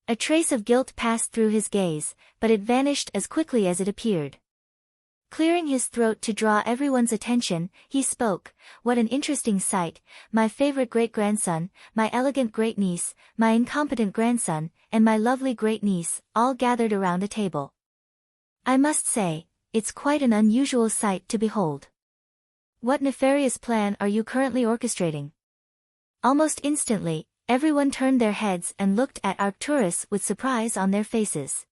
A trace of guilt passed through his gaze, but it vanished as quickly as it appeared. Clearing his throat to draw everyone's attention, he spoke, "What an interesting sight, my favorite great-grandson, my elegant great-niece, my incompetent grandson, and my lovely great-niece, all gathered around a table. I must say, it's quite an unusual sight to behold. What nefarious plan are you currently orchestrating?" Almost instantly, everyone turned their heads and looked at Arcturus with surprise on their faces.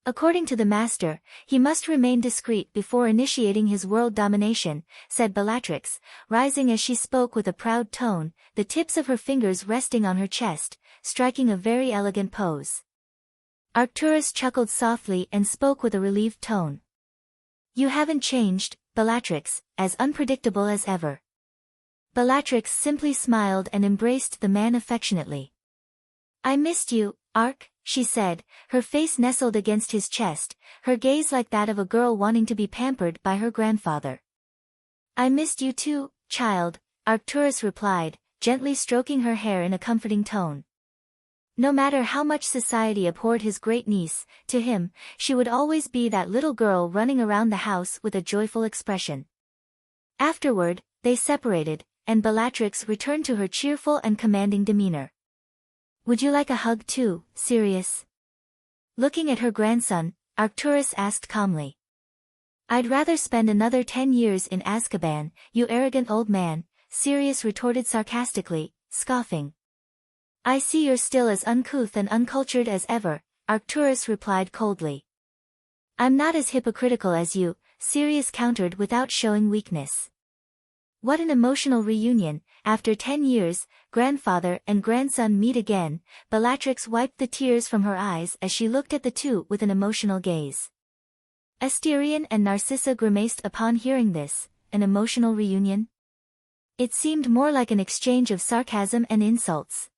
"According to the master, he must remain discreet before initiating his world domination," said Bellatrix, rising as she spoke with a proud tone, the tips of her fingers resting on her chest, striking a very elegant pose. Arcturus chuckled softly and spoke with a relieved tone. "You haven't changed, Bellatrix, as unpredictable as ever." Bellatrix simply smiled and embraced the man affectionately. "I missed you, Arc," she said, her face nestled against his chest, her gaze like that of a girl wanting to be pampered by her grandfather. "I missed you too, child," Arcturus replied, gently stroking her hair in a comforting tone. No matter how much society abhorred his great-niece, to him, she would always be that little girl running around the house with a joyful expression. Afterward, they separated, and Bellatrix returned to her cheerful and commanding demeanor. "Would you like a hug too, Sirius?" Looking at her grandson, Arcturus asked calmly. "I'd rather spend another 10 years in Azkaban, you arrogant old man," Sirius retorted sarcastically, scoffing. "I see you're still as uncouth and uncultured as ever," Arcturus replied coldly. "I'm not as hypocritical as you," Sirius countered without showing weakness. What an emotional reunion, after 10 years, grandfather and grandson meet again. Bellatrix wiped the tears from her eyes as she looked at the two with an emotional gaze. Asterion and Narcissa grimaced upon hearing this. An emotional reunion? It seemed more like an exchange of sarcasm and insults.